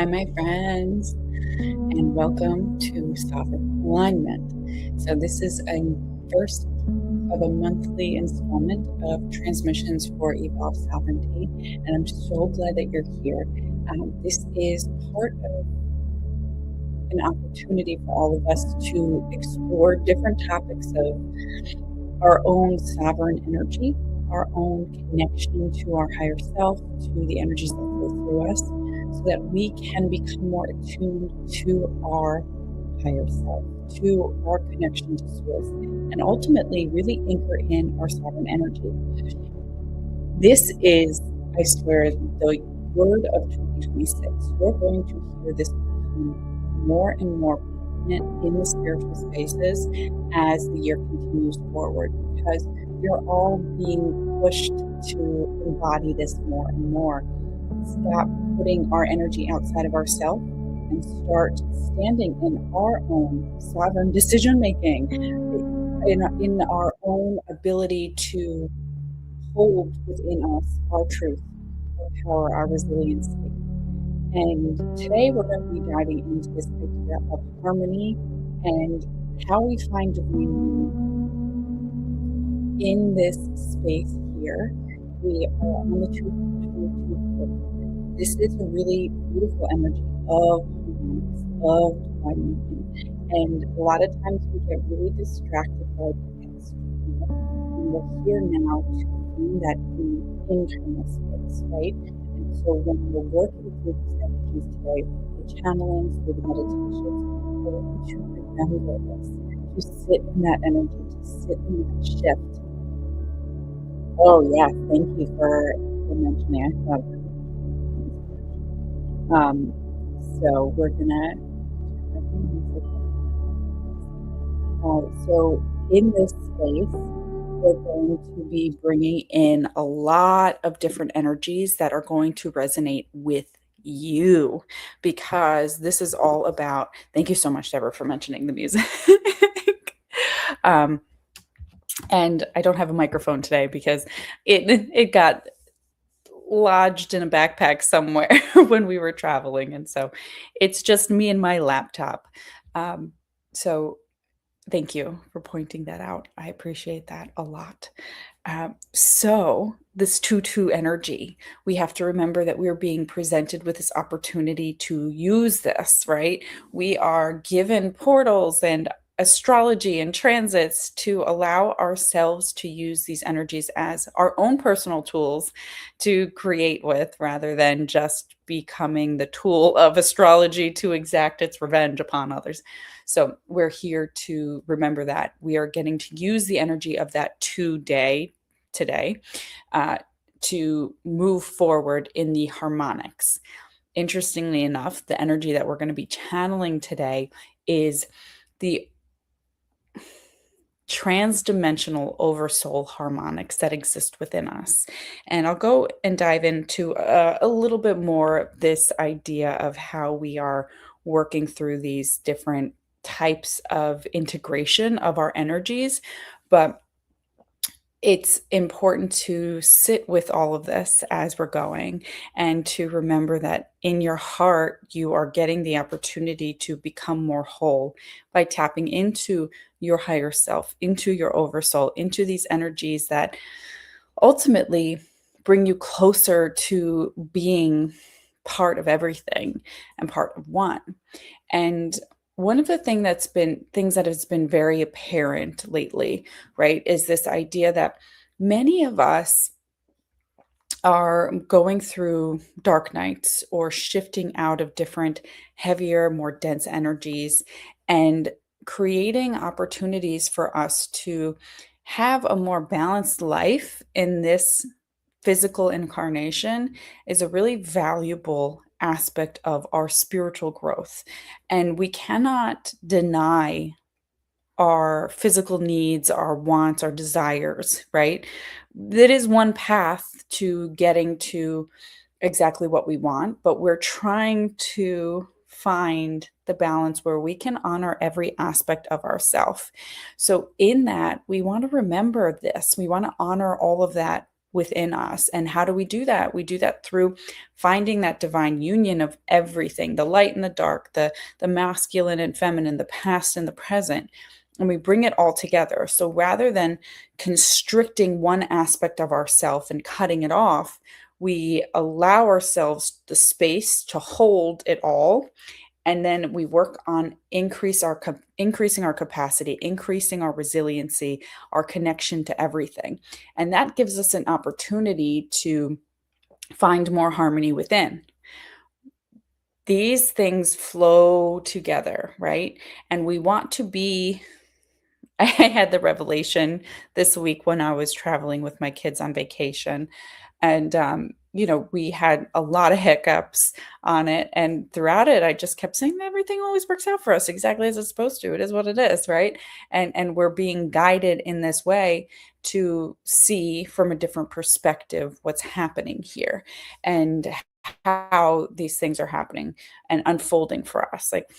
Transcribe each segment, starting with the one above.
Hi, my friends, and welcome to Sovereign Alignment. So, this is a first of a monthly installment of transmissions for Evolve Sovereignty, and I'm so glad that you're here. This is part of an opportunity for all of us to explore different topics of our own sovereign energy, our own connection to our higher self, to the energies that flow through us, so that we can become more attuned to our higher self, to our connection to source, and ultimately really anchor in our sovereign energy. This is, I swear, the word of 2026. You're going to hear this become more and more prominent in the spiritual spaces as the year continues forward, because we're all being pushed to embody this more and more. Stop putting our energy outside of ourselves and start standing in our own sovereign decision making, in our own ability to hold within us our truth, our power, our resiliency. And today we're going to be diving into this idea of harmony and how we find divine meaning in this space here. We are on the 222. This is a really beautiful energy of harmonics, of divine meaning. And a lot of times we get really distracted by the external. And we're here now to bring that internal space, right? And so when we're working through these energies today, the channelings, through the meditations, we're going to remember this, to sit in that energy, to sit in that shift. Oh yeah, thank you for mentioning. I thought so we're gonna so in this space, we're going to be bringing in a lot of different energies that are going to resonate with you, because this is all about, thank you so much, Deborah, for mentioning the music. And I don't have a microphone today because it got lodged in a backpack somewhere when we were traveling. And so it's just me and my laptop. So thank you for pointing that out. I appreciate that a lot. So this 2-2 energy, we have to remember that we're being presented with this opportunity to use this, right? We are given portals and astrology and transits to allow ourselves to use these energies as our own personal tools to create with, rather than just becoming the tool of astrology to exact its revenge upon others. So we're here to remember that we are getting to use the energy of that today to move forward in the harmonics. Interestingly enough, the energy that we're going to be channeling today is the transdimensional oversoul harmonics that exist within us. And I'll go and dive into a little bit more this idea of how we are working through these different types of integration of our energies. But it's important to sit with all of this as we're going, and to remember that in your heart, you are getting the opportunity to become more whole by tapping into your higher self, into your oversoul, into these energies that ultimately bring you closer to being part of everything and part of one. And one of the things that has been very apparent lately, right, is this idea that many of us are going through dark nights or shifting out of different heavier, more dense energies, and creating opportunities for us to have a more balanced life in this physical incarnation is a really valuable aspect of our spiritual growth. And we cannot deny our physical needs, our wants, our desires, right? That is one path to getting to exactly what we want, but we're trying to find the balance where we can honor every aspect of ourself. So in that, we want to remember this. We want to honor all of that within us. And how do we do that? We do that through finding that divine union of everything, the light and the dark, the masculine and feminine, the past and the present. And we bring it all together. So rather than constricting one aspect of ourself and cutting it off, we allow ourselves the space to hold it all, and then we work on increasing our capacity, increasing our resiliency, our connection to everything. And that gives us an opportunity to find more harmony within. These things flow together, right? And we want to be I had the revelation this week when I was traveling with my kids on vacation. And, we had a lot of hiccups on it. And throughout it, I just kept saying everything always works out for us exactly as it's supposed to. It is what it is, right? And we're being guided in this way to see from a different perspective what's happening here and how these things are happening and unfolding for us. Like,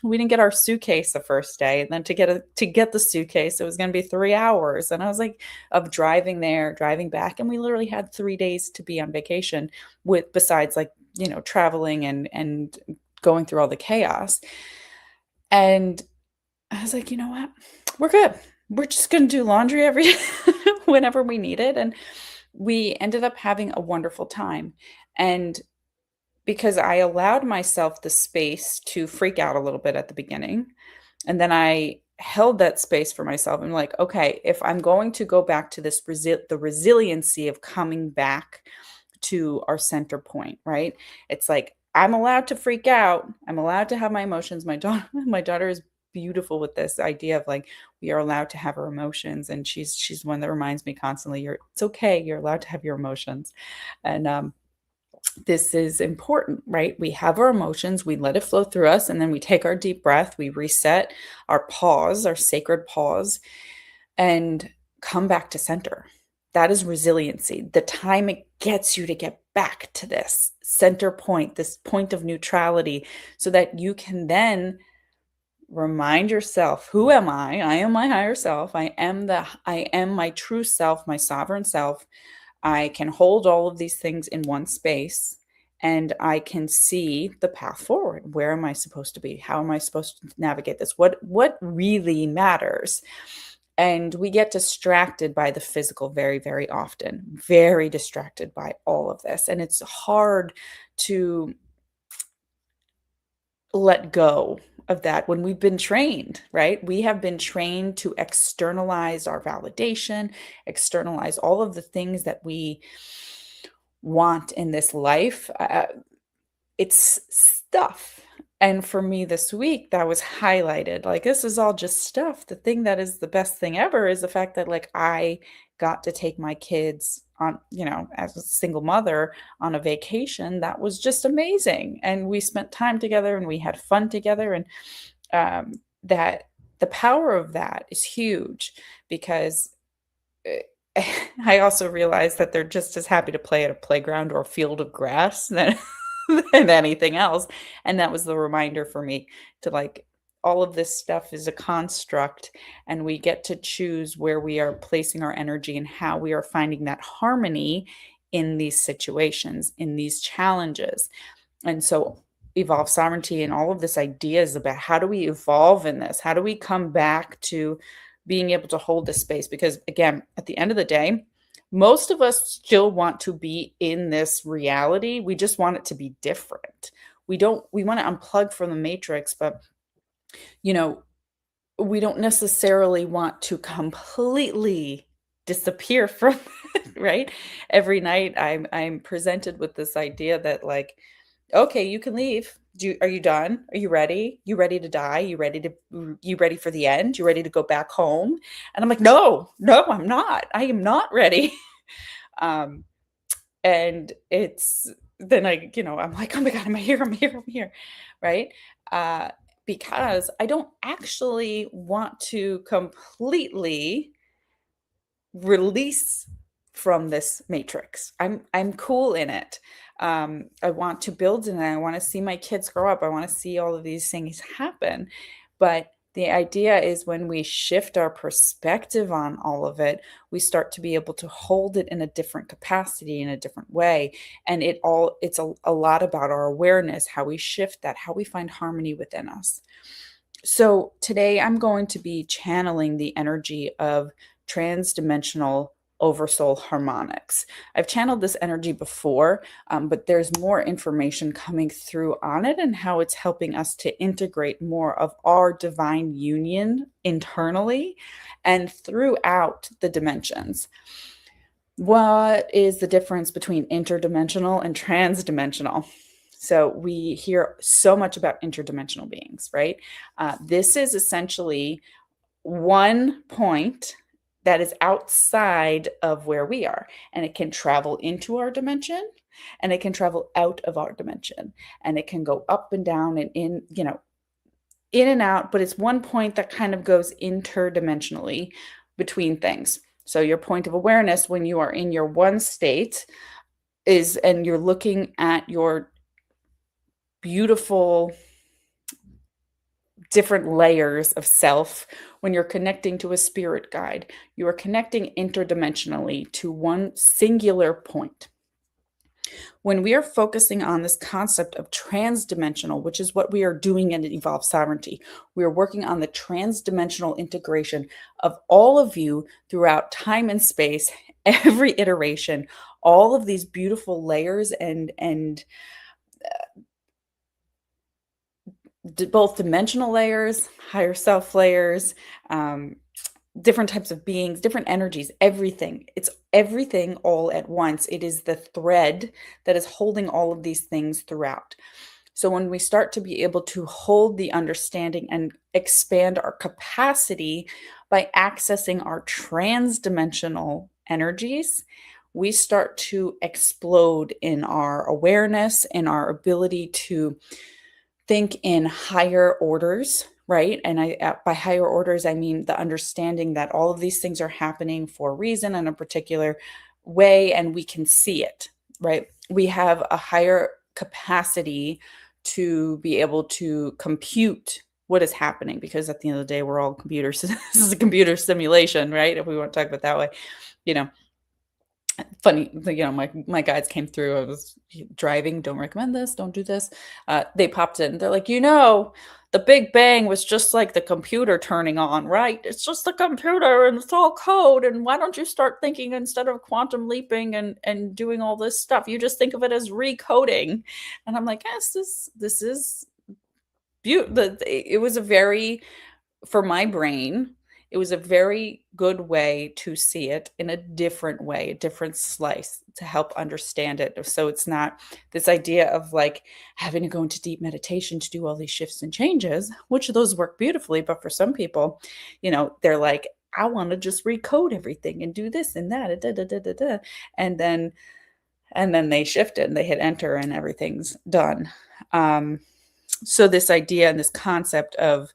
we didn't get our suitcase the first day, and then to get the suitcase, it was gonna be 3 hours, and I was like, of driving there, driving back, and we literally had 3 days to be on vacation with besides, like, traveling and going through all the chaos, and I was like, "You know what? We're good. We're just gonna do laundry every whenever we need it," and we ended up having a wonderful time, and because I allowed myself the space to freak out a little bit at the beginning, and then I held that space for myself. I'm like, okay, if I'm going to go back to the resiliency of coming back to our center point, right? It's like I'm allowed to freak out. I'm allowed to have my emotions. My daughter is beautiful with this idea of like we are allowed to have our emotions, and she's one that reminds me constantly, it's okay. You're allowed to have your emotions, and this is important, right? We have our emotions, we let it flow through us, and then we take our deep breath, we reset our pause, our sacred pause, and come back to center. That is resiliency. The time it gets you to get back to this center point, this point of neutrality, so that you can then remind yourself, who am I? I am my higher self. I am my true self, my sovereign self. I can hold all of these things in one space, and I can see the path forward. Where am I supposed to be? How am I supposed to navigate this? What really matters? And we get distracted by the physical very, very often, very distracted by all of this. And it's hard to let go of that when we've been trained, right? We have been trained to externalize our validation, externalize all of the things that we want in this life. It's stuff. And for me this week, that was highlighted. Like, this is all just stuff. The thing that is the best thing ever is the fact that, like, I got to take my kids on, as a single mother on a vacation. That was just amazing. And we spent time together and we had fun together. And that the power of that is huge because I also realized that they're just as happy to play at a playground or a field of grass than than anything else, and that was the reminder for me to, like, all of this stuff is a construct, and we get to choose where we are placing our energy and how we are finding that harmony in these situations, in these challenges. And so evolve sovereignty and all of this ideas about how do we evolve in this? How do we come back to being able to hold this space? Because again, at the end of the day, most of us still want to be in this reality. We just want it to be different. We want to unplug from the matrix, but you know, we don't necessarily want to completely disappear from it, right? Every night I'm presented with this idea that, like, okay, you can leave. Are you done? Are you ready? You ready to die? You ready for the end? You ready to go back home? And I'm like, no, no, I'm not. I am not ready. Um, and it's then I'm like, oh my God, am I here? I'm here, I'm here. Right. Uh, because I don't actually want to completely release from this matrix. I'm cool in it. I want to build in it. I want to see my kids grow up. I want to see all of these things happen. But The idea is when we shift our perspective on all of it, we start to be able to hold it in a different capacity, in a different way. And it's a lot about our awareness, how we shift that, how we find harmony within us. So today I'm going to be channeling the energy of transdimensional oversoul harmonics. I've channeled this energy before, but there's more information coming through on it and how it's helping us to integrate more of our divine union internally and throughout the dimensions. What is the difference between interdimensional and transdimensional? So we hear so much about interdimensional beings, right? This is essentially one point that is outside of where we are, and it can travel into our dimension and it can travel out of our dimension, and it can go up and down and in and out, but it's one point that kind of goes interdimensionally between things. So your point of awareness when you are in your one state is, and you're looking at your beautiful different layers of self. When you're connecting to a spirit guide, you are connecting interdimensionally to one singular point. When we are focusing on this concept of transdimensional, which is what we are doing in Evolve Sovereignty, we are working on the transdimensional integration of all of you throughout time and space, every iteration, all of these beautiful layers and both dimensional layers, higher self layers, different types of beings, different energies, everything. It's everything all at once. It is the thread that is holding all of these things throughout. So when we start to be able to hold the understanding and expand our capacity by accessing our transdimensional energies, we start to explode in our awareness, in our ability to think in higher orders, right? And by higher orders, I mean the understanding that all of these things are happening for a reason in a particular way, and we can see it, right? We have a higher capacity to be able to compute what is happening, because at the end of the day, we're all computers. This is a computer simulation, right? If we want to talk about it that way, you know. Funny, my guides came through. I was driving. Don't recommend this. Don't do this. They popped in. They're like, the Big Bang was just like the computer turning on, right? It's just the computer and it's all code. And why don't you start thinking, instead of quantum leaping and doing all this stuff, you just think of it as recoding? And I'm like, yes, this is beautiful. It was a very, for my brain, it was a very good way to see it in a different way, a different slice to help understand it. So it's not this idea of like having to go into deep meditation to do all these shifts and changes, which those work beautifully. But for some people, they're like, I want to just recode everything and do this and that, da, da, da, da, da. And then they shift it and they hit enter and everything's done. So this idea and this concept of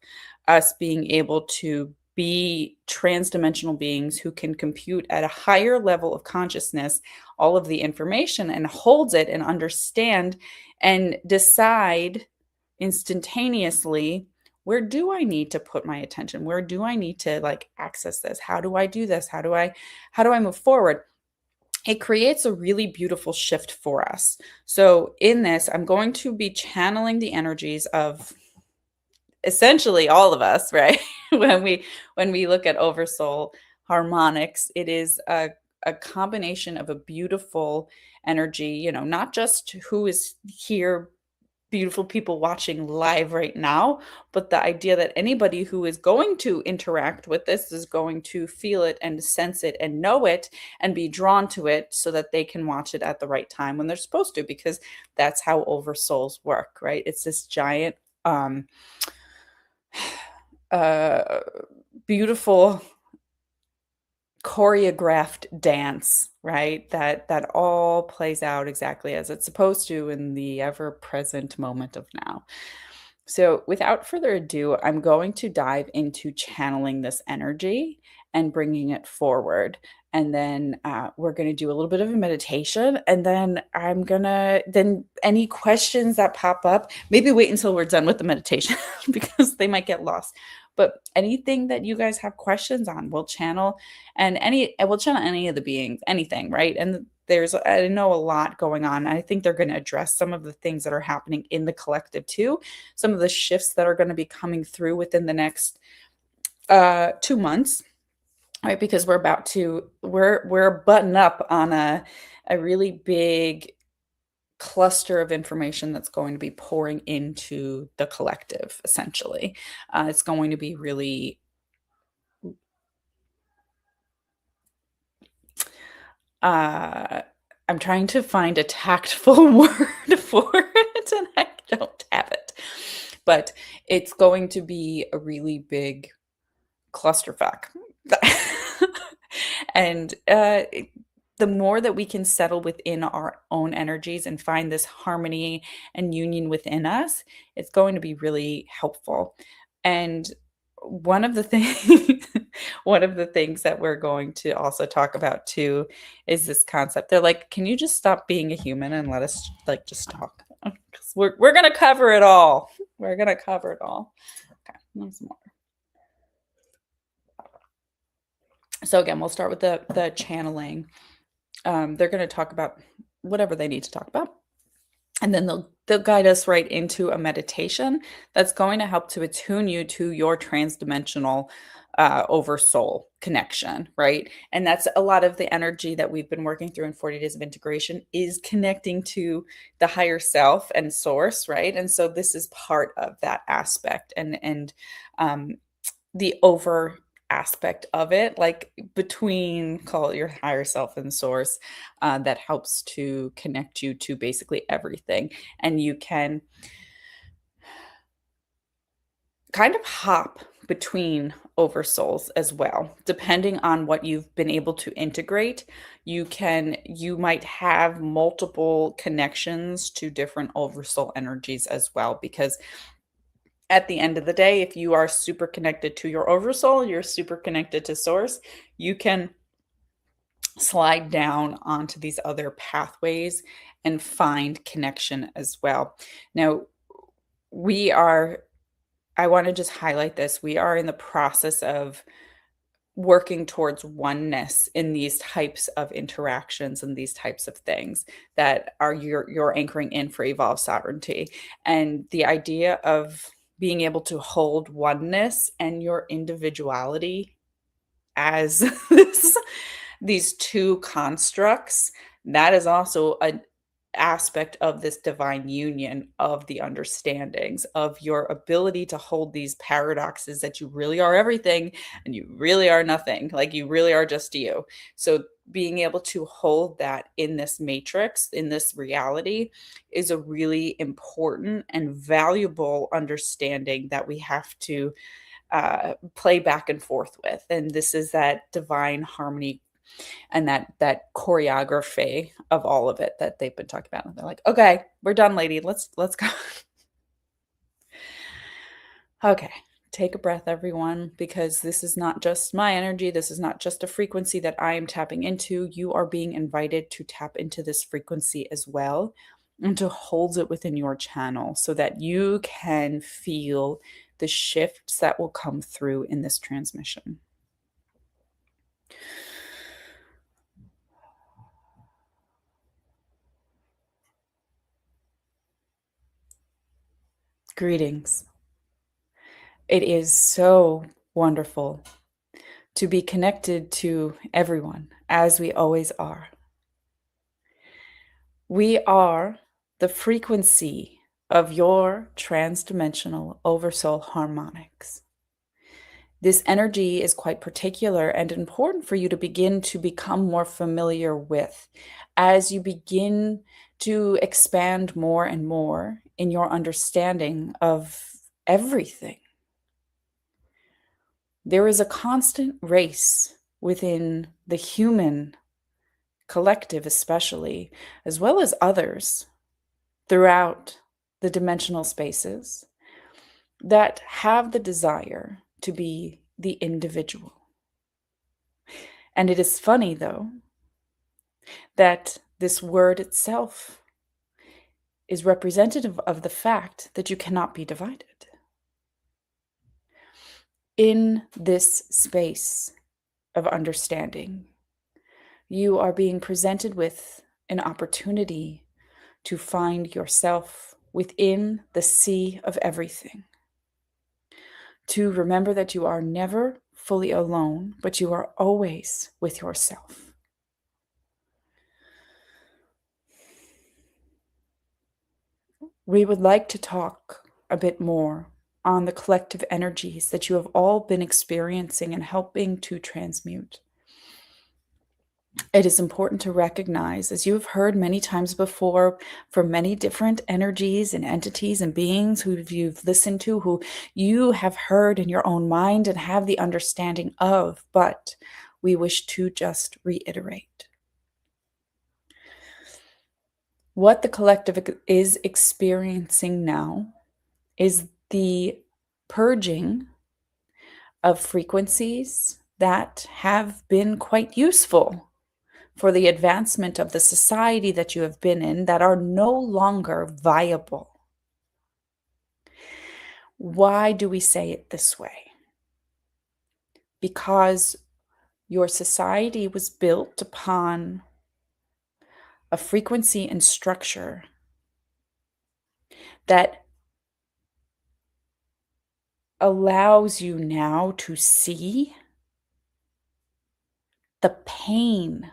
us being able to be transdimensional beings who can compute at a higher level of consciousness all of the information and holds it and understand and decide instantaneously, where do I need to put my attention? Where do I need to access this? How do I do this? How do I move forward? It creates a really beautiful shift for us. So in this, I'm going to be channeling the energies of essentially all of us, right? when we look at oversoul harmonics, it is a combination of a beautiful energy, not just who is here, beautiful people watching live right now, but the idea that anybody who is going to interact with this is going to feel it and sense it and know it and be drawn to it so that they can watch it at the right time when they're supposed to, because that's how oversouls work, right? It's this giant beautiful choreographed dance, right? That all plays out exactly as it's supposed to in the ever-present moment of now. So without further ado, I'm going to dive into channeling this energy and bringing it forward. And then we're going to do a little bit of a meditation. And then then any questions that pop up, maybe wait until we're done with the meditation because they might get lost. But anything that you guys have questions on, we'll channel any of the beings, anything, right? And there's I know a lot going on. I think they're going to address some of the things that are happening in the collective too, some of the shifts that are going to be coming through within the next 2 months, right? Because we're button up on a really big cluster of information that's going to be pouring into the collective, essentially. It's going to be really, uh, I'm trying to find a tactful word for it, and I don't have it. But it's going to be a really big clusterfuck. And the more that we can settle within our own energies and find this harmony and union within us, it's going to be really helpful. And one of the things one of the things that we're going to also talk about too is this concept. They're like, can you just stop being a human and let us like just talk? 'Cause we're gonna cover it all. We're gonna cover it all. Okay, there's more. So again, we'll start with the channeling. They're going to talk about whatever they need to talk about, and then they'll guide us right into a meditation that's going to help to attune you to your transdimensional oversoul connection, right? And that's a lot of the energy that we've been working through in 40 days of integration is connecting to the higher self and source, right? And so this is part of that aspect, and the over aspect of it, like between, call it your higher self and source, that helps to connect you to basically everything. And you can kind of hop between oversouls as well, depending on what you've been able to integrate. You might have multiple connections to different oversoul energies as well, because at the end of the day, if you are super connected to your oversoul, you're super connected to source, you can slide down onto these other pathways and find connection as well. Now, we are, I want to just highlight this. We are in the process of working towards oneness in these types of interactions and these types of things that are you're anchoring in for evolved sovereignty. And the idea of being able to hold oneness and your individuality as this, these two constructs, that is also an aspect of this divine union of the understandings of your ability to hold these paradoxes that you really are everything and you really are nothing, like you really are just you. So being able to hold that in this matrix, in this reality, is a really important and valuable understanding that we have to play back and forth with. And this is that divine harmony and that choreography of all of it that they've been talking about. And they're like, okay, we're done, lady. Let's go. Okay. Take a breath, everyone, because this is not just my energy. This is not just a frequency that I am tapping into. You are being invited to tap into this frequency as well and to hold it within your channel so that you can feel the shifts that will come through in this transmission. Greetings. It is so wonderful to be connected to everyone, as we always are. We are the frequency of your transdimensional oversoul harmonics. This energy is quite particular and important for you to begin to become more familiar with as you begin to expand more and more in your understanding of everything. There is a constant race within the human collective, especially, as well as others throughout the dimensional spaces that have the desire to be the individual. And it is funny, though, that this word itself is representative of the fact that you cannot be divided. In this space of understanding, you are being presented with an opportunity to find yourself within the sea of everything. To remember that you are never fully alone, but you are always with yourself. We would like to talk a bit more on the collective energies that you have all been experiencing and helping to transmute. It is important to recognize, as you have heard many times before, from many different energies and entities and beings who you've listened to, who you have heard in your own mind and have the understanding of, but we wish to just reiterate. What the collective is experiencing now is the purging of frequencies that have been quite useful for the advancement of the society that you have been in that are no longer viable. Why do we say it this way? Because your society was built upon a frequency and structure that allows you now to see the pain,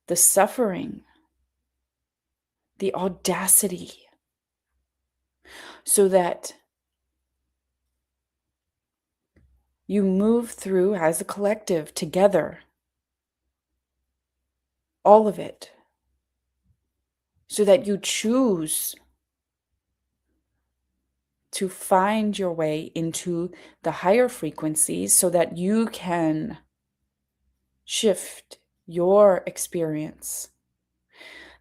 the suffering, the audacity, so that you move through as a collective together, all of it, so that you choose to find your way into the higher frequencies so that you can shift your experience,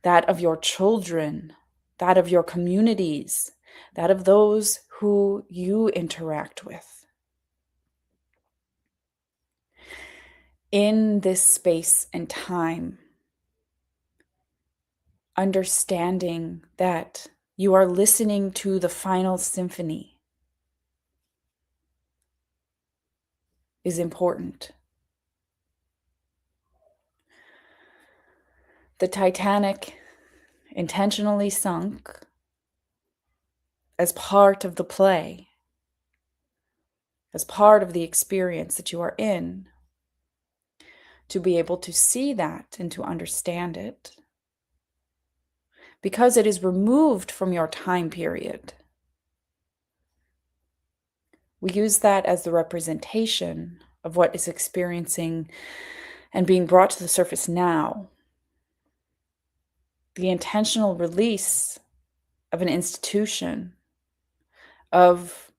that of your children, that of your communities, that of those who you interact with. In this space and time, understanding that you are listening to the final symphony is important. The Titanic intentionally sunk as part of the play, as part of the experience that you are in, to be able to see that and to understand it, because it is removed from your time period. We use that as the representation of what is experiencing and being brought to the surface now. The intentional release of an institution, of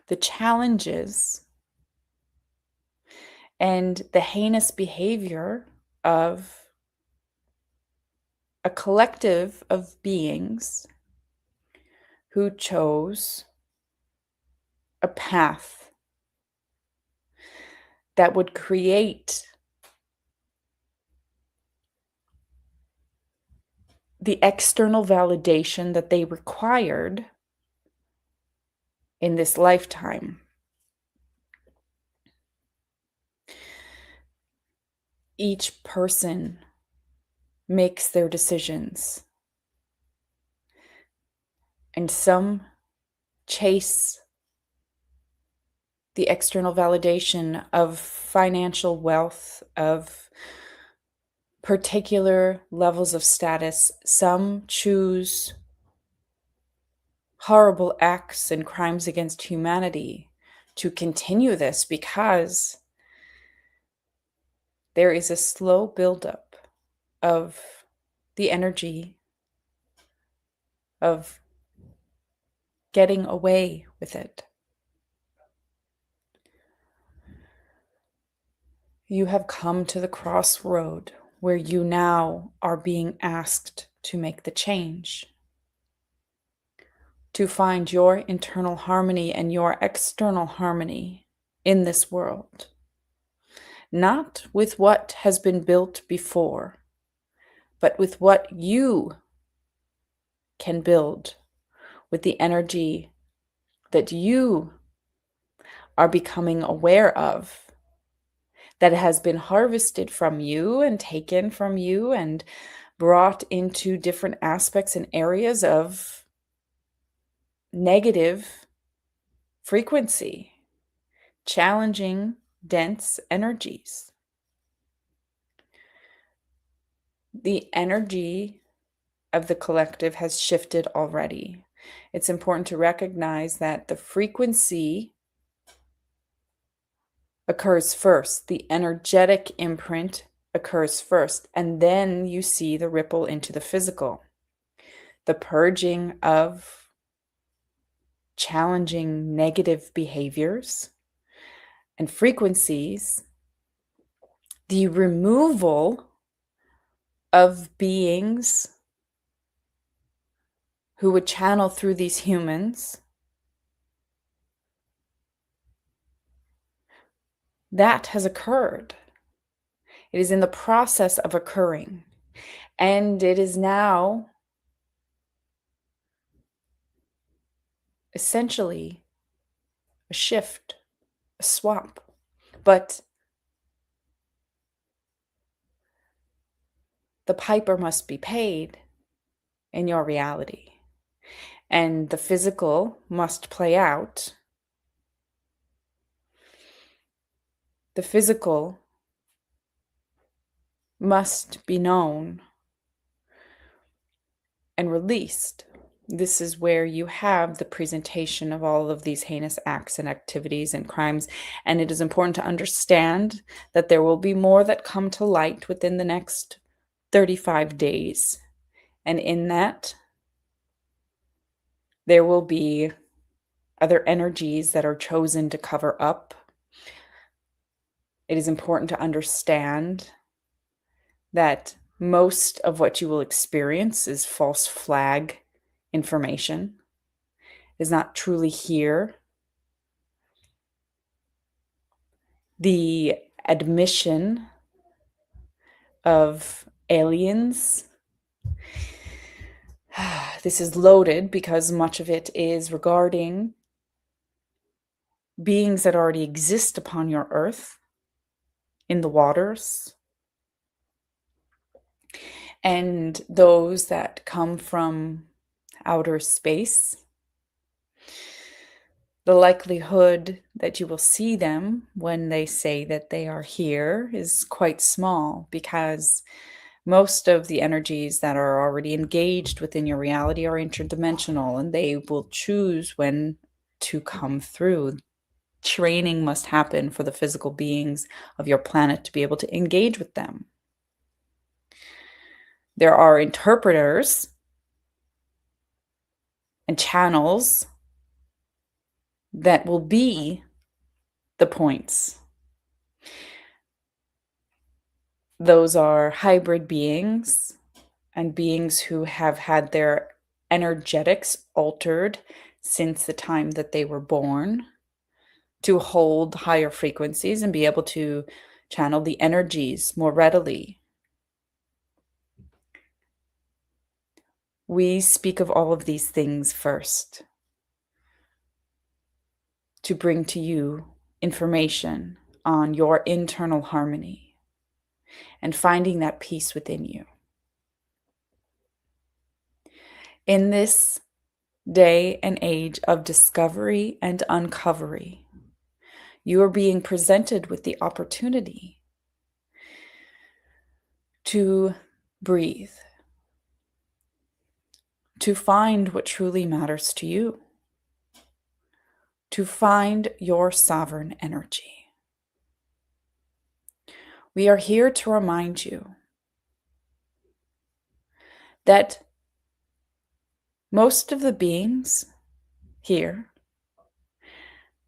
the challenges and the heinous behavior of a collective of beings who chose a path that would create the external validation that they required in this lifetime. Each person makes their decisions, and some chase the external validation of financial wealth, of particular levels of status. Some choose horrible acts and crimes against humanity to continue this because there is a slow buildup of the energy of getting away with it. You have come to the crossroad where you now are being asked to make the change, to find your internal harmony and your external harmony in this world. Not with what has been built before, but with what you can build, with the energy that you are becoming aware of, that has been harvested from you and taken from you and brought into different aspects and areas of negative frequency, challenging, dense energies. The energy of the collective has shifted already. It's important to recognize that the frequency occurs first, the energetic imprint occurs first, and then you see the ripple into the physical. The purging of challenging negative behaviors and frequencies, the removal of beings who would channel through these humans, that has occurred. It is in the process of occurring. And it is now essentially a shift, a swap. But the piper must be paid in your reality. And the physical must play out. The physical must be known and released. This is where you have the presentation of all of these heinous acts and activities and crimes. And it is important to understand that there will be more that come to light within the next 35 days. And in that, there will be other energies that are chosen to cover up. It is important to understand that most of what you will experience is false flag information, is not truly here. The admission of aliens, this is loaded because much of it is regarding beings that already exist upon your earth, in the waters, and those that come from outer space. The likelihood that you will see them when they say that they are here is quite small, because most of the energies that are already engaged within your reality are interdimensional, and they will choose when to come through. Training must happen for the physical beings of your planet to be able to engage with them. There are interpreters and channels that will be the points. Those are hybrid beings and beings who have had their energetics altered since the time that they were born to hold higher frequencies and be able to channel the energies more readily. We speak of all of these things first to bring to you information on your internal harmony and finding that peace within you. In this day and age of discovery and uncovery, you are being presented with the opportunity to breathe, to find what truly matters to you, to find your sovereign energy. We are here to remind you that most of the beings here,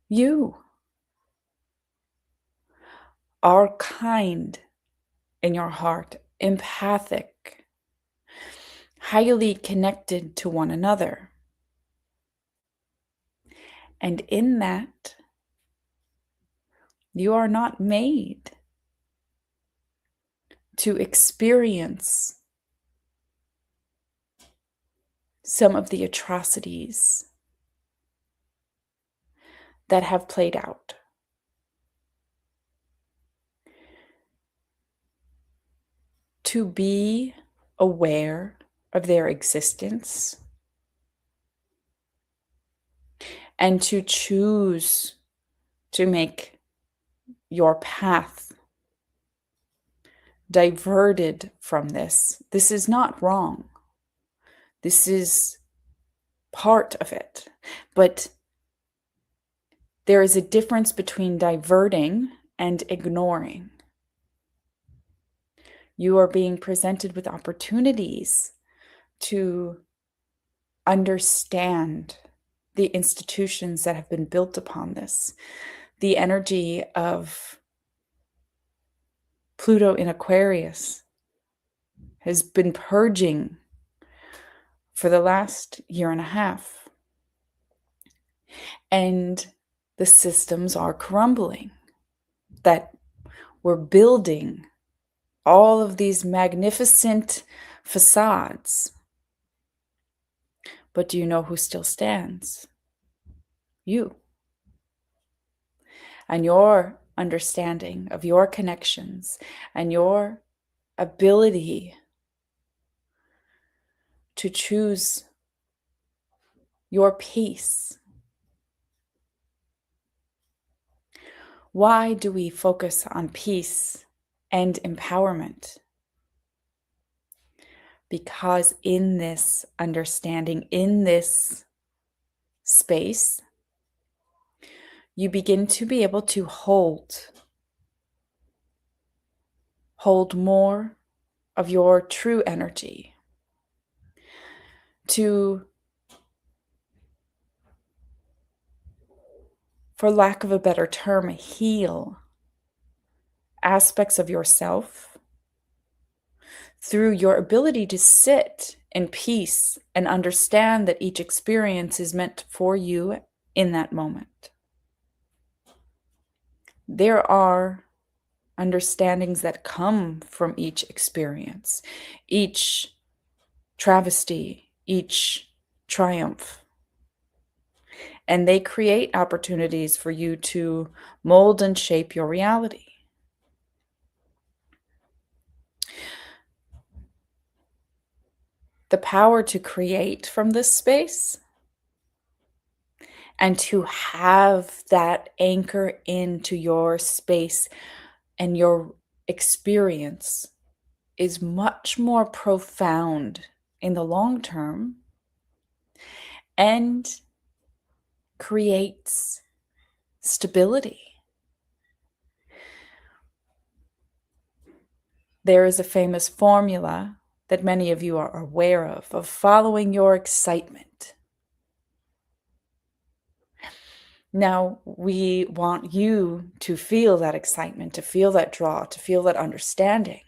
you are kind in your heart, empathic, highly connected to one another. And in that, you are not made to experience some of the atrocities that have played out. To be aware of their existence and to choose to make your path diverted from this. This is not wrong. This is part of it. But there is a difference between diverting and ignoring. You are being presented with opportunities to understand the institutions that have been built upon this. The energy of Pluto in Aquarius has been purging for the last year and a half. And the systems are crumbling, that we're building all of these magnificent facades. But do you know who still stands? You. And your understanding of your connections and your ability to choose your peace. Why do we focus on peace and empowerment? Because in this understanding, in this space, you begin to be able to hold more of your true energy, to, for lack of a better term, heal aspects of yourself through your ability to sit in peace and understand that each experience is meant for you in that moment. There are understandings that come from each experience, each travesty, each triumph. And they create opportunities for you to mold and shape your reality. The power to create from this space and to have that anchor into your space and your experience is much more profound in the long term and creates stability. There is a famous formula that many of you are aware of following your excitement. Now, we want you to feel that excitement, to feel that draw, to feel that understanding.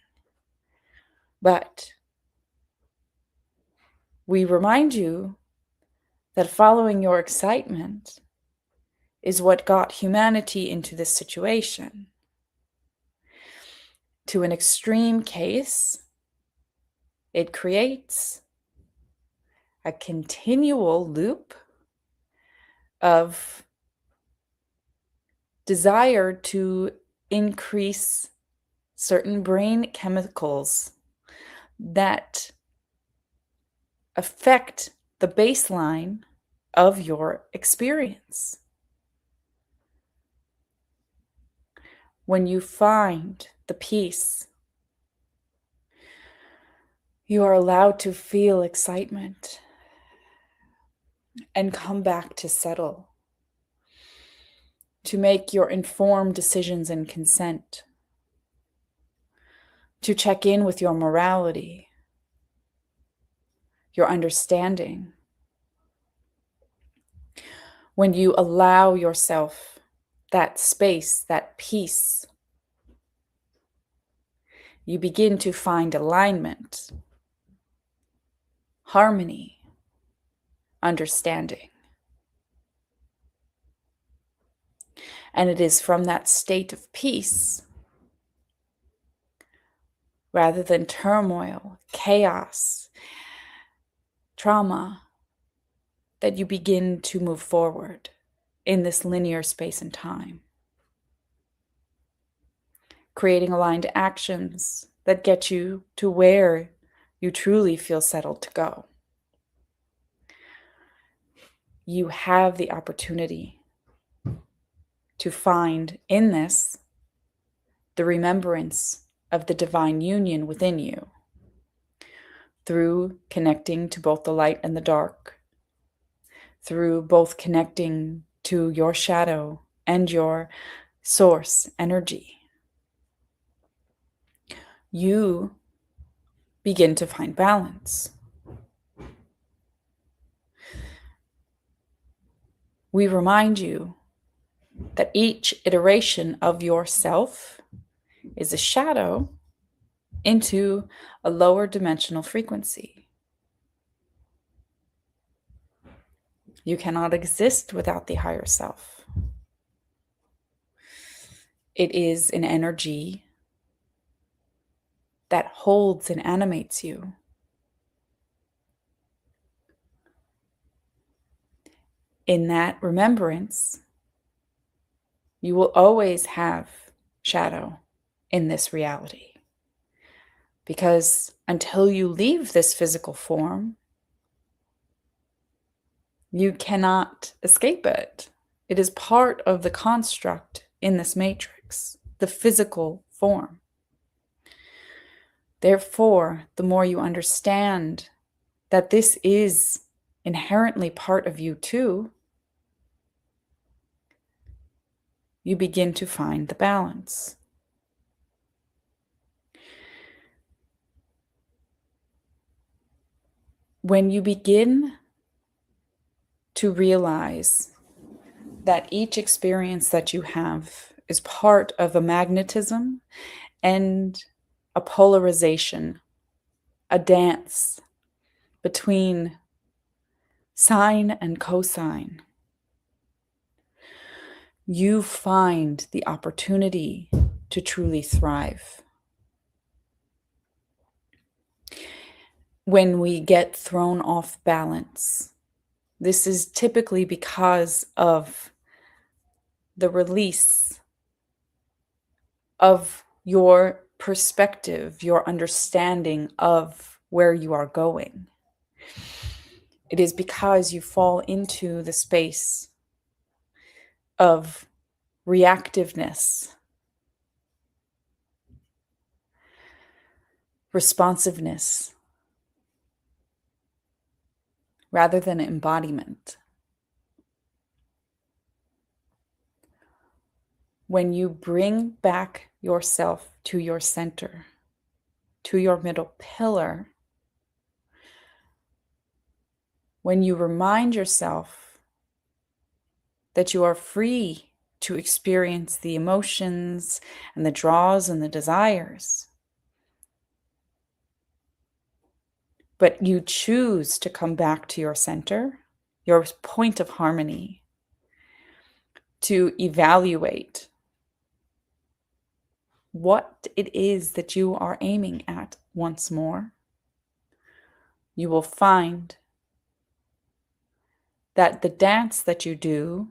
But we remind you that following your excitement is what got humanity into this situation. To an extreme case, it creates a continual loop of desire to increase certain brain chemicals that affect the baseline of your experience. When you find the peace, you are allowed to feel excitement and come back to settle, to make your informed decisions and consent, to check in with your morality, your understanding. When you allow yourself that space, that peace, you begin to find alignment, harmony, understanding. And it is from that state of peace, rather than turmoil, chaos, trauma, that you begin to move forward in this linear space and time, creating aligned actions that get you to where you truly feel settled to go. You have the opportunity to find in this the remembrance of the divine union within you through connecting to both the light and the dark, through both connecting to your shadow and your source energy. You begin to find balance. We remind you that each iteration of yourself is a shadow into a lower dimensional frequency. You cannot exist without the higher self. It is an energy that holds and animates you. In that remembrance, you will always have shadow in this reality. Because until you leave this physical form, you cannot escape it. It is part of the construct in this matrix, the physical form. Therefore, the more you understand that this is inherently part of you too, you begin to find the balance. When you begin to realize that each experience that you have is part of a magnetism and a polarization, a dance between sine and cosine, you find the opportunity to truly thrive. When we get thrown off balance, this is typically because of the release of your perspective, your understanding of where you are going. It is because you fall into the space of reactiveness, responsiveness, rather than embodiment. When you bring back yourself to your center, to your middle pillar, when you remind yourself that you are free to experience the emotions and the draws and the desires, but you choose to come back to your center, your point of harmony, to evaluate what it is that you are aiming at once more, you will find that the dance that you do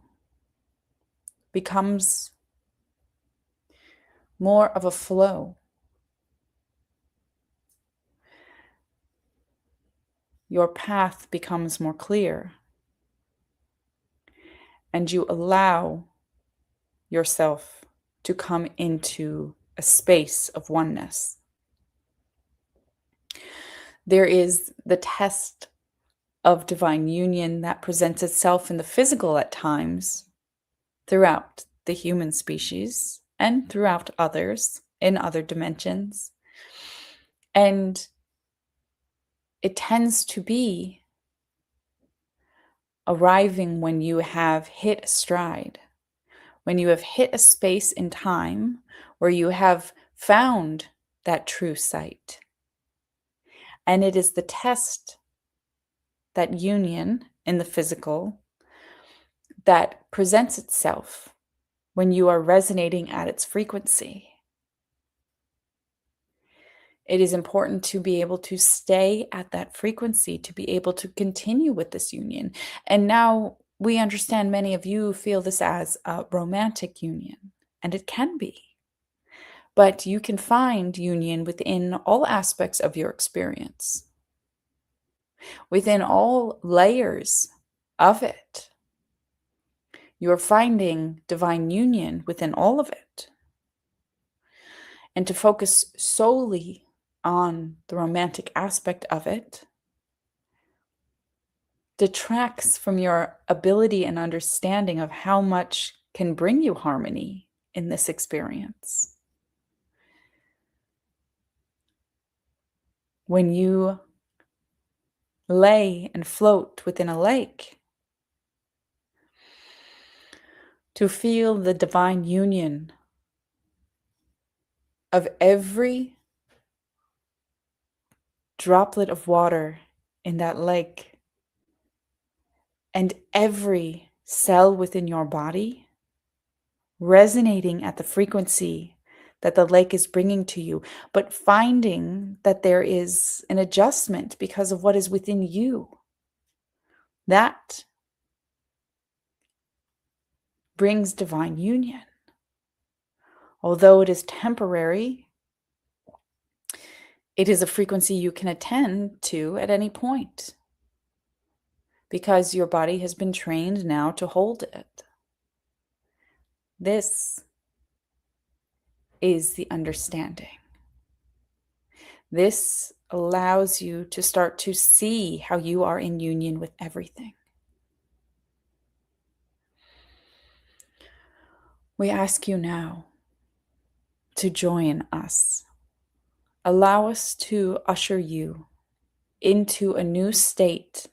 becomes more of a flow. Your path becomes more clear, and you allow yourself to come into a space of oneness. There is the test of divine union that presents itself in the physical at times throughout the human species and throughout others in other dimensions. And it tends to be arriving when you have hit a stride, when you have hit a space in time where you have found that true sight. And it is the test, that union in the physical, that presents itself when you are resonating at its frequency. It is important to be able to stay at that frequency, to be able to continue with this union. And now we understand many of you feel this as a romantic union, and it can be. But you can find union within all aspects of your experience, within all layers of it. You're finding divine union within all of it. And to focus solely on the romantic aspect of it detracts from your ability and understanding of how much can bring you harmony in this experience. When you lay and float within a lake, to feel the divine union of every droplet of water in that lake and every cell within your body resonating at the frequency that the lake is bringing to you, but finding that there is an adjustment because of what is within you. That brings divine union. Although it is temporary, it is a frequency you can attend to at any point because your body has been trained now to hold it. This is the understanding. This allows you to start to see how you are in union with everything. We ask you now to join us. Allow us to usher you into a new state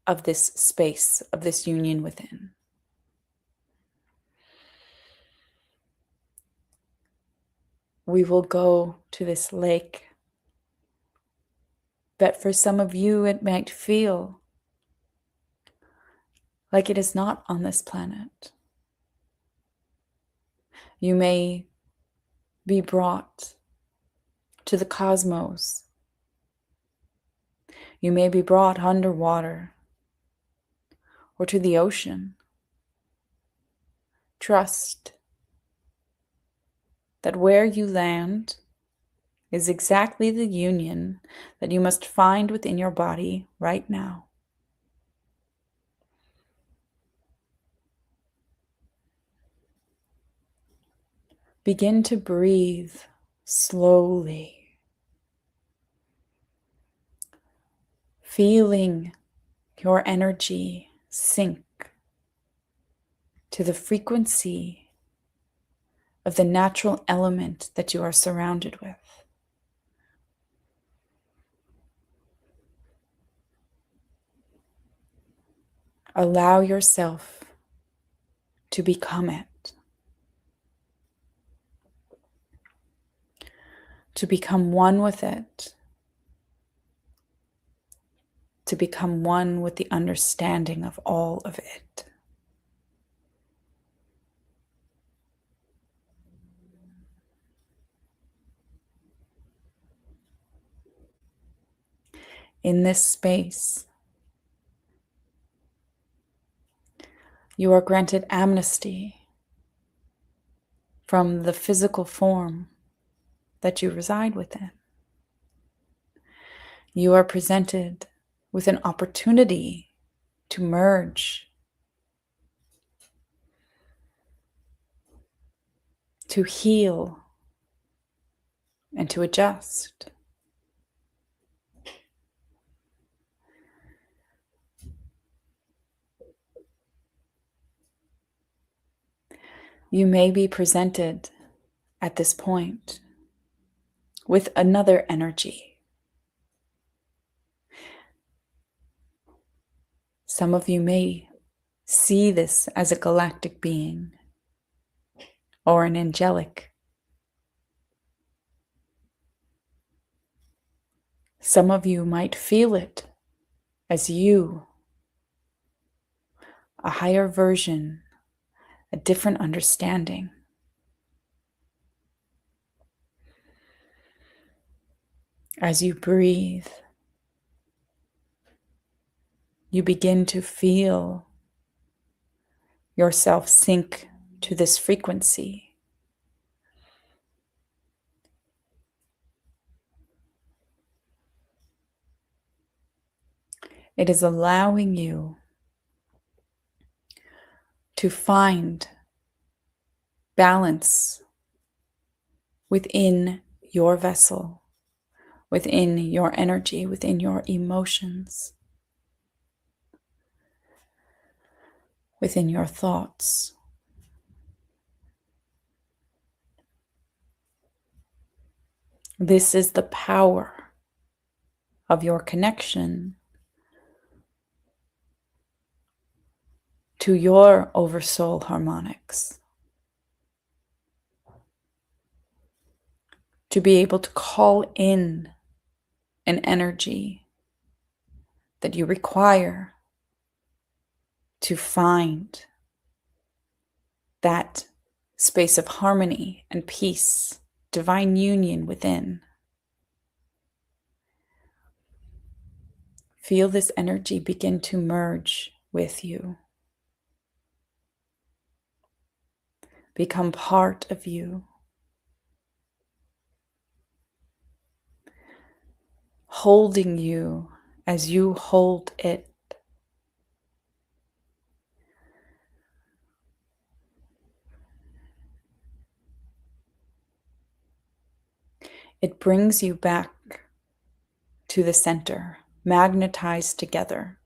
of this space, of this union within. We will go to this lake, but for some of you, it might feel like it is not on this planet. You may be brought to the cosmos. You may be brought underwater or to the ocean. Trust that where you land is exactly the union that you must find within your body right now. Begin to breathe slowly, feeling your energy sink to the frequency of the natural element that you are surrounded with. Allow yourself to become it, to become one with it, to become one with the understanding of all of it. In this space, you are granted amnesty from the physical form that you reside within. You are presented with an opportunity to merge, to heal, and to adjust. You may be presented at this point with another energy. Some of you may see this as a galactic being or an angelic. Some of you might feel it as you, a higher version, a different understanding. As you breathe, you begin to feel yourself sink to this frequency. It is allowing you to find balance within your vessel, within your energy, within your emotions, within your thoughts. This is the power of your connection to your oversoul harmonics. To be able to call in an energy that you require to find that space of harmony and peace, divine union within. Feel this energy begin to merge with you, become part of you, holding you as you hold it. It brings you back to the center, magnetized together,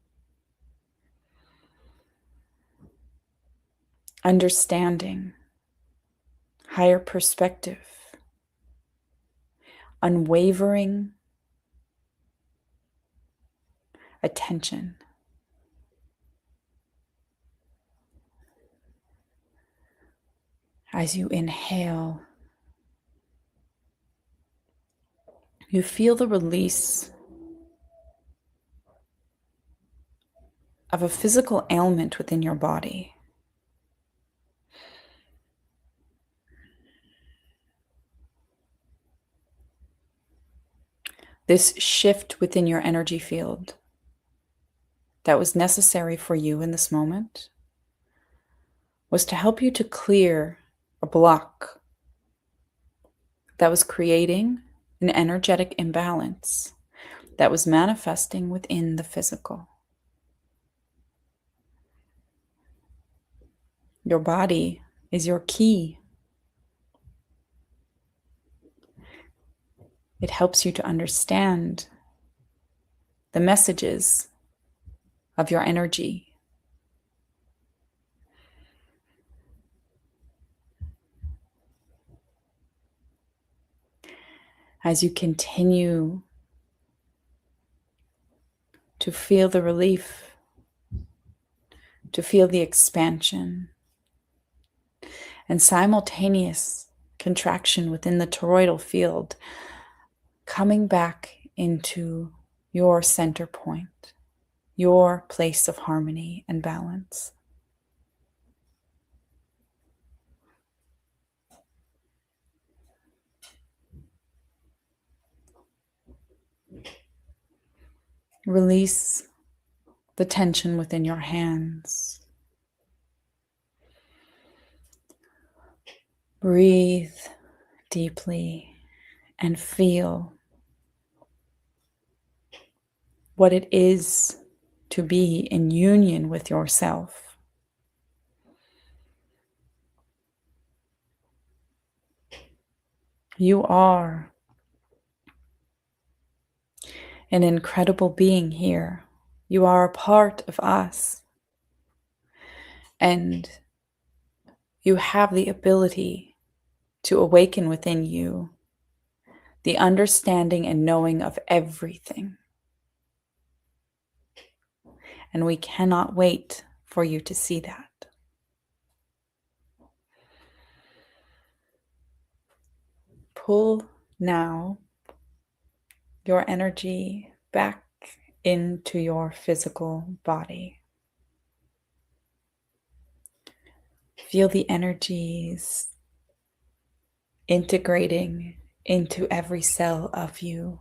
understanding, higher perspective, unwavering attention. As you inhale, you feel the release of a physical ailment within your body. This shift within your energy field that was necessary for you in this moment was to help you to clear a block that was creating an energetic imbalance that was manifesting within the physical. Your body is your key. It helps you to understand the messages of your energy. As you continue to feel the relief, to feel the expansion, and simultaneous contraction within the toroidal field, coming back into your center point, your place of harmony and balance. Release the tension within your hands. Breathe deeply and feel what it is to be in union with yourself. You are an incredible being here. You are a part of us. And you have the ability to awaken within you the understanding and knowing of everything. And we cannot wait for you to see that. Pull now your energy back into your physical body. Feel the energies integrating into every cell of you,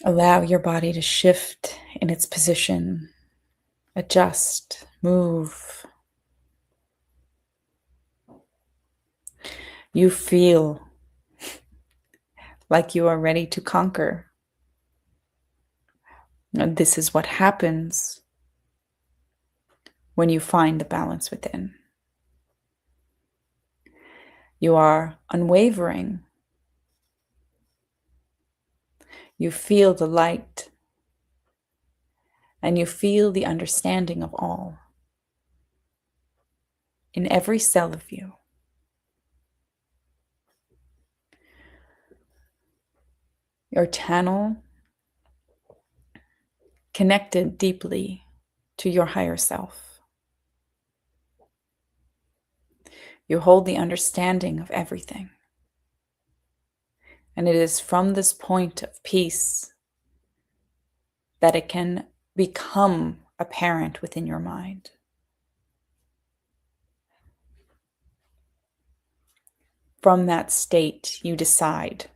Allow your body to shift in its position, adjust, move. You feel like you are ready to conquer. And this is what happens when you find the balance within. You are unwavering. You feel the light, and you feel the understanding of all in every cell of you. Your channel connected deeply to your higher self. You hold the understanding of everything. And it is from this point of peace that it can become apparent within your mind. From that state, you decide,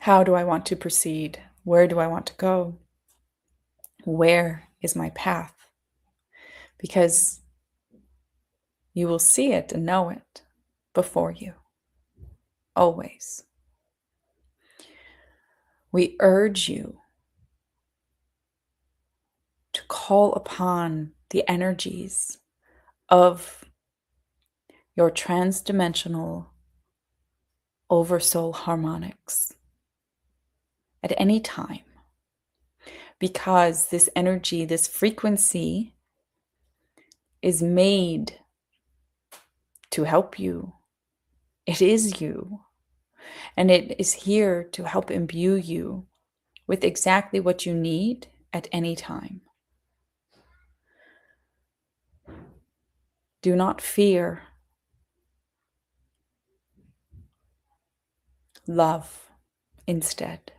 how do I want to proceed? Where do I want to go? Where is my path? Because you will see it and know it before you, always. We urge you to call upon the energies of your transdimensional oversoul harmonics at any time, because this energy, this frequency is made to help you. It is you, and it is here to help imbue you with exactly what you need at any time. Do not fear. Love instead.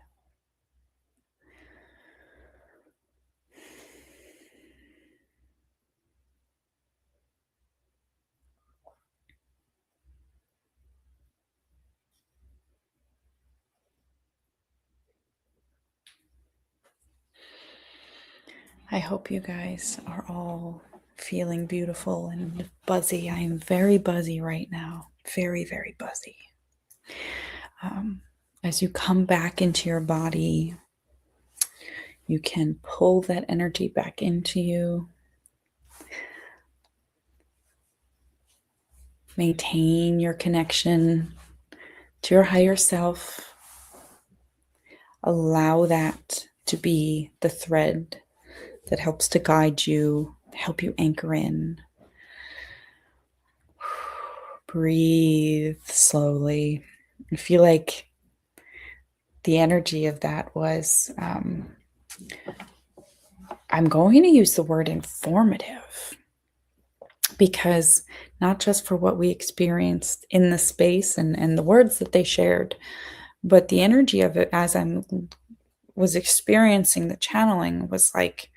I hope you guys are all feeling beautiful and buzzy. I am very buzzy right now. Very, very buzzy. As you come back into your body, you can pull that energy back into you. Maintain your connection to your higher self. Allow that to be the thread that helps to guide you, help you anchor in. Breathe slowly. I feel like the energy of that was, I'm going to use the word informative, because not just for what we experienced in the space and the words that they shared, but the energy of it as I was experiencing the channeling was like,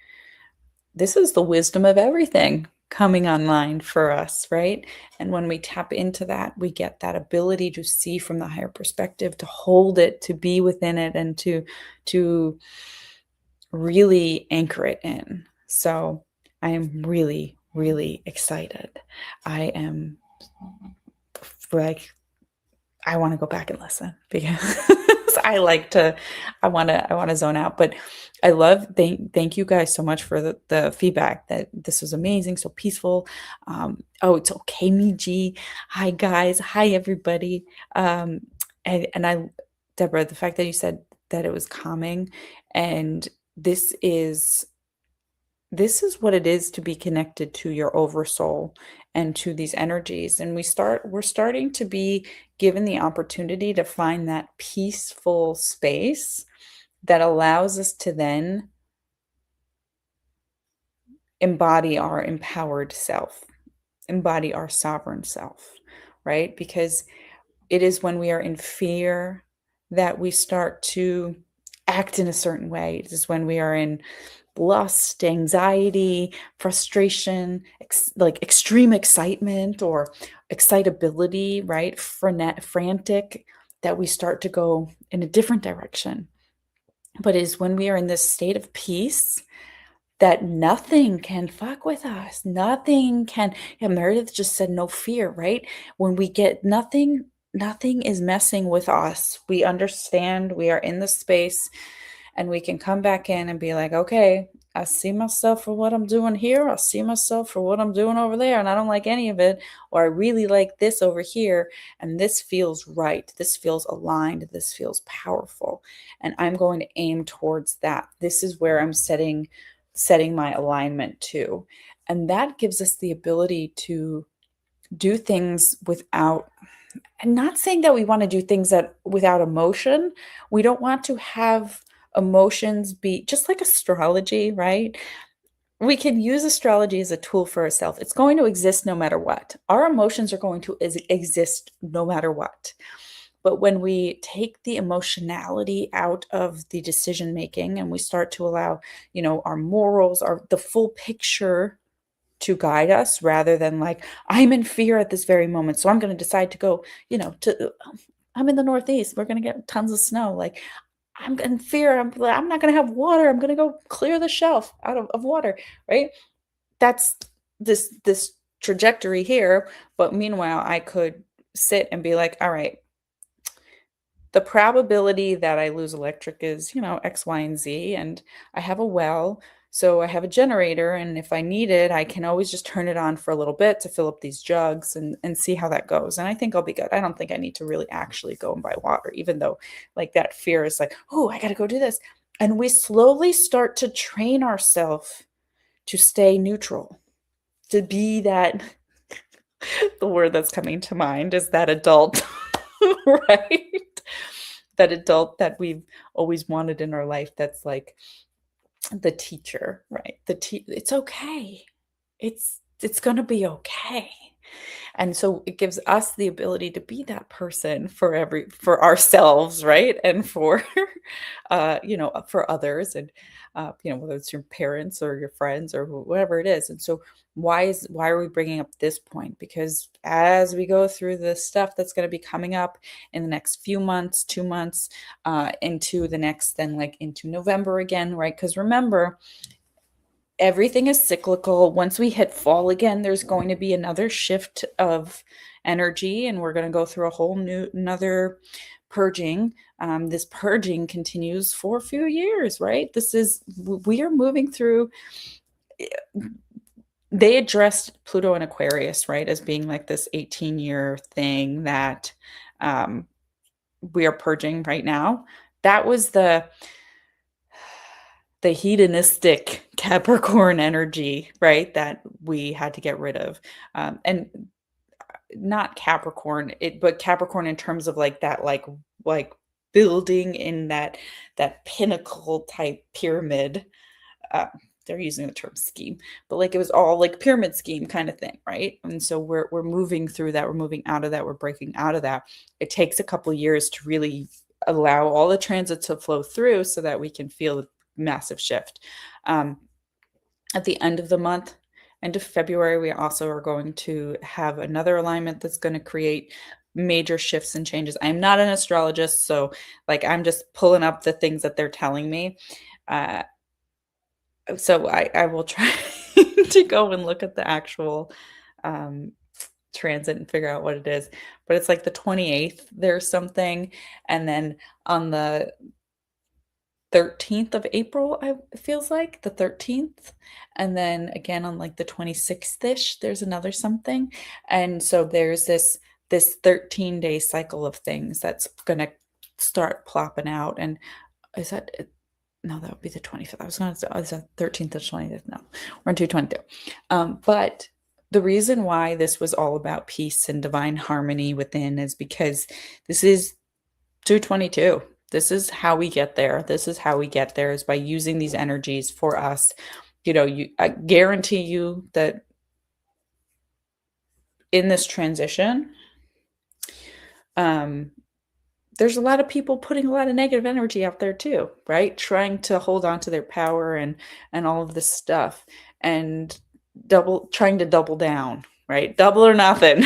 this is the wisdom of everything coming online for us, right? And when we tap into that, we get that ability to see from the higher perspective, to hold it, to be within it, and to really anchor it in. So I am really, really excited. I am like, I want to go back and listen, because I want to zone out. But I love, thank you guys so much for the feedback that this was amazing, so peaceful. Oh, it's okay, Miji. Hi guys, hi everybody. And I, Deborah, the fact that you said that it was calming, and this is what it is to be connected to your oversoul and to these energies. And we're starting to be given the opportunity to find that peaceful space that allows us to then embody our empowered self, embody our sovereign self, right? Because it is when we are in fear that we start to act in a certain way. It is when we are in lust, anxiety, frustration, like extreme excitement or excitability, right? Frantic, that we start to go in a different direction. But is when we are in this state of peace that nothing can fuck with us. Nothing can, yeah, Meredith just said no fear, right? When we get nothing is messing with us. We understand we are in the space and we can come back in and be like, okay, I see myself for what I'm doing here. I see myself for what I'm doing over there, and I don't like any of it. Or I really like this over here, and this feels right. This feels aligned. This feels powerful. And I'm going to aim towards that. This is where I'm setting my alignment to. And that gives us the ability to do things without, and not saying that we want to do things that without emotion. We don't want to have emotions be just like astrology, right? We can use astrology as a tool for ourselves. It's going to exist no matter what. Our emotions are going to exist no matter what. But when we take the emotionality out of the decision making and we start to allow, our morals, our the full picture to guide us rather than like, I'm in fear at this very moment, so I'm going to decide to go, to I'm in the Northeast. We're going to get tons of snow. Like, I'm in fear. I'm not going to have water. I'm going to go clear the shelf out of water, right? That's this trajectory here. But meanwhile, I could sit and be like, all right, the probability that I lose electric is, X, Y, and Z, and I have a well, so I have a generator, and if I need it, I can always just turn it on for a little bit to fill up these jugs and see how that goes. And I think I'll be good. I don't think I need to really actually go and buy water, even though like that fear is like, oh, I got to go do this. And we slowly start to train ourselves to stay neutral, to be that the word that's coming to mind is that adult, right? That adult that we've always wanted in our life that's like the teacher, right? It's okay. It's going to be okay. And so it gives us the ability to be that person for ourselves, right? And for for others, and whether it's your parents or your friends or whatever it is. And so why are we bringing up this point? Because as we go through the stuff that's going to be coming up in the next few months, 2 months, into the next, then like into November again, right? Because remember, everything is cyclical. Once we hit fall again, there's going to be another shift of energy, and we're going to go through a whole another purging. This purging continues for a few years, right? We are moving through. They addressed Pluto and Aquarius, right, as being like this 18-year thing that we are purging right now. That was the hedonistic Capricorn energy, right, that we had to get rid of. And not Capricorn, but Capricorn in terms of like that, like building in that pinnacle type pyramid. They're using the term scheme, but like it was all like pyramid scheme kind of thing, right? And so we're moving through that. We're moving out of that. We're breaking out of that. It takes a couple of years to really allow all the transits to flow through so that we can feel the massive shift. At the end of the month, end of February, we also are going to have another alignment that's going to create major shifts and changes. I'm not an astrologist, so like I'm just pulling up the things that they're telling me. So I will try to go and look at the actual transit and figure out what it is. But it's like the 28th, there's something. And then on the 13th of April, it feels like the 13th. And then again on like the 26th-ish, there's another something. And so there's this 13-day cycle of things that's going to start plopping out. And is that no, that would be the 25th. I was going to say, is that 13th or 20th? No, we're on 222. But the reason why this was all about peace and divine harmony within is because this is 222. This is how we get there. This is how we get there, is by using these energies for us. I guarantee you that in this transition, there's a lot of people putting a lot of negative energy out there too, right? Trying to hold on to their power and all of this stuff, and trying to double down, right? Double or nothing.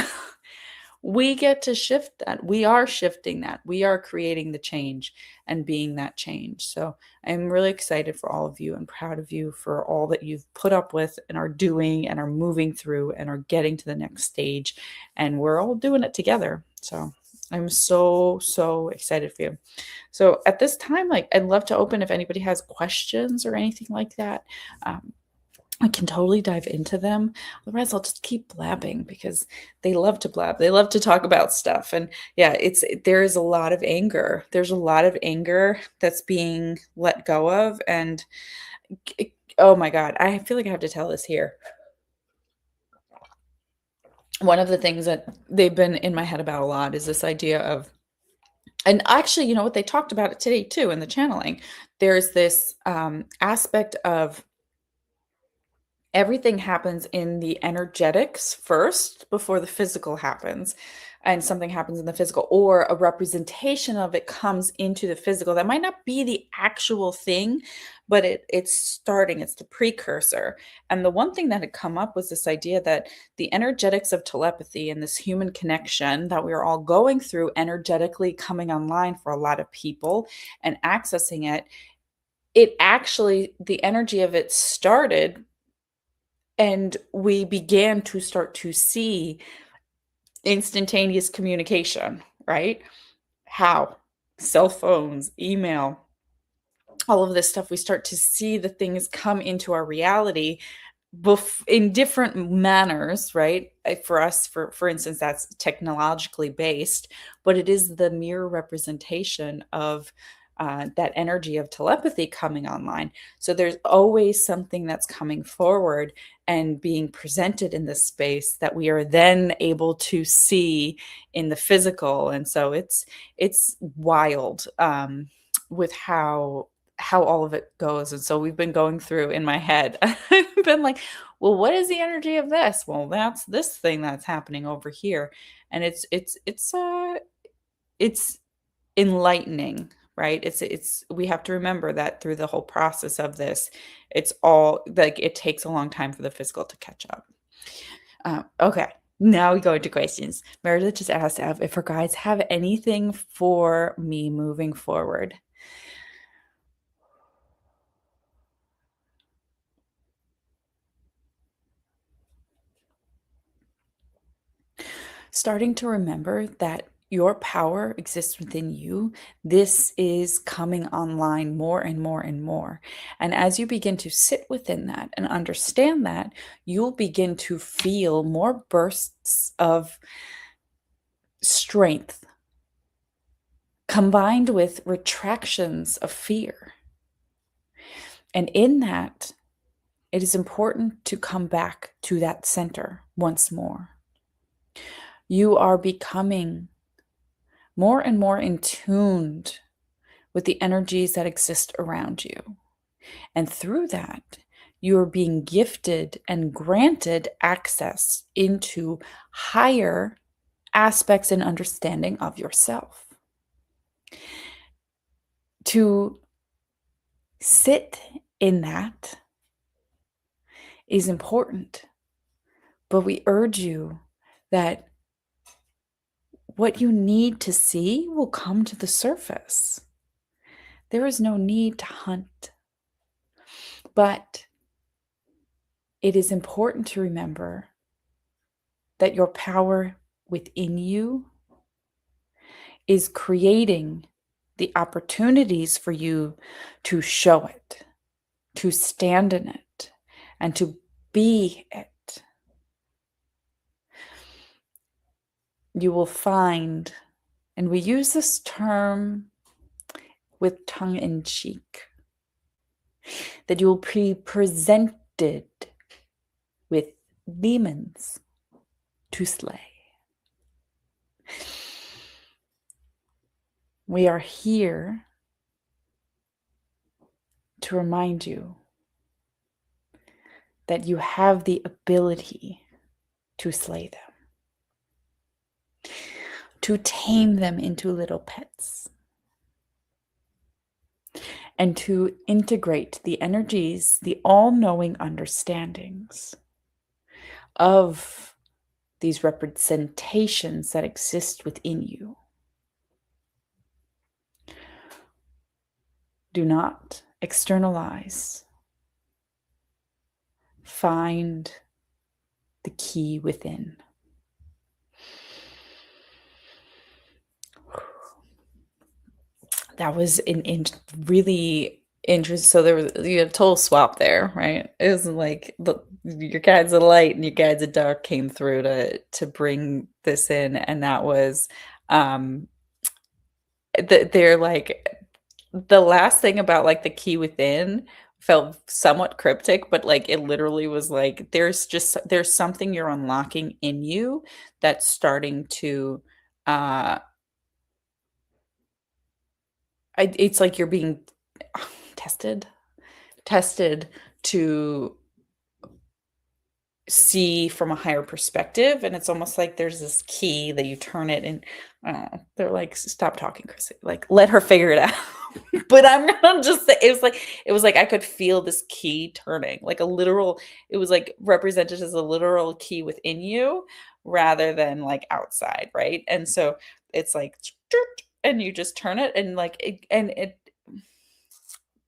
we get to shift that. We are shifting that. We are creating the change and being that change. So I'm really excited for all of you and proud of you for all that you've put up with and are doing and are moving through and are getting to the next stage. And we're all doing it together. So I'm so, so excited for you. So at this time, like I'd love to open if anybody has questions or anything like that. Um, I can totally dive into them. Otherwise, I'll just keep blabbing because they love to blab. They love to talk about stuff. And yeah, there is a lot of anger. There's a lot of anger that's being let go of. And oh my God, I feel like I have to tell this here. One of the things that they've been in my head about a lot is this idea of, and actually, you know what, they talked about it today too in the channeling. There's this aspect of everything happens in the energetics first before the physical happens, and something happens in the physical or a representation of it comes into the physical. That might not be the actual thing, but it's starting, it's the precursor. And the one thing that had come up was this idea that the energetics of telepathy and this human connection that we are all going through energetically coming online for a lot of people and accessing it, it actually, the energy of it started, and we began to start to see instantaneous communication, right? How? Cell phones, email, all of this stuff. We start to see the things come into our reality in different manners, right? For us, for instance, that's technologically based, but it is the mirror representation of that energy of telepathy coming online. So there's always something that's coming forward and being presented in this space that we are then able to see in the physical. And so it's wild, with how all of it goes. And so we've been going through in my head. I've been like, well, what is the energy of this? Well, that's this thing that's happening over here. And it's enlightening, right? It's we have to remember that through the whole process of this, it's all like it takes a long time for the physical to catch up. Okay. Now we go into questions. Meredith just asked if her guides have anything for me moving forward. Starting to remember that your power exists within you. This is coming online more and more and more. And as you begin to sit within that and understand that, you'll begin to feel more bursts of strength combined with retractions of fear. And in that, it is important to come back to that center once more. You are becoming more and more in tuned with the energies that exist around you. And through that, you are being gifted and granted access into higher aspects and understanding of yourself. To sit in that is important, but we urge you that what you need to see will come to the surface. There is no need to hunt. But it is important to remember that your power within you is creating the opportunities for you to show it, to stand in it, and to be it. You will find, and we use this term with tongue in cheek, that you will be presented with demons to slay. We are here to remind you that you have the ability to slay them, to tame them into little pets, and to integrate the energies, the all-knowing understandings of these representations that exist within you. Do not externalize. Find the key within. That was really interesting. So there was a total swap there, right? It was like your guides of light and your guides of dark came through to bring this in, and that was they're like the last thing about like the key within felt somewhat cryptic, but like it literally was like there's something you're unlocking in you that's starting to uh it's like you're being tested tested to see from a higher perspective, and it's almost like there's this key that you turn it and I don't know, they're like, stop talking, Chrissy, like let her figure it out. But I'm gonna just say it was like I could feel this key turning, like a literal, it was like represented as a literal key within you rather than like outside, right? And so it's like and you just turn it and like it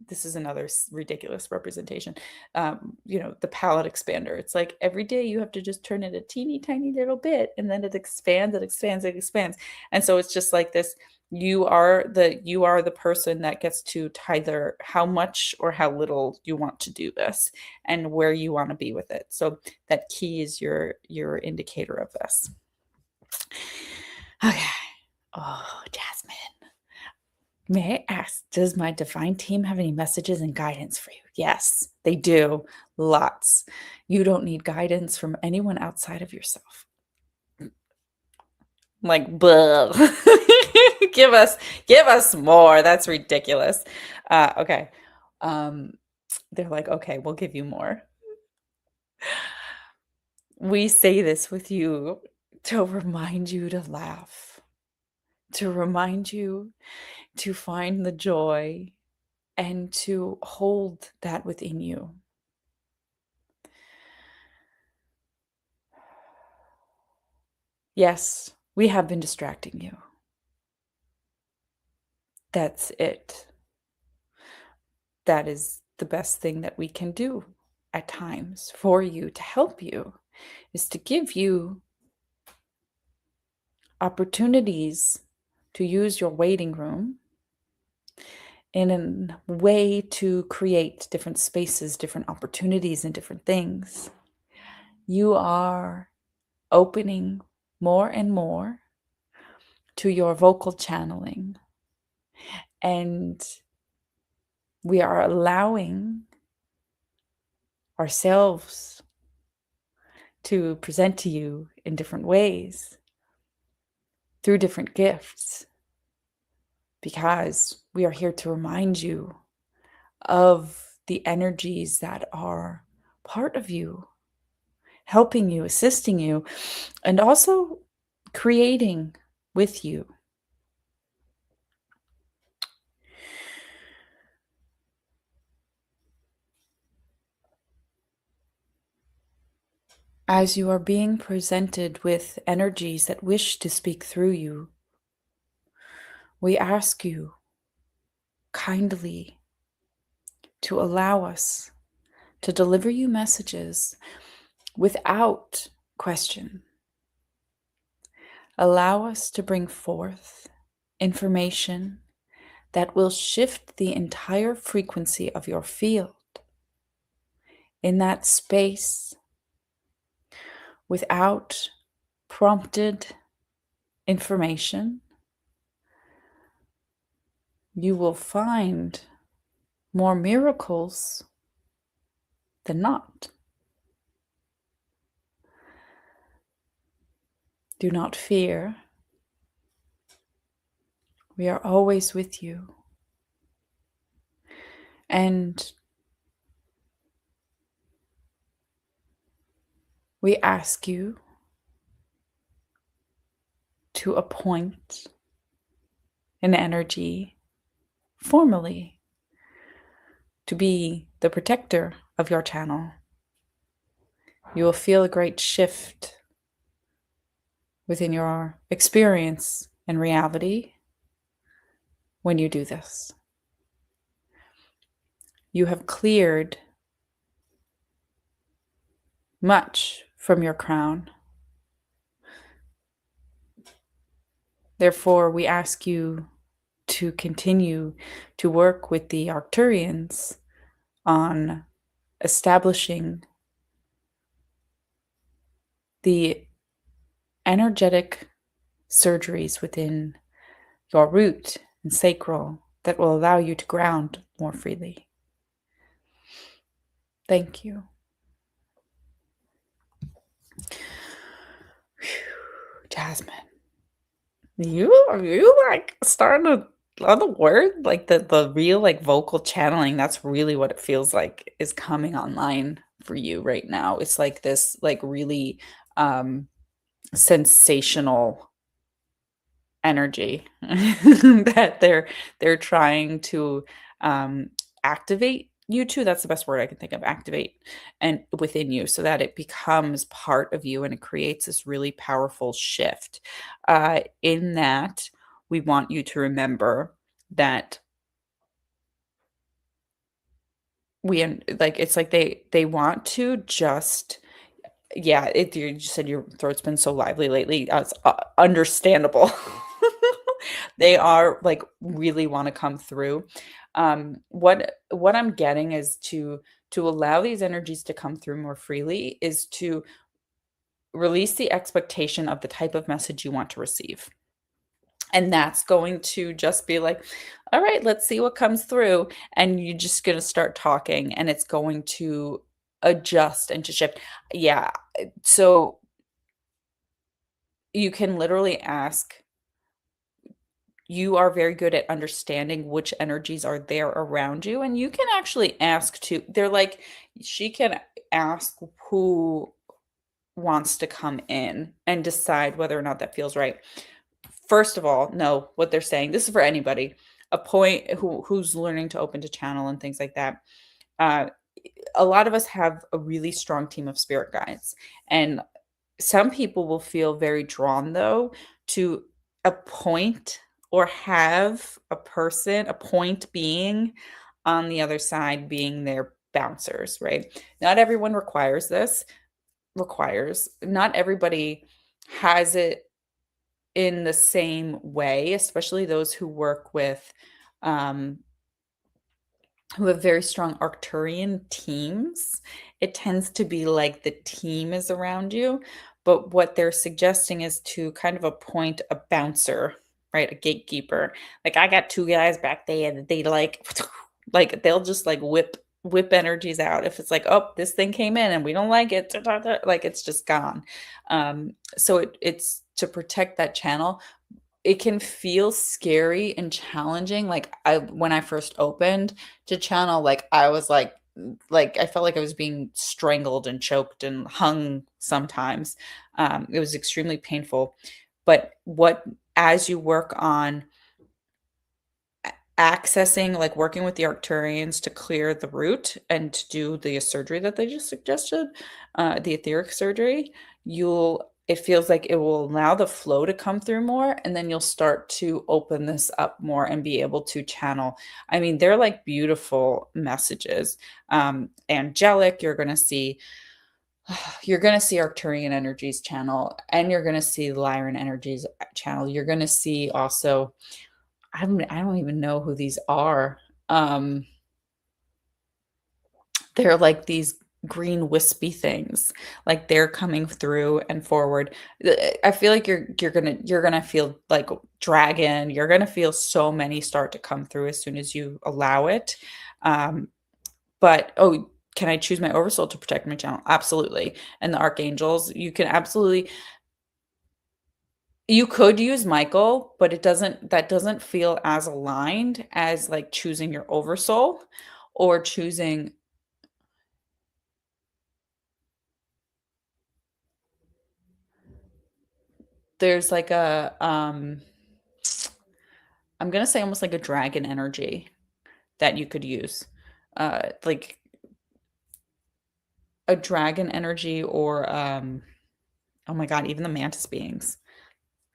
this is another ridiculous representation. The palette expander. It's like every day you have to just turn it a teeny tiny little bit, and then it expands, it expands, it expands. And so it's just like this. You are the person that gets to either how much or how little you want to do this, and where you want to be with it. So that key is your indicator of this. Okay. Oh, Jasmine. May I ask, does my divine team have any messages and guidance for you? Yes, they do. Lots. You don't need guidance from anyone outside of yourself. Like, buh. Give us more. That's ridiculous. Okay. They're like, okay, we'll give you more. We say this with you to remind you to laugh, to remind you to find the joy and to hold that within you. Yes, we have been distracting you. That's it. That is the best thing that we can do at times for you to help you, is to give you opportunities to use your waiting room in a way to create different spaces, different opportunities, and different things. You are opening more and more to your vocal channeling, and we are allowing ourselves to present to you in different ways through different gifts, because we are here to remind you of the energies that are part of you, helping you, assisting you, and also creating with you. As you are being presented with energies that wish to speak through you, we ask you kindly to allow us to deliver you messages without question. Allow us to bring forth information that will shift the entire frequency of your field in that space without prompted information. You will find more miracles than not. Do not fear. We are always with you. And we ask you to appoint an energy formally to be the protector of your channel. You will feel a great shift within your experience and reality when you do this. You have cleared much from your crown. Therefore, we ask you to continue to work with the Arcturians on establishing the energetic surgeries within your root and sacral that will allow you to ground more freely. Thank you. Jasmine, you like starting to on the word, like the real like vocal channeling, that's really what it feels like is coming online for you right now. It's like this like really um sensational energy that they're trying to activate you to. That's the best word I can think of, activate, and within you so that it becomes part of you and it creates this really powerful shift. In that, we want you to remember that like it's like they want to just yeah, you just said your throat's been so lively lately. It's understandable. They are like really want to come through. What I'm getting is to allow these energies to come through more freely is to release the expectation of the type of message you want to receive. And that's going to just be like, all right, let's see what comes through. And you're just going to start talking and it's going to adjust and to shift. Yeah. So you can literally ask, you are very good at understanding which energies are there around you. And you can actually ask to, they're like, she can ask who wants to come in and decide whether or not that feels right. First of all, know what they're saying. This is for anybody. A point who's learning to open to channel and things like that. Uh, a lot of us have a really strong team of spirit guides, and some people will feel very drawn though to a point or have a person, a point being on the other side being their bouncers, right? Not everyone requires this, not everybody has it in the same way, especially those who work with um who have very strong Arcturian teams. It tends to be like the team is around you, but what they're suggesting is to kind of appoint a bouncer, right? A gatekeeper. Like I got two guys back there that they like like they'll just like whip energies out. If it's like, oh, this thing came in and we don't like it, like it's just gone. So it's to protect that channel. It can feel scary and challenging. Like when I first opened to channel, like I was like I felt like I was being strangled and choked and hung sometimes. It was extremely painful. But what as you work on accessing, like working with the Arcturians to clear the root and to do the surgery that they just suggested, the etheric surgery, it feels like it will allow the flow to come through more, and then you'll start to open this up more and be able to channel. I mean, they're like beautiful messages. Angelic, you're gonna see Arcturian energies channel, and you're gonna see Lyran energies channel. You're gonna see also I don't even know who these are. Um, they're like these green wispy things. Like they're coming through and forward. I feel like you're gonna feel like dragon. You're gonna feel so many start to come through as soon as you allow it. Um, but oh, can I choose my oversoul to protect my channel? Absolutely. And the archangels, you could use Michael, but that doesn't feel as aligned as like choosing your oversoul or choosing there's like a I'm gonna say almost like a dragon energy that you could use. Like a dragon energy or oh my god, even the mantis beings.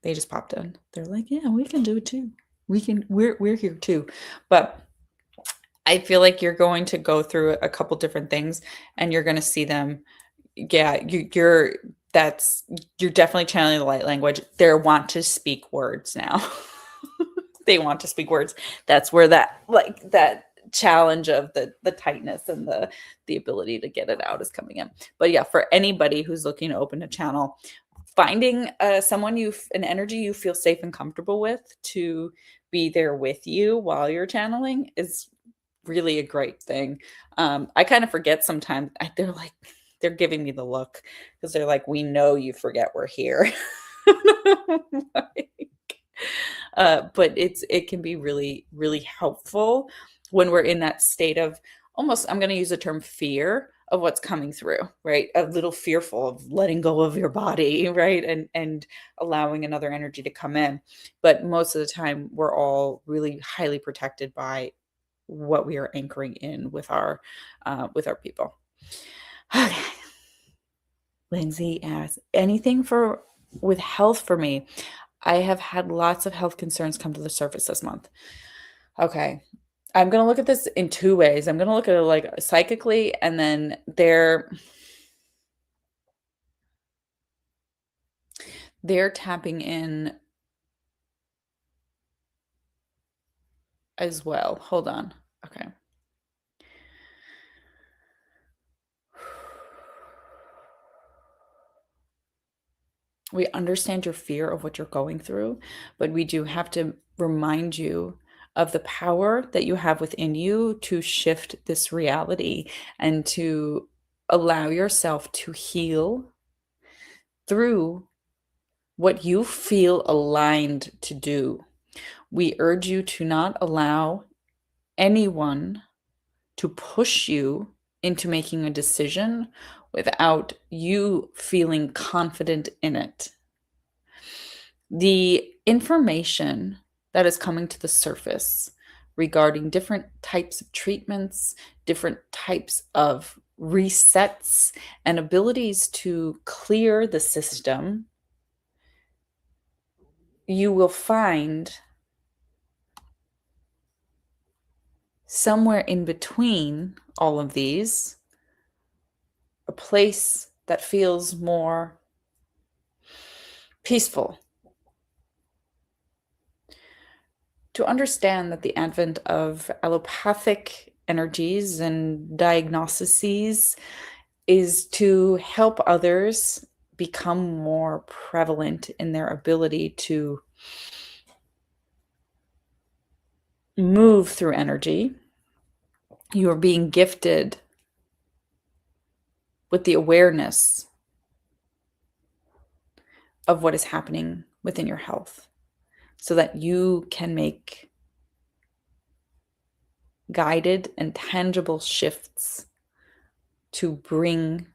They just popped in. They're like, "Yeah, we can do it too. We're here too." But I feel like you're going to go through a couple different things and you're gonna see them. Yeah, you're that's you're definitely channeling the light language. They want to speak words now. They want to speak words. That's where that challenge of the tightness and the ability to get it out is coming in. But yeah, for anybody who's looking to open a channel, finding someone an energy you feel safe and comfortable with to be there with you while you're channeling is really a great thing. I kind of forget sometimes. They're giving me the look because they're like, we know you forget we're here. Like, but it can be really, really helpful when we're in that state of almost, I'm going to use the term fear of what's coming through, right? A little fearful of letting go of your body, right? And allowing another energy to come in. But most of the time, we're all really highly protected by what we are anchoring in with our people. Okay. Lindsay asks, anything for with health for me? I have had lots of health concerns come to the surface this month. Okay. I'm going to look at this in two ways. I'm going to look at it like psychically, and then they're tapping in as well. Hold on. Okay. We understand your fear of what you're going through, but we do have to remind you of the power that you have within you to shift this reality and to allow yourself to heal through what you feel aligned to do. We urge you to not allow anyone to push you into making a decision without you feeling confident in it. The information that is coming to the surface regarding different types of treatments, different types of resets, and abilities to clear the system, you will find somewhere in between all of these a place that feels more peaceful. To understand that the advent of allopathic energies and diagnoses is to help others become more prevalent in their ability to move through energy. You are being gifted with the awareness of what is happening within your health so that you can make guided and tangible shifts to bring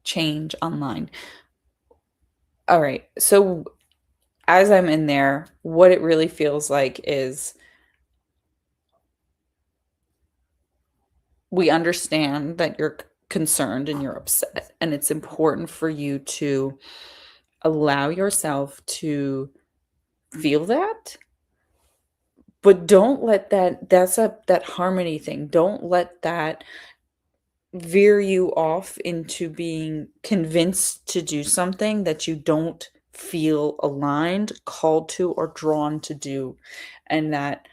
change online. All right. So as I'm in there, what it really feels like is we understand that you're concerned and you're upset, and it's important for you to allow yourself to feel that, but don't let that harmony thing, don't let that veer you off into being convinced to do something that you don't feel aligned, called to, or drawn to do. And that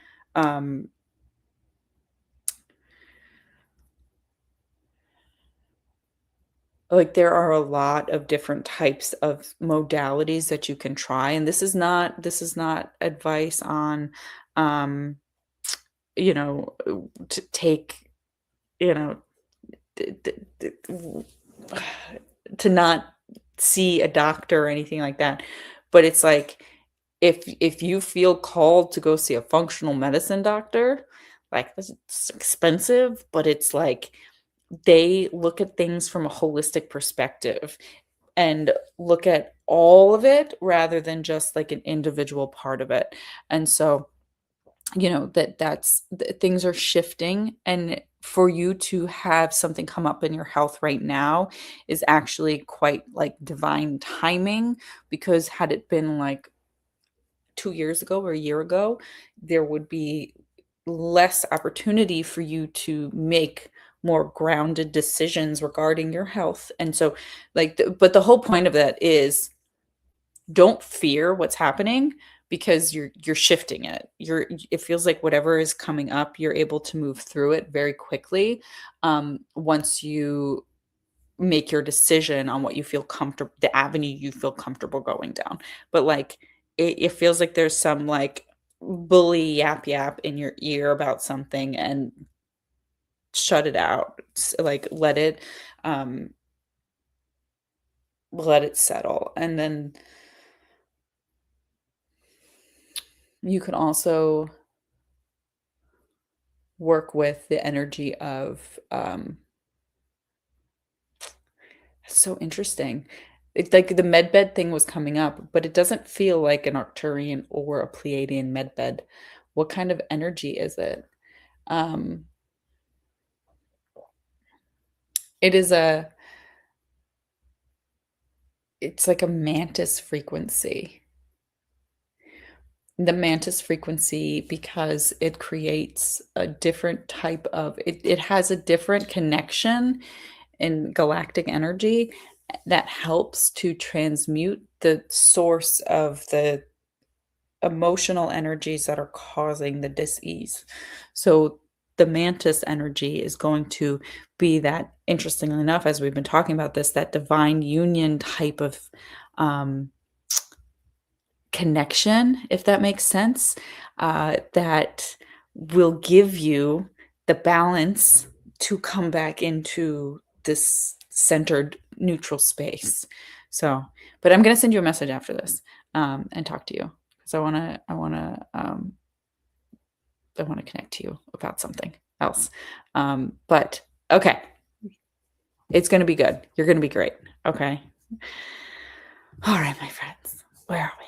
like there are a lot of different types of modalities that you can try, and this is not advice on um to take, you know, d- d- d- to not see a doctor or anything like that. But it's like if you feel called to go see a functional medicine doctor, like it's expensive, but it's like they look at things from a holistic perspective and look at all of it rather than just like an individual part of it. And so, things are shifting, and for you to have something come up in your health right now is actually quite like divine timing, because had it been like 2 years ago or a year ago, there would be less opportunity for you to make more grounded decisions regarding your health. And so, like, but the whole point of that is don't fear what's happening because you're shifting it. It feels like whatever is coming up, you're able to move through it very quickly once you make your decision on what you feel comfortable, the avenue you feel comfortable going down. But like it feels like there's some like bully yap in your ear about something, and shut it out. Like um let it settle. And then you can also work with the energy of so interesting. It's like the medbed thing was coming up, but it doesn't feel like an Arcturian or a Pleiadian medbed. What kind of energy is it? Um, it is it's like a mantis frequency. The mantis frequency, because it creates a different type of, it has a different connection in galactic energy that helps to transmute the source of the emotional energies that are causing the dis-ease. So the mantis energy is going to be that, interestingly enough, as we've been talking about this, that divine union type of um, connection, if that makes sense, that will give you the balance to come back into this centered neutral space. So, but I'm going to send you a message after this and talk to you because I want to connect to you about something else. But okay, it's going to be good. You're going to be great. Okay. All right, my friends, where are we?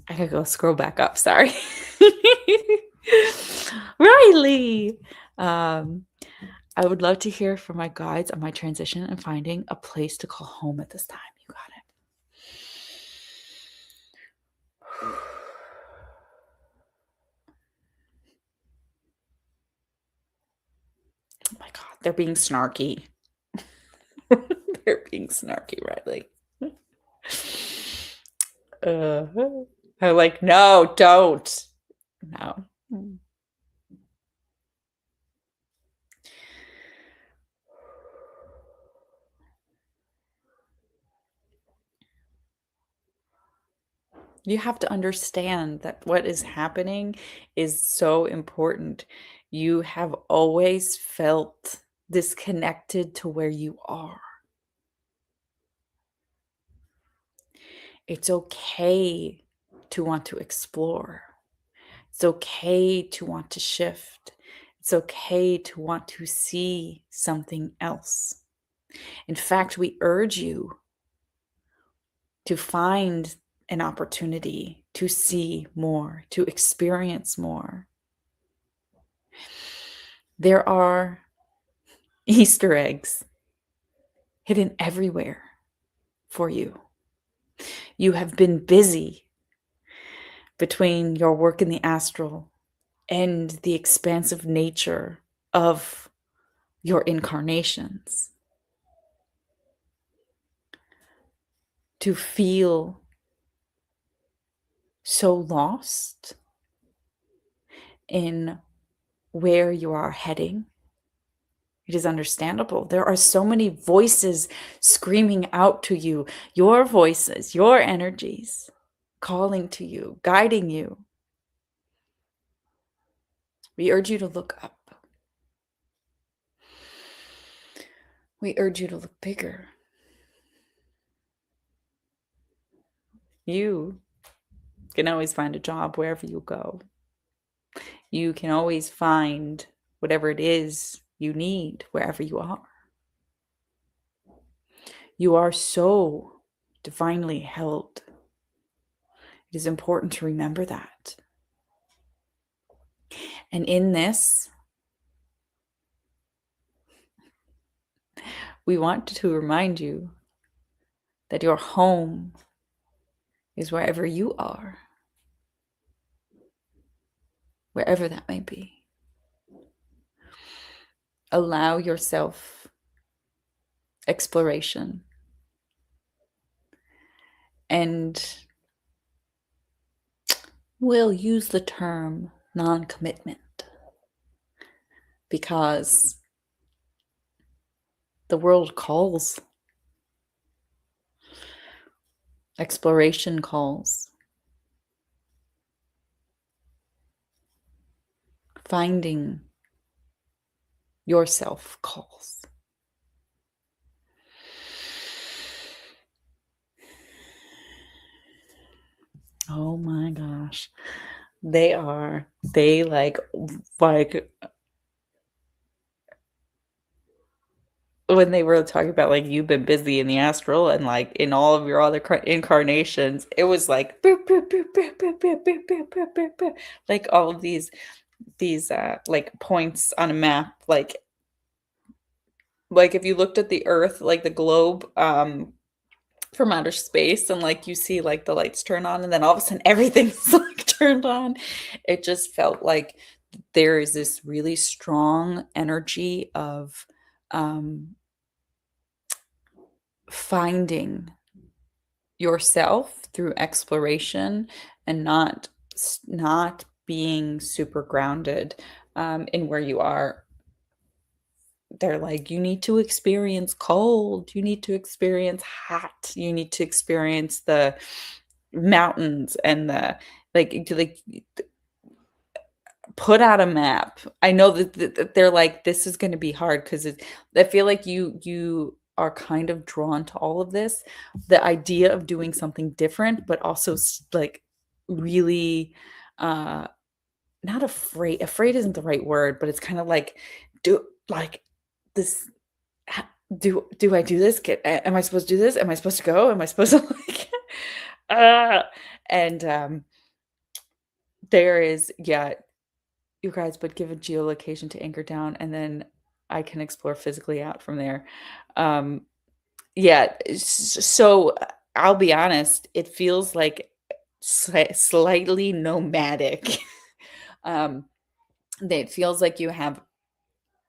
I gotta go scroll back up. Sorry. Riley. Um, I would love to hear from my guides on my transition and finding a place to call home at this time. You got it. Oh my God, they're being snarky. They're being snarky, Riley. Uh, I'm like, no, don't. No. You have to understand that what is happening is so important. You have always felt disconnected to where you are. It's okay to want to explore. It's okay to want to shift. It's okay to want to see something else. In fact, we urge you to find an opportunity to see more, to experience more. There are Easter eggs hidden everywhere for you. You have been busy between your work in the astral and the expansive nature of your incarnations to feel so lost in where you are heading. It is understandable. There are so many voices screaming out to you, your voices, your energies, calling to you, guiding you. We urge you to look up. We urge you to look bigger. You can always find a job wherever you go. You can always find whatever it is you need wherever you are. You are so divinely held. It is important to remember that. And in this, we want to remind you that your home is wherever you are, wherever that may be. Allow yourself exploration, and we'll use the term non-commitment because the world calls, exploration calls, finding yourself calls. Oh my gosh. They like when they were talking about like you've been busy in the astral and like in all of your other incarnations, it was like boop, boop, boop, boop, boop, boop, boop, boop, boop, boop, boop. Like all of these like points on a map, like if you looked at the earth, like the globe, from outer space, and like you see like the lights turn on and then all of a sudden everything's like turned on. It just felt like there is this really strong energy of um finding yourself through exploration and not being super grounded in where you are. They're like, you need to experience cold, you need to experience hot, you need to experience the mountains and the like put out a map. I know that they're like, this is going to be hard because I feel like you are kind of drawn to all of this, the idea of doing something different, but also like really not afraid. Afraid isn't the right word, but it's kind of like do like this. Do I do this? Am I supposed to do this? Am I supposed to go? Am I supposed to like? uh, and there is, yeah, you guys, but give a geolocation to anchor down, and then I can explore physically out from there. Um, yeah, so I'll be honest, it feels like slightly nomadic. um, it feels like you have.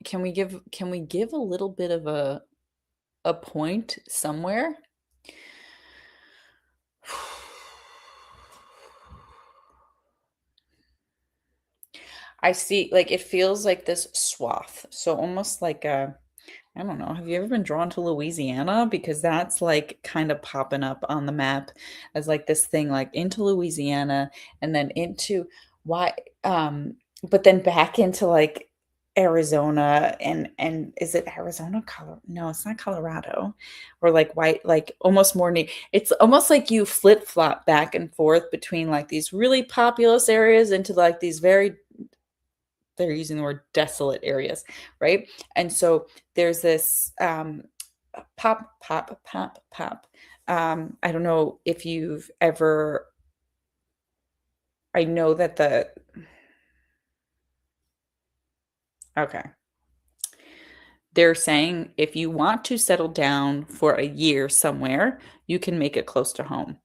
Can we give a little bit of a point somewhere? I see, like it feels like this swath, so almost like a I don't know. Have you ever been drawn to Louisiana? Because that's like kind of popping up on the map as like this thing, like into Louisiana and then into why, but then back into like Arizona and is it Arizona? No, it's not Colorado, or like white, like almost more. It's almost like you flip flop back and forth between like these really populous areas into like these very they're using the word desolate areas, right? And so there's this pop, pop, pop, pop. I don't know if you've ever, I know that okay. They're saying if you want to settle down for a year somewhere, you can make it close to home.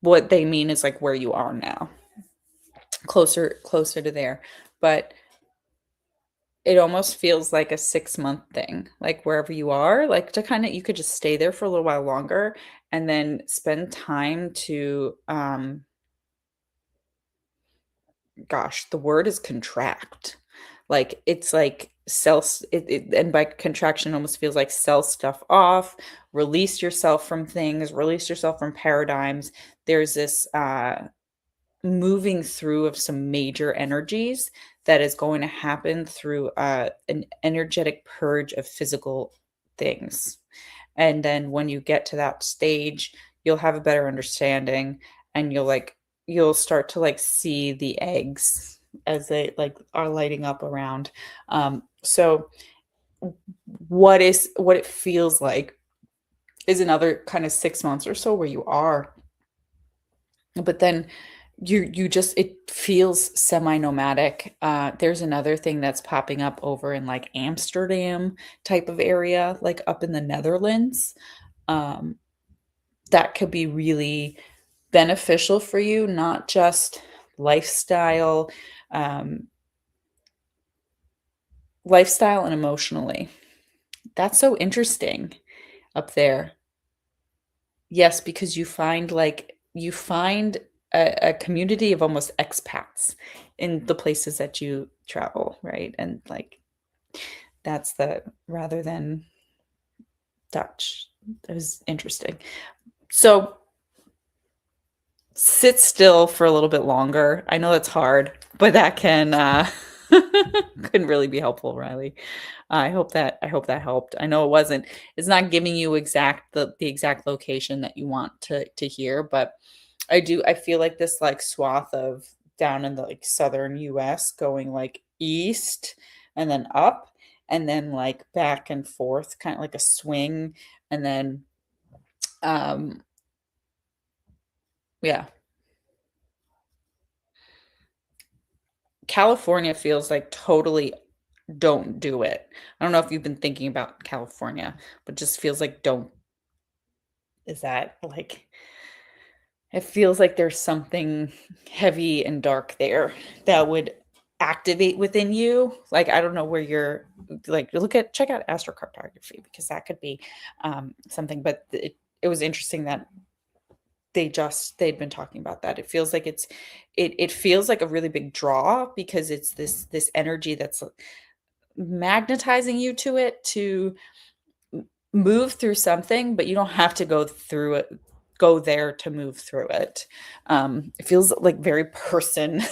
What they mean is like where you are now, closer to there. But it almost feels like a 6-month thing, like, wherever you are, like, to kinda you could just stay there for a little while longer and then spend time to, gosh, the word is contract. Like, it's like and by contraction, it almost feels like sell stuff off, release yourself from things, release yourself from paradigms. There's this, moving through of some major energies that is going to happen through an energetic purge of physical things. And then when you get to that stage, you'll have a better understanding and you'll start to like see the eggs as they like are lighting up around. So what it feels like is another kind of 6 months or so where you are, but then you just it feels semi-nomadic. There's another thing that's popping up over in like Amsterdam type of area, like up in the Netherlands. Um, that could be really beneficial for you, not just lifestyle, um, lifestyle and emotionally. That's so interesting up there. Yes, because you find a community of almost expats in the places that you travel, right? And like that's the rather than Dutch. That was interesting. So sit still for a little bit longer. I know that's hard, but that can can really be helpful, Riley. I hope that helped. I know it's not giving you the exact location that you want to hear, but I feel like this like swath of down in the like southern US going like east and then up and then like back and forth, kind of like a swing. And then um yeah, California feels like totally don't do it. I don't know if you've been thinking about California, but just feels like don't is that like it feels like there's something heavy and dark there that would activate within you. Like, I don't know where you're like check out astrocartography because that could be something, but it was interesting that they'd been talking about that. It feels like it feels like a really big draw because it's this energy that's magnetizing you to it to move through something, but you don't have to go there to move through it. It feels like very person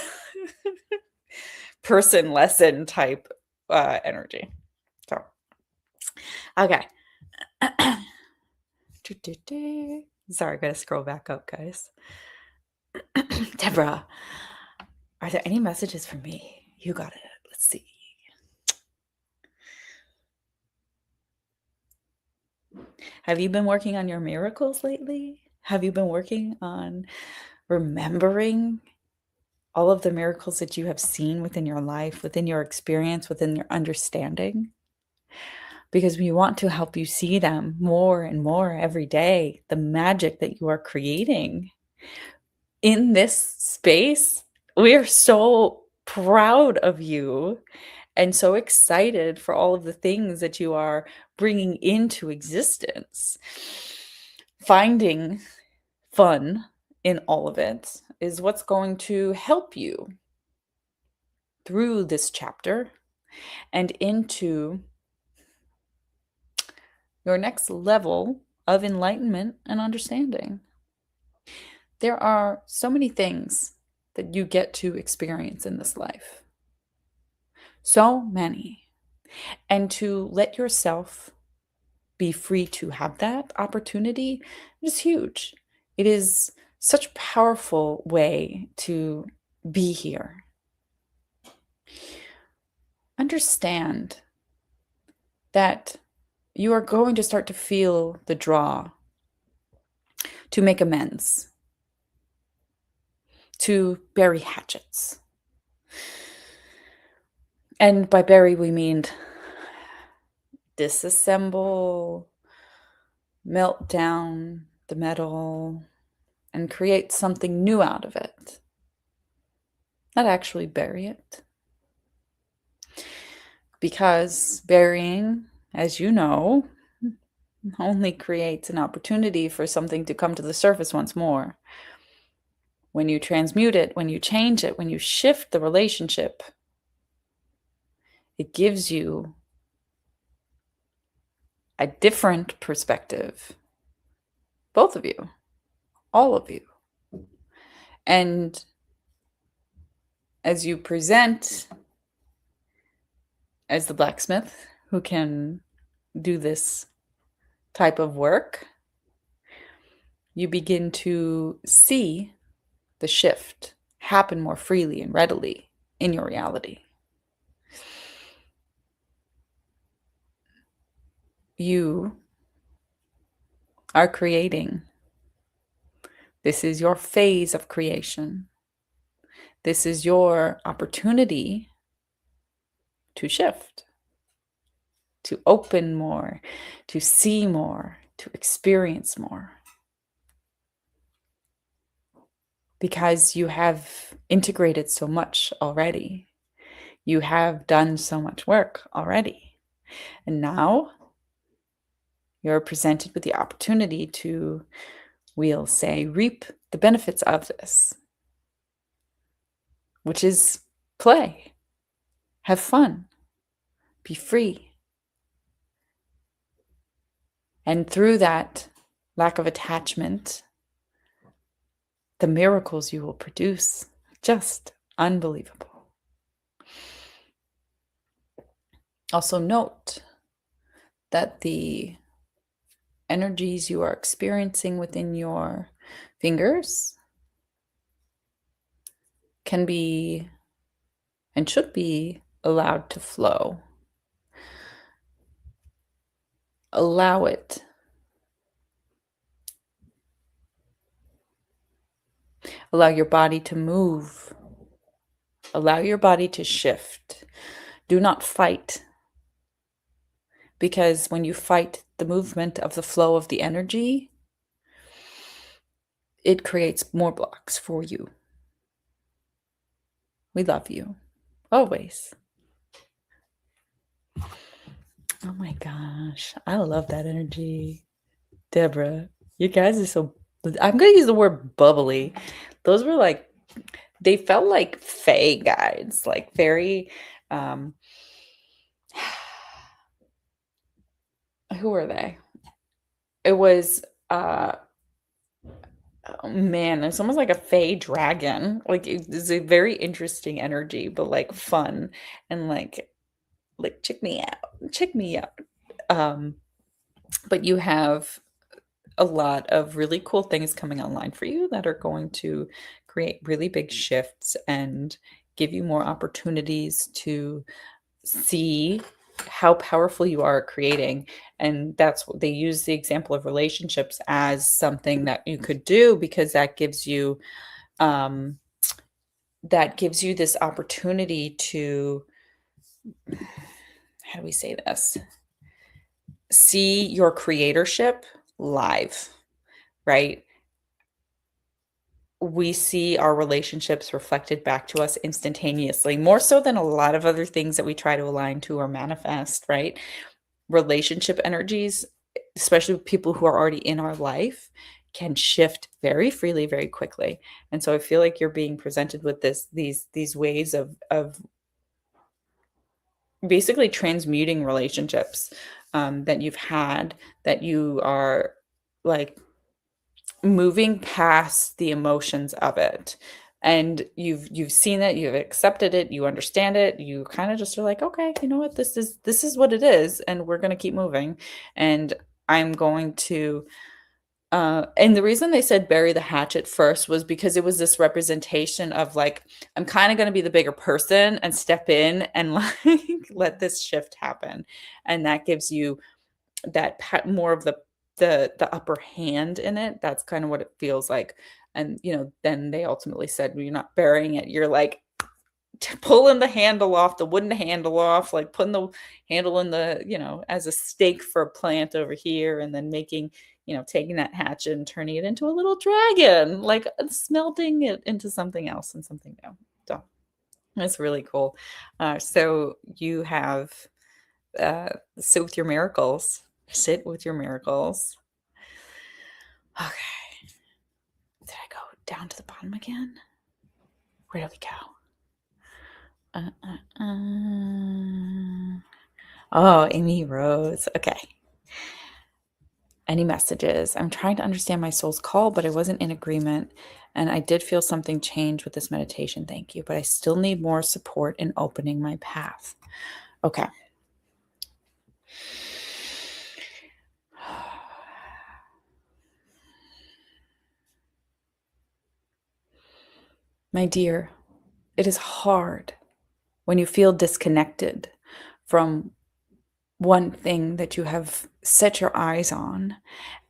lesson type energy. So, okay. Sorry, I gotta scroll back up, guys. Deborah, are there any messages for me? You got it. Let's see. Have you been working on your miracles lately? Have you been working on remembering all of the miracles that you have seen within your life, within your experience, within your understanding? Because we want to help you see them more and more every day, the magic that you are creating in this space. We are so proud of you and so excited for all of the things that you are bringing into existence. Finding fun in all of it is what's going to help you through this chapter and into your next level of enlightenment and understanding. There are so many things that you get to experience in this life. So many. And to let yourself be free to have that opportunity is huge. It is such a powerful way to be here. Understand that you are going to start to feel the draw to make amends, to bury hatchets. And by bury, we mean disassemble, melt down the metal, and create something new out of it. Not actually bury it. Because burying, as you know, only creates an opportunity for something to come to the surface once more. When you transmute it, when you change it, when you shift the relationship, it gives you a different perspective. Both of you, all of you. And as you present as the blacksmith who can do this type of work, you begin to see the shift happen more freely and readily in your reality. You are creating. This is your phase of creation. This is your opportunity to shift, to open more, to see more, to experience more. because you have integrated so much already. You have done so much work already. And now you're presented with the opportunity to, we'll say, reap the benefits of this, which is play, have fun, be free. And through that lack of attachment, the miracles you will produce, just unbelievable. Also note that the energies you are experiencing within your fingers can be and should be allowed to flow. Allow it. Allow your body to move. Allow your body to shift. Do not fight, because when you fight the movement of the flow of the energy, it creates more blocks for you. We love you, always. Oh my gosh, I love that energy. Deborah, you guys are so, I'm going to use the word bubbly. Those were like, they felt like fae guides, like very, who are they? It was, oh man, it's almost like a fae dragon. Like it's a very interesting energy, but like fun and like check me out, check me out. Um, but you have a lot of really cool things coming online for you that are going to create really big shifts and give you more opportunities to see how powerful you are at creating. And that's what they use, the example of relationships as something that you could do, because um that gives you this opportunity to, how do we say this, see your creatorship live, right? We see our relationships reflected back to us instantaneously, more so than a lot of other things that we try to align to or manifest, right? Relationship energies, especially with people who are already in our life, can shift very freely, very quickly. And so I feel like you're being presented with these ways of basically transmuting relationships that you've had, that you are like moving past the emotions of it, and you've seen it, you've accepted it, you understand it, you kind of just are like, okay, you know what, this is what it is, and we're going to keep moving. And I'm going to and the reason they said bury the hatchet first was because it was this representation of like, I'm kind of going to be the bigger person and step in and like let this shift happen. And that gives you that more of the upper hand in it. That's kind of what it feels like. And then they ultimately said, well, you're not burying it, you're like pulling the handle off, the wooden handle off, like putting the handle in the, as a stake for a plant over here, and then making, taking that hatchet and turning it into a little dragon, like smelting it into something else and something new. So it's really cool. So you have sit with your miracles. Sit with your miracles. Okay. Did I go down to the bottom again? Where did we go? Oh, Amy Rose. Okay. Any messages? I'm trying to understand my soul's call, but I wasn't in agreement. And I did feel something change with this meditation. Thank you. But I still need more support in opening my path. Okay. My dear, it is hard when you feel disconnected from one thing that you have set your eyes on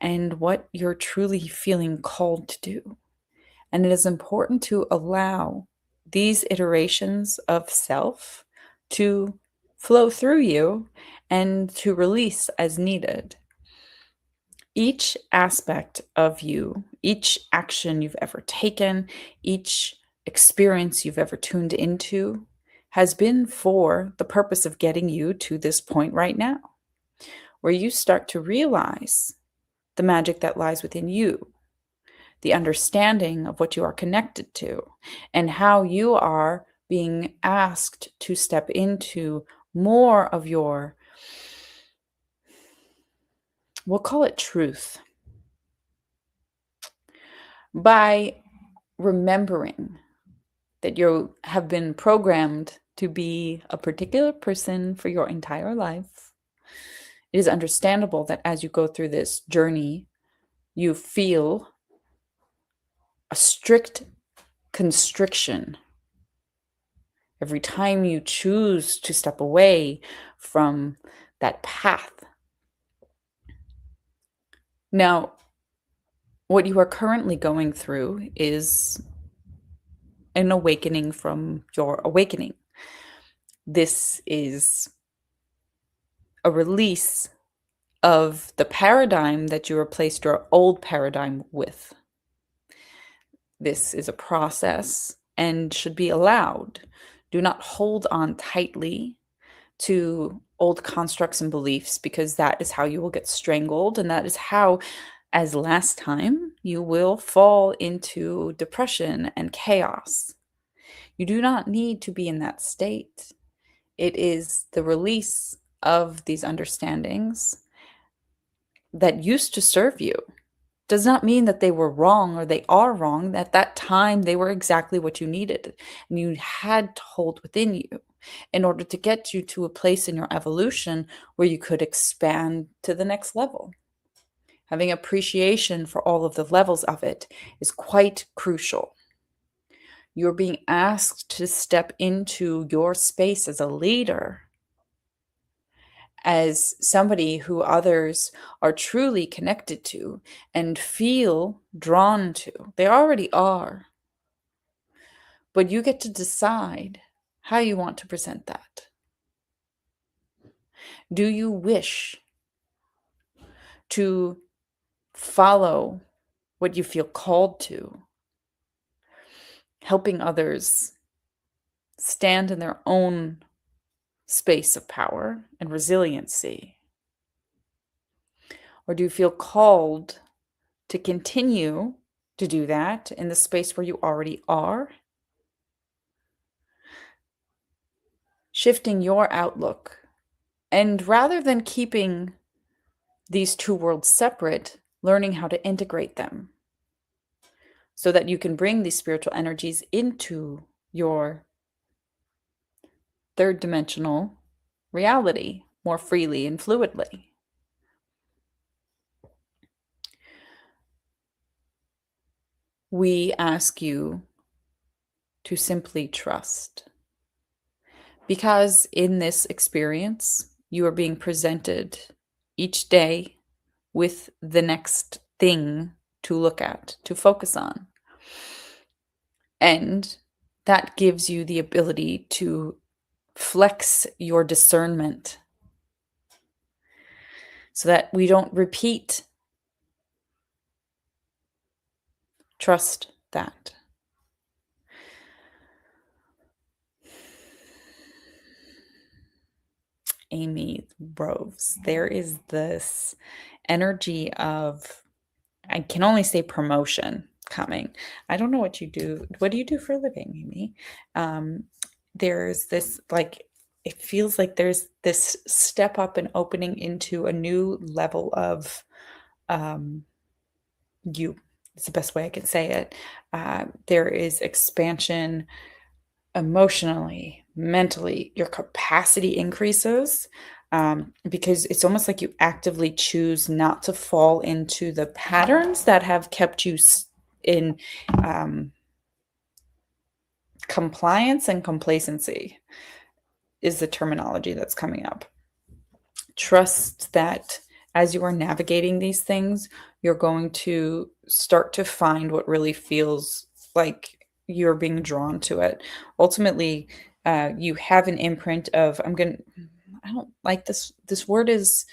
and what you're truly feeling called to do. And it is important to allow these iterations of self to flow through you and to release as needed. Each aspect of you Each action you've ever taken, each experience you've ever tuned into has been for the purpose of getting you to this point right now, where you start to realize the magic that lies within you, the understanding of what you are connected to, and how you are being asked to step into more of your, we'll call it truth, by remembering that you have been programmed to be a particular person for your entire life. It is understandable that as you go through this journey, you feel a strict constriction every time you choose to step away from that path. Now, what you are currently going through is an awakening from your awakening. This is a release of the paradigm that you replaced your old paradigm with. This is a process and should be allowed. Do not hold on tightly to old constructs and beliefs, because that is how you will get strangled, and that is how, as last time, you will fall into depression and chaos. You do not need to be in that state. It is the release of these understandings that used to serve you. Does not mean that they were wrong or they are wrong. At that time, they were exactly what you needed, and you had to hold within you in order to get you to a place in your evolution where you could expand to the next level. Having appreciation for all of the levels of it is quite crucial. You're being asked to step into your space as a leader, as somebody who others are truly connected to and feel drawn to. They already are. But you get to decide how you want to present that. Do you wish to follow what you feel called to, helping others stand in their own space of power and resiliency? Or do you feel called to continue to do that in the space where you already are? Shifting your outlook. And rather than keeping these two worlds separate, learning how to integrate them so that you can bring these spiritual energies into your third dimensional reality more freely and fluidly. We ask you to simply trust, because in this experience, you are being presented each day with the next thing to look at, to focus on. And that gives you the ability to flex your discernment so that we don't repeat. Trust that. Amy Rose, there is this energy of, I can only say promotion coming. I don't know what you do. What do you do for a living, Amy? There's this, like, it feels like there's this step up and opening into a new level of you. It's the best way I can say it. There is expansion emotionally, mentally, your capacity increases, because it's almost like you actively choose not to fall into the patterns that have kept you in compliance and complacency is the terminology that's coming up. Trust that as you are navigating these things, you're going to start to find what really feels like you're being drawn to it. Ultimately, you have an imprint of, I don't like this word is,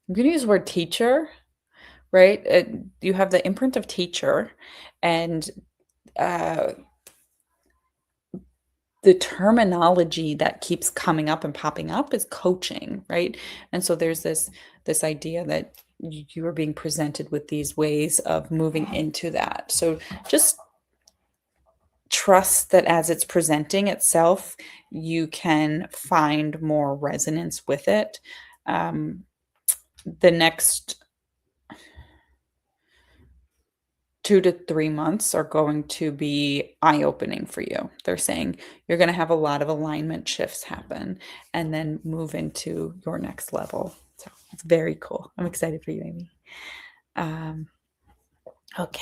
I'm going to use the word teacher, right? You have the imprint of teacher, and uh, the terminology that keeps coming up and popping up is coaching, right? And so there's this idea that you are being presented with these ways of moving into that. So just trust that as it's presenting itself, you can find more resonance with it. Um, the next 2 to 3 months are going to be eye-opening for you. They're saying you're going to have a lot of alignment shifts happen and then move into your next level. So it's very cool. I'm excited for you, Amy. Um, okay.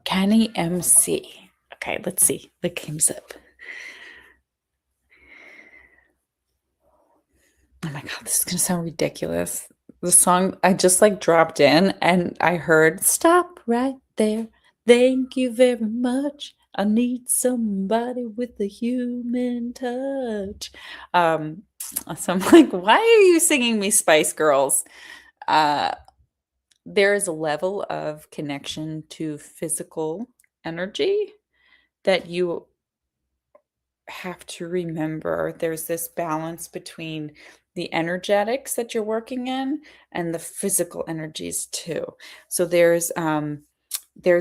Kenny MC. Okay, let's see. What comes up? Oh my God, this is going to sound ridiculous. The song I just like dropped in and I heard stop right there. Thank you very much. I need somebody with a human touch. Um, so I'm like, why are you singing me Spice Girls? Uh, there is a level of connection to physical energy that you have to remember there's this balance between the energetics that you're working in and the physical energies too. So there's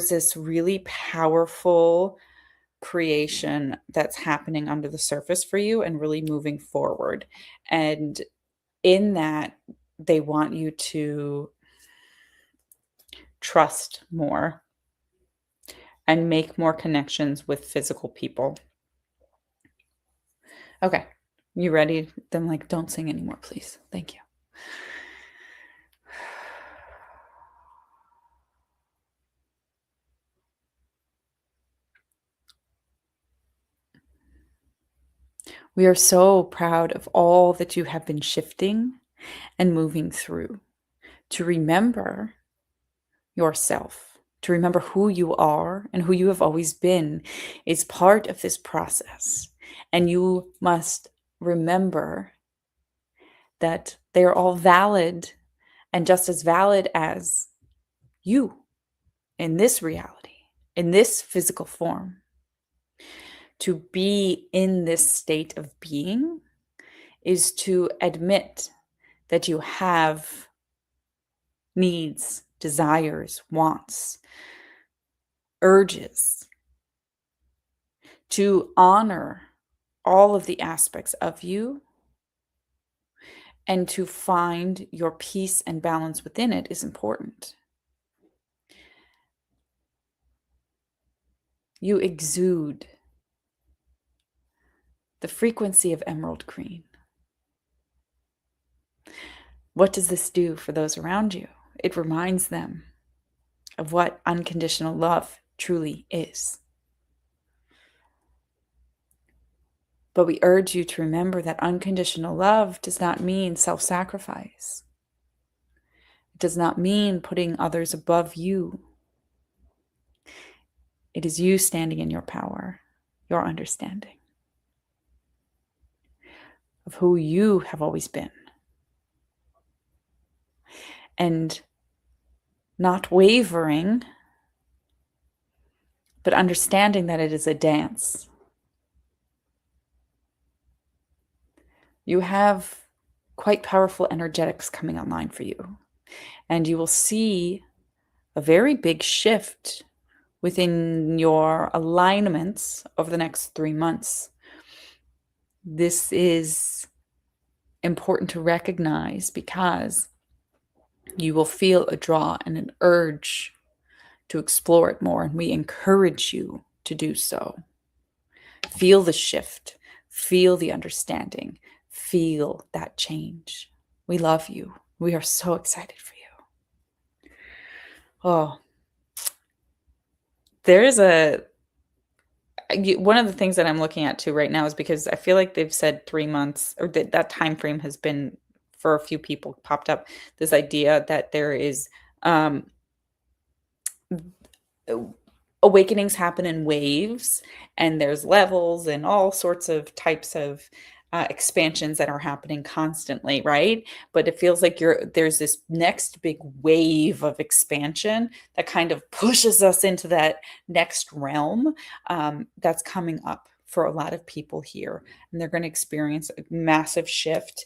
this really powerful creation that's happening under the surface for you and really moving forward. And in that, they want you to trust more and make more connections with physical people. Okay. You ready? Then like, don't sing anymore, please. Thank you. We are so proud of all that you have been shifting and moving through. To remember yourself, to remember who you are and who you have always been is part of this process. And you must remember that they are all valid and just as valid as you in this reality, in this physical form. To be in this state of being is to admit that you have needs, desires, wants, urges, to honor all of the aspects of you and to find your peace and balance within it is important. You exude the frequency of emerald green. What does this do for those around you? It reminds them of what unconditional love truly is. But we urge you to remember that unconditional love does not mean self-sacrifice. It does not mean putting others above you. It is you standing in your power, your understanding of who you have always been. And not wavering, but understanding that it is a dance. You have quite powerful energetics coming online for you. And you will see a very big shift within your alignments over the next 3 months. This is important to recognize because you will feel a draw and an urge to explore it more, and we encourage you to do so. Feel the shift, feel the understanding, feel that change. We love you. We are so excited for you. Oh, there's one of the things that I'm looking at too right now is because I feel like they've said 3 months, or that time frame has been for a few people popped up, this idea that there is um, awakenings happen in waves and there's levels and all sorts of types of expansions that are happening constantly, right? But it feels like there's this next big wave of expansion that kind of pushes us into that next realm that's coming up for a lot of people here. And they're going to experience a massive shift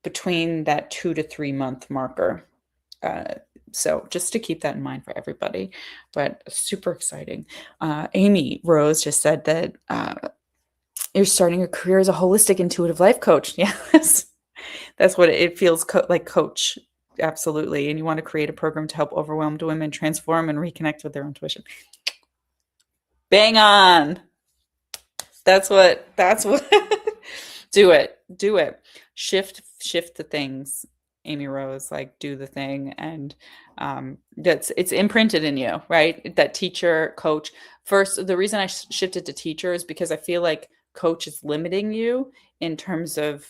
between that 2 to 3 month marker. Uh, so just to keep that in mind for everybody, but super exciting. Amy Rose just said that you're starting your career as a holistic intuitive life coach. Yes, that's what it feels like, coach. Absolutely. And you want to create a program to help overwhelmed women transform and reconnect with their intuition. Bang on. That's what do it. Shift the things, Amy Rose, like do the thing. And it's imprinted in you, right? That teacher, coach. First, the reason I shifted to teacher is because I feel like coach is limiting you in terms of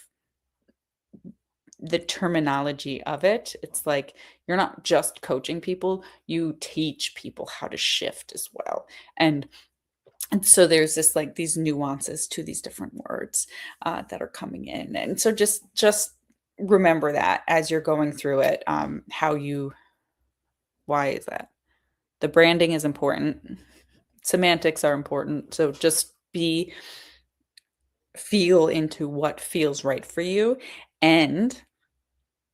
the terminology of it. It's like you're not just coaching people, you teach people how to shift as well. And so there's this, like, these nuances to these different words that are coming in. And so just remember that as you're going through it, why is that? The branding is important. Semantics are important. So just feel into what feels right for you. And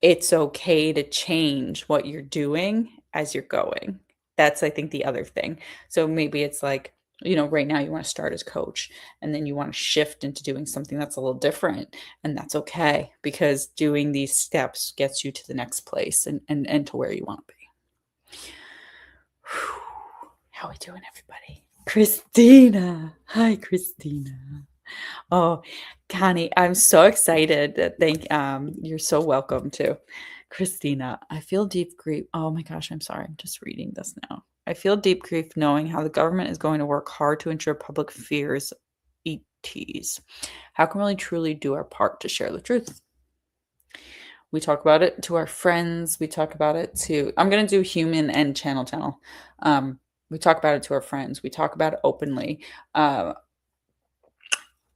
it's okay to change what you're doing as you're going. That's, I think, the other thing. So maybe it's like, right now you want to start as coach, and then you want to shift into doing something that's a little different. And that's okay, because doing these steps gets you to the next place and to where you want to be. How are we doing, everybody? Christina. Hi, Christina. Oh, Connie, I'm so excited. You're so welcome too. Christina, I feel deep grief. Oh my gosh, I'm sorry. I'm just reading this now. I feel deep grief knowing how the government is going to work hard to ensure public fears ETs. How can we really truly do our part to share the truth? We talk about it to our friends. We talk about it to, I'm going to do human and channel. We talk about it to our friends. We talk about it openly.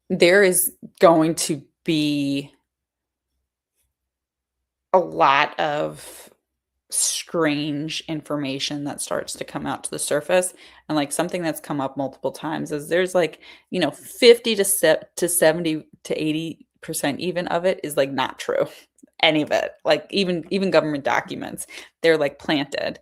There is going to be a lot of strange information that starts to come out to the surface. And like something that's come up multiple times is there's like, 50 to 70 to 80% even of it is like not true. Any of it, like even government documents, they're like planted.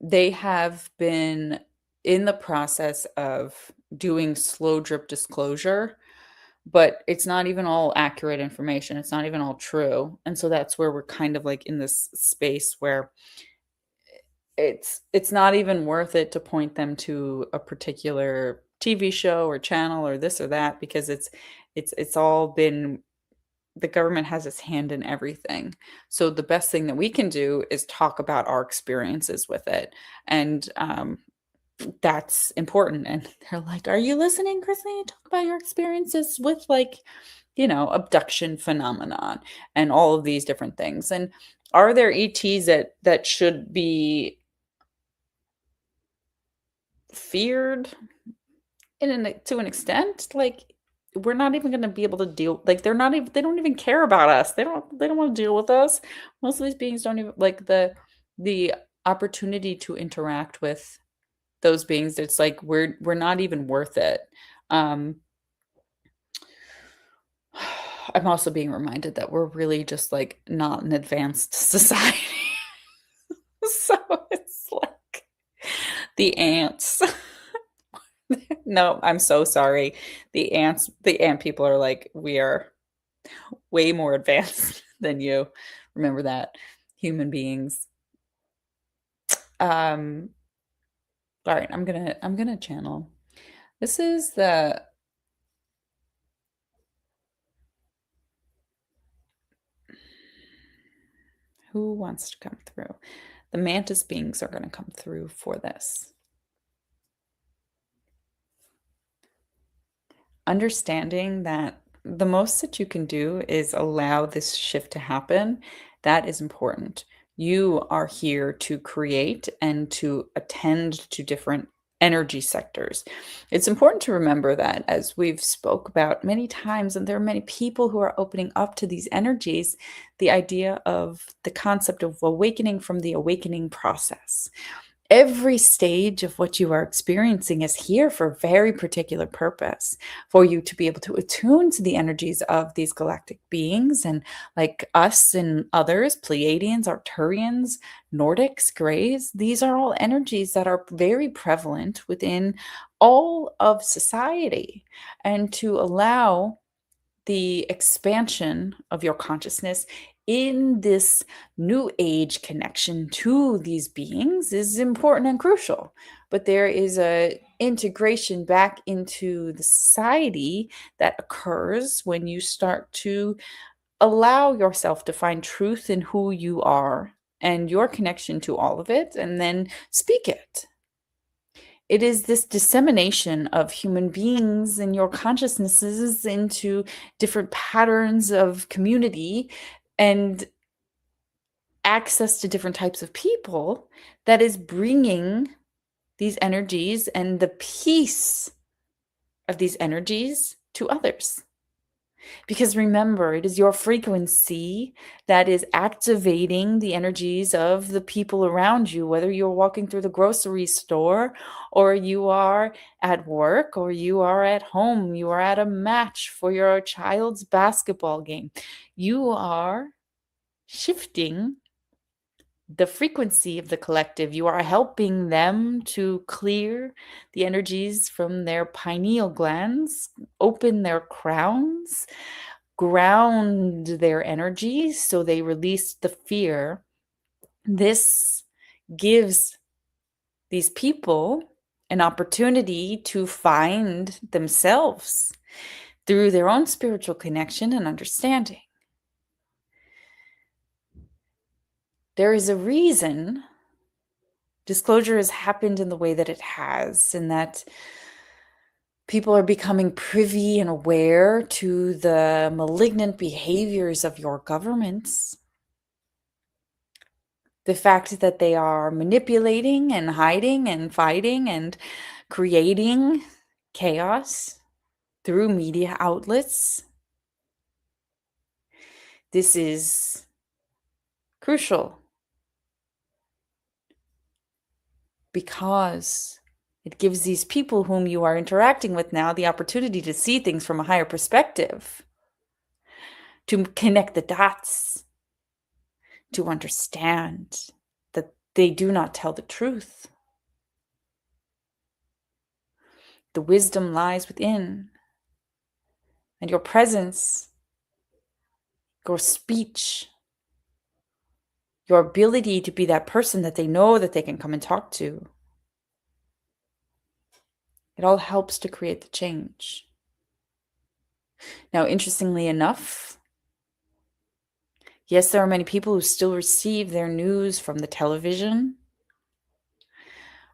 They have been in the process of doing slow drip disclosure, but it's not even all accurate information. It's not even all true. And so that's where we're kind of like in this space where it's not even worth it to point them to a particular TV show or channel or this or that, because it's all been, the government has its hand in everything. So the best thing that we can do is talk about our experiences with it. And that's important. And they're like, are you listening, Christine? Talk about your experiences with, like, abduction phenomenon and all of these different things. And are there ETs that should be feared to an extent? Like, we're not even going to be able to deal, like, they don't even care about us. They don't want to deal with us. Most of these beings don't even like the opportunity to interact with those beings. It's like we're not even worth it. I'm also being reminded that we're really just like not an advanced society. So it's like the ants. No, I'm so sorry. The ant people are like, we are way more advanced than you. Remember that, human beings. All right, I'm gonna channel. This is who wants to come through? The mantis beings are going to come through for this. Understanding that the most that you can do is allow this shift to happen. That is important. You are here to create and to attend to different energy sectors. It's important to remember that, as we've spoke about many times, and there are many people who are opening up to these energies, the idea of the concept of awakening from the awakening process. Every stage of what you are experiencing is here for a very particular purpose, for you to be able to attune to the energies of these galactic beings, and like us and others, Pleiadians, Arcturians, Nordics, Greys, these are all energies that are very prevalent within all of society. And to allow the expansion of your consciousness in this new age connection to these beings is important and crucial. But there is a integration back into the society that occurs when you start to allow yourself to find truth in who you are and your connection to all of it, and then speak it. It is this dissemination of human beings and your consciousnesses into different patterns of community and access to different types of people that is bringing these energies and the peace of these energies to others. Because remember, it is your frequency that is activating the energies of the people around you, whether you're walking through the grocery store, or you are at work, or you are at home, you are at a match for your child's basketball game. You are shifting the frequency of the collective. You are helping them to clear the energies from their pineal glands, open their crowns, ground their energy so they release the fear. This gives these people an opportunity to find themselves through their own spiritual connection and understanding. There is a reason disclosure has happened in the way that it has, and that people are becoming privy and aware to the malignant behaviors of your governments. The fact that they are manipulating and hiding and fighting and creating chaos through media outlets. This is crucial because it gives these people whom you are interacting with now the opportunity to see things from a higher perspective, to connect the dots, to understand that they do not tell the truth. The wisdom lies within, and your presence, your speech, your ability to be that person that they know that they can come and talk to. It all helps to create the change. Now, interestingly enough, yes, there are many people who still receive their news from the television,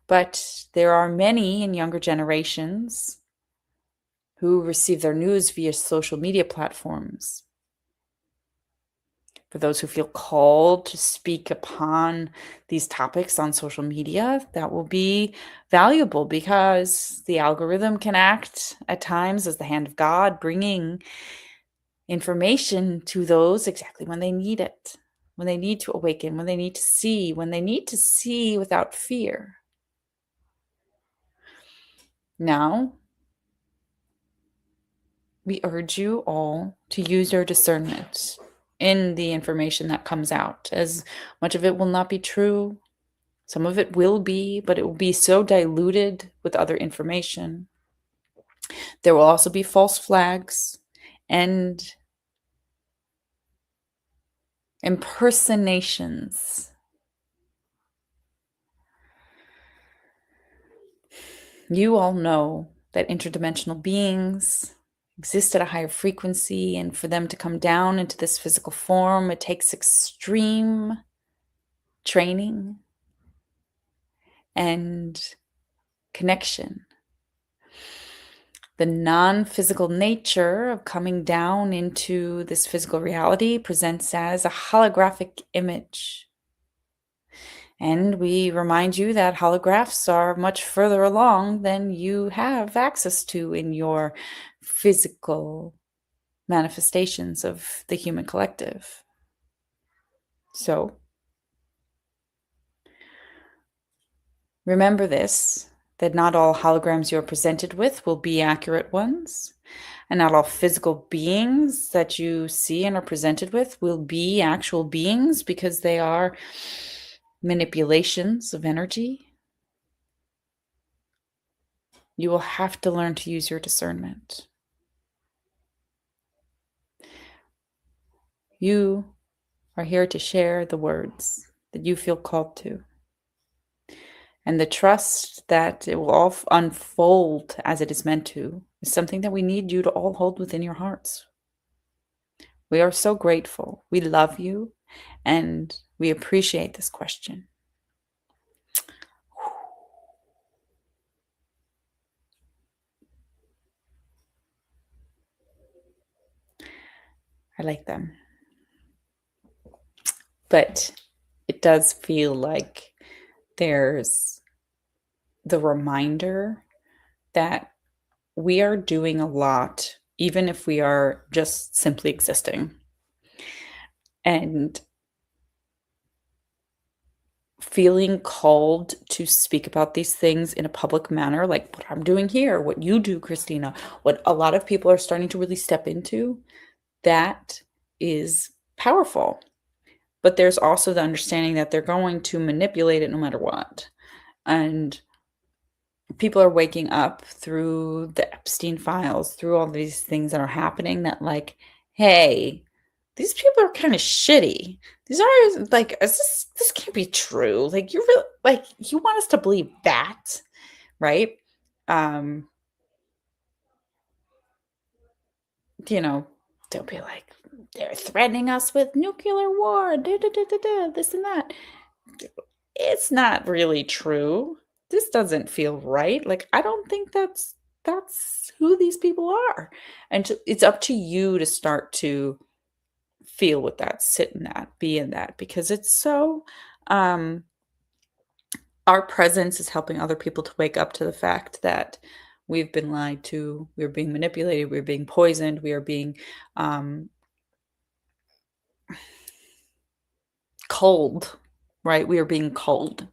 but there are many in younger generations who receive their news via social media platforms. For those who feel called to speak upon these topics on social media, that will be valuable, because the algorithm can act at times as the hand of God, bringing information to those exactly when they need it, when they need to awaken, when they need to see without fear. Now, we urge you all to use your discernment in the information that comes out. As much of it will not be true, some of it will be, but it will be so diluted with other information. There will also be false flags and impersonations. You all know that interdimensional beings exist at a higher frequency, and for them to come down into this physical form, it takes extreme training and connection. The non-physical nature of coming down into this physical reality presents as a holographic image. And we remind you that holographs are much further along than you have access to in your physical manifestations of the human collective. So remember this, that not all holograms you're presented with will be accurate ones, and not all physical beings that you see and are presented with will be actual beings, because they are manipulations of energy. You will have to learn to use your discernment. You are here to share the words that you feel called to. And the trust that it will all unfold as it is meant to is something that we need you to all hold within your hearts. We are so grateful. We love you, and we appreciate this question. I like them. But it does feel like there's the reminder that we are doing a lot, even if we are just simply existing. And feeling called to speak about these things in a public manner, like what I'm doing here, what you do, Christina, what a lot of people are starting to really step into, that is powerful. But there's also the understanding that they're going to manipulate it no matter what. And people are waking up through the Epstein files, through all these things that are happening, that like, hey, these people are kind of shitty. These are like, this can't be true. Like, you're really, like, you want us to believe that, right? You know, they'll be like, they're threatening us with nuclear war, this and that. It's not really true. This doesn't feel right. Like, I don't think that's who these people are. And it's up to you to start to feel with that, sit in that, be in that, because it's so our presence is helping other people to wake up to the fact that we've been lied to, we're being manipulated, we're being poisoned, we are being cold, right? We are being cold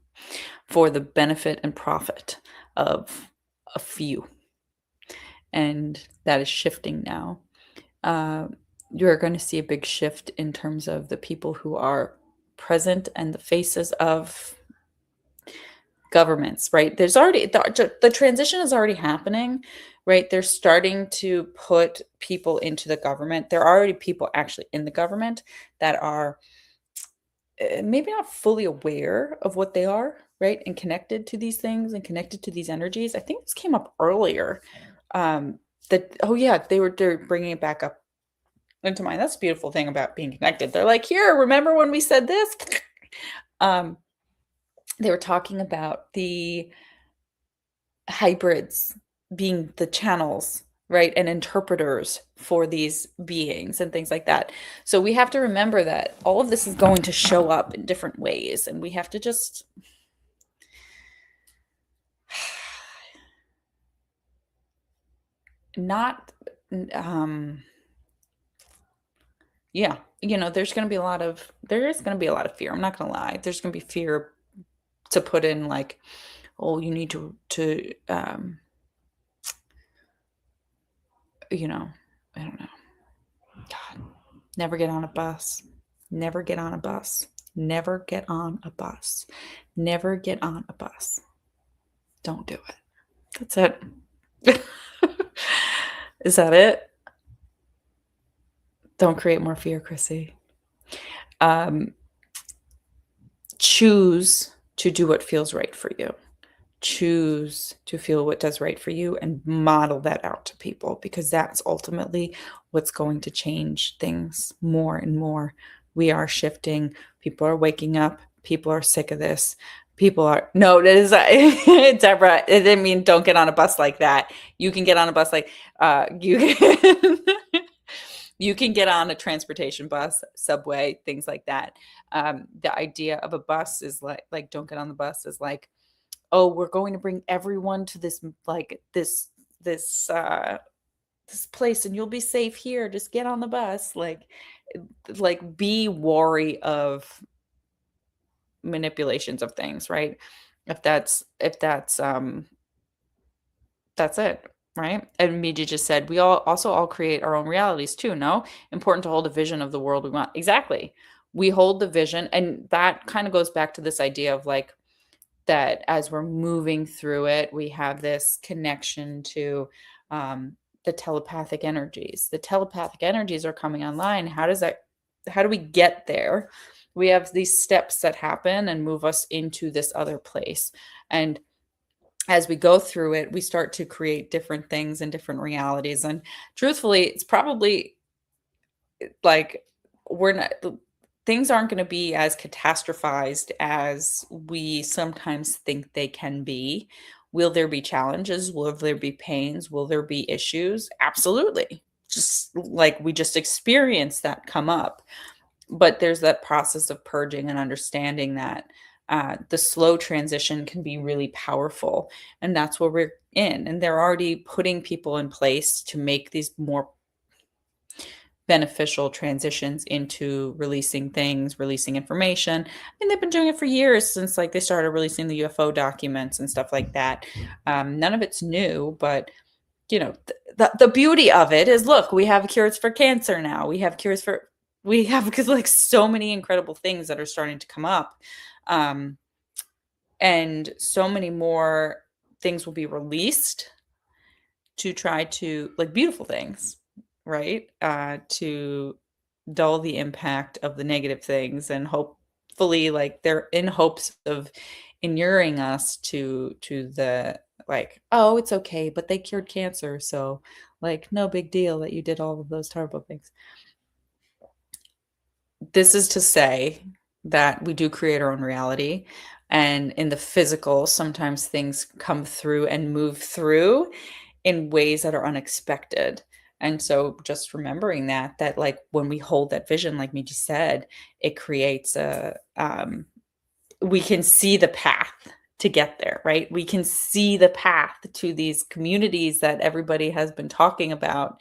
for the benefit and profit of a few. And that is shifting now. You're going to see a big shift in terms of the people who are present and the faces of governments, right? There's already the transition is already happening, right? They're starting to put people into the government. There are already people actually in the government that are maybe not fully aware of what they are, right? And connected to these things and connected to these energies. I think this came up earlier. That, oh yeah, they're bringing it back up into mind. That's the beautiful thing about being connected. They're like, here, remember when we said this? They were talking about the hybrids being the channels, right, and interpreters for these beings and things like that. So we have to remember that all of this is going to show up in different ways, and we have to just not yeah, there's going to be a lot of fear. I'm not going to lie. There's going to be fear to put in, like, oh, you need to I don't know. God, never get on a bus. Never get on a bus. Never get on a bus. Never get on a bus. Don't do it. That's it. Is that it? Don't create more fear, Chrissy. Choose to do what feels right for you. Choose to feel what does right for you and model that out to people, because that's ultimately what's going to change things more and more. We are shifting. People are waking up. People are sick of this. No, it is Deborah. It didn't mean don't get on a bus like that. You can get on a bus like you can. You can get on a transportation bus, subway, things like that. The idea of a bus is like don't get on the bus is like, oh, we're going to bring everyone to this like this this place and you'll be safe here. Just get on the bus. Like be wary of manipulations of things, right? If that's it, right? And Miji just said, we all create our own realities too, no? Important to hold a vision of the world we want. Exactly. We hold the vision, and that kind of goes back to this idea of like that as we're moving through it, we have this connection to the telepathic energies. The telepathic energies are coming online. How do we get there? We have these steps that happen and move us into this other place. And as we go through it, we start to create different things and different realities. And truthfully, it's probably like we're not things aren't going to be as catastrophized as we sometimes think they can be. Will there be challenges? Will there be pains? Will there be issues? Absolutely. Just like we just experienced that come up. But there's that process of purging and understanding that the slow transition can be really powerful. And that's where we're in. And they're already putting people in place to make these more beneficial transitions into releasing things, releasing information. I mean, they've been doing it for years since like they started releasing the UFO documents and stuff like that. None of it's new, but you know, the beauty of it is, look, we have cures for cancer now. We have because like so many incredible things that are starting to come up, and so many more things will be released to try to like beautiful things, right? To dull the impact of the negative things and hopefully like they're in hopes of inuring us to the like, oh, it's okay, but they cured cancer, so like no big deal that you did all of those terrible things. This is to say that we do create our own reality, and in the physical sometimes things come through and move through in ways that are unexpected. And so just remembering that like when we hold that vision, like Miji said, it creates a we can see the path to get there, right? We can see the path to these communities that everybody has been talking about,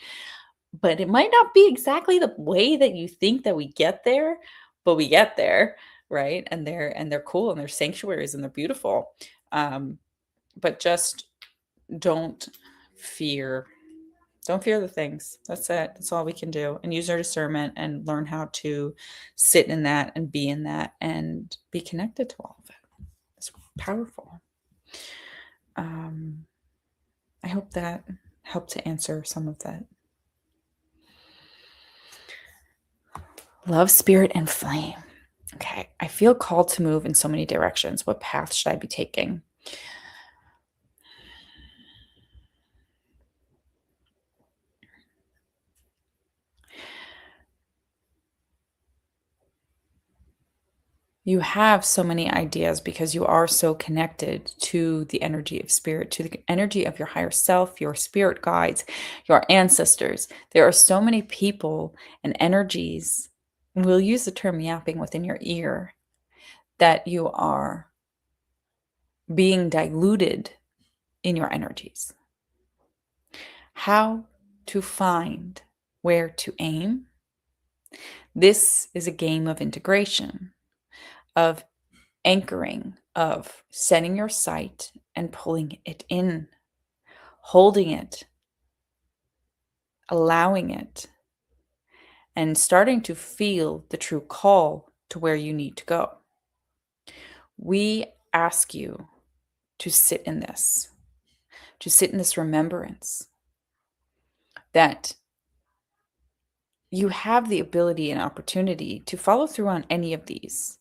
but it might not be exactly the way that you think that we get there, but we get there, right? And they're cool and they're sanctuaries and they're beautiful. But just don't fear don't fear the things. That's it. That's all we can do. And use our discernment and learn how to sit in that and be in that and be connected to all of it. It's powerful. Um, I hope that helped to answer some of that. Love, spirit, and flame. Okay. I feel called to move in so many directions. What path should I be taking? You have so many ideas because you are so connected to the energy of spirit, to the energy of your higher self, your spirit guides, your ancestors. There are so many people and energies, and we'll use the term yapping within your ear, that you are being diluted in your energies. How to find where to aim? This is a game of integration, of anchoring, of setting your sight and pulling it in, holding it, allowing it, and starting to feel the true call to where you need to go. We ask you to sit in this, remembrance that you have the ability and opportunity to follow through on any of these.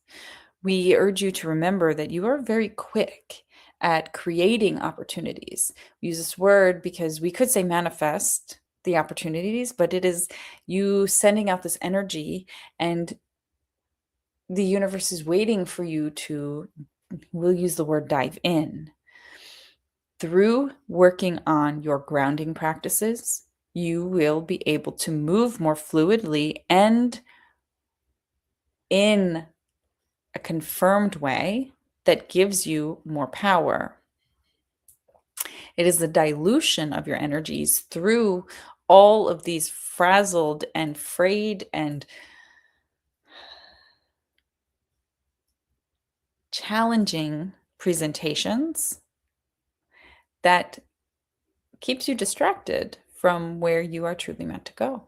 We urge you to remember that you are very quick at creating opportunities. We use this word because we could say manifest the opportunities, but it is you sending out this energy, and the universe is waiting for you to, we'll use the word dive in. Through working on your grounding practices, you will be able to move more fluidly and in a confirmed way that gives you more power. It is the dilution of your energies through all of these frazzled and frayed and challenging presentations that keeps you distracted from where you are truly meant to go.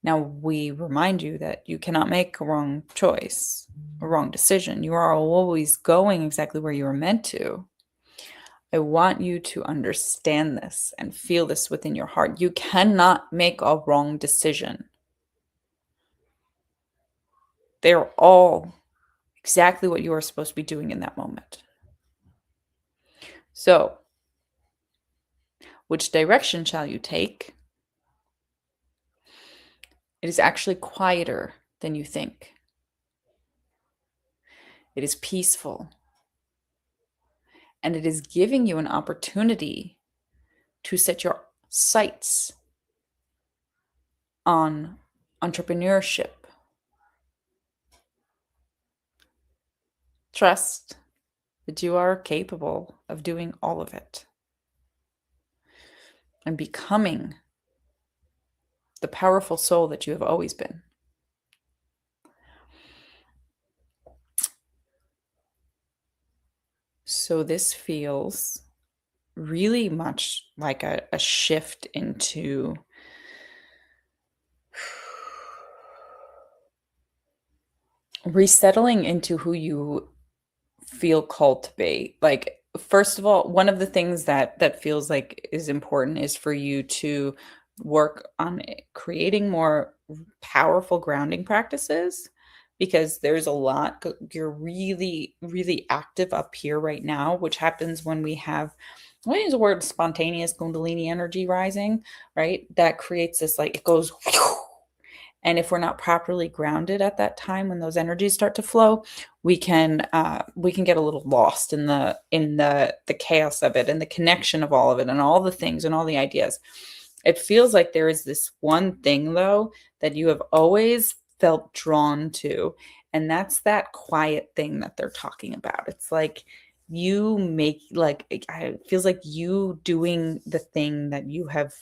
Now, we remind you that you cannot make a wrong choice, a wrong decision. You are always going exactly where you are meant to. I want you to understand this and feel this within your heart. You cannot make a wrong decision. They're all exactly what you are supposed to be doing in that moment. So, which direction shall you take? It is actually quieter than you think. It is peaceful. And it is giving you an opportunity to set your sights on entrepreneurship. Trust that you are capable of doing all of it and becoming the powerful soul that you have always been. So this feels really much like a shift into resettling into who you feel called to be. Like, first of all, one of the things that feels like is important is for you to work on creating more powerful grounding practices, because there's a lot you're really really active up here right now, which happens when we have, what is the word, spontaneous kundalini energy rising, right? That creates this, like, it goes and if we're not properly grounded at that time when those energies start to flow, we can get a little lost in the chaos of it and the connection of all of it and all the things and all the ideas. It feels like there is this one thing, though, that you have always felt drawn to, and that's that quiet thing that they're talking about. It's like you make, like, it feels like you doing the thing that you have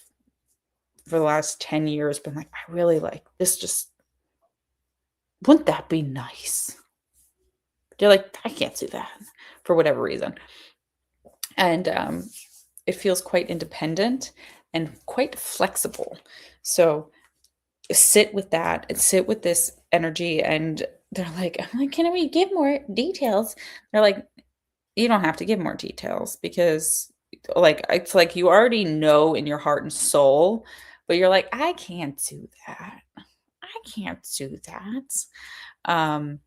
for the last 10 years been like, I really like this. Just, wouldn't that be nice? You're like, I can't do that for whatever reason. And it feels quite independent and quite flexible. So sit with that and sit with this energy. And they're like, I'm like, can we give more details? They're like, you don't have to give more details, because, like, it's like you already know in your heart and soul, but you're like, I can't do that. I can't do that. Um,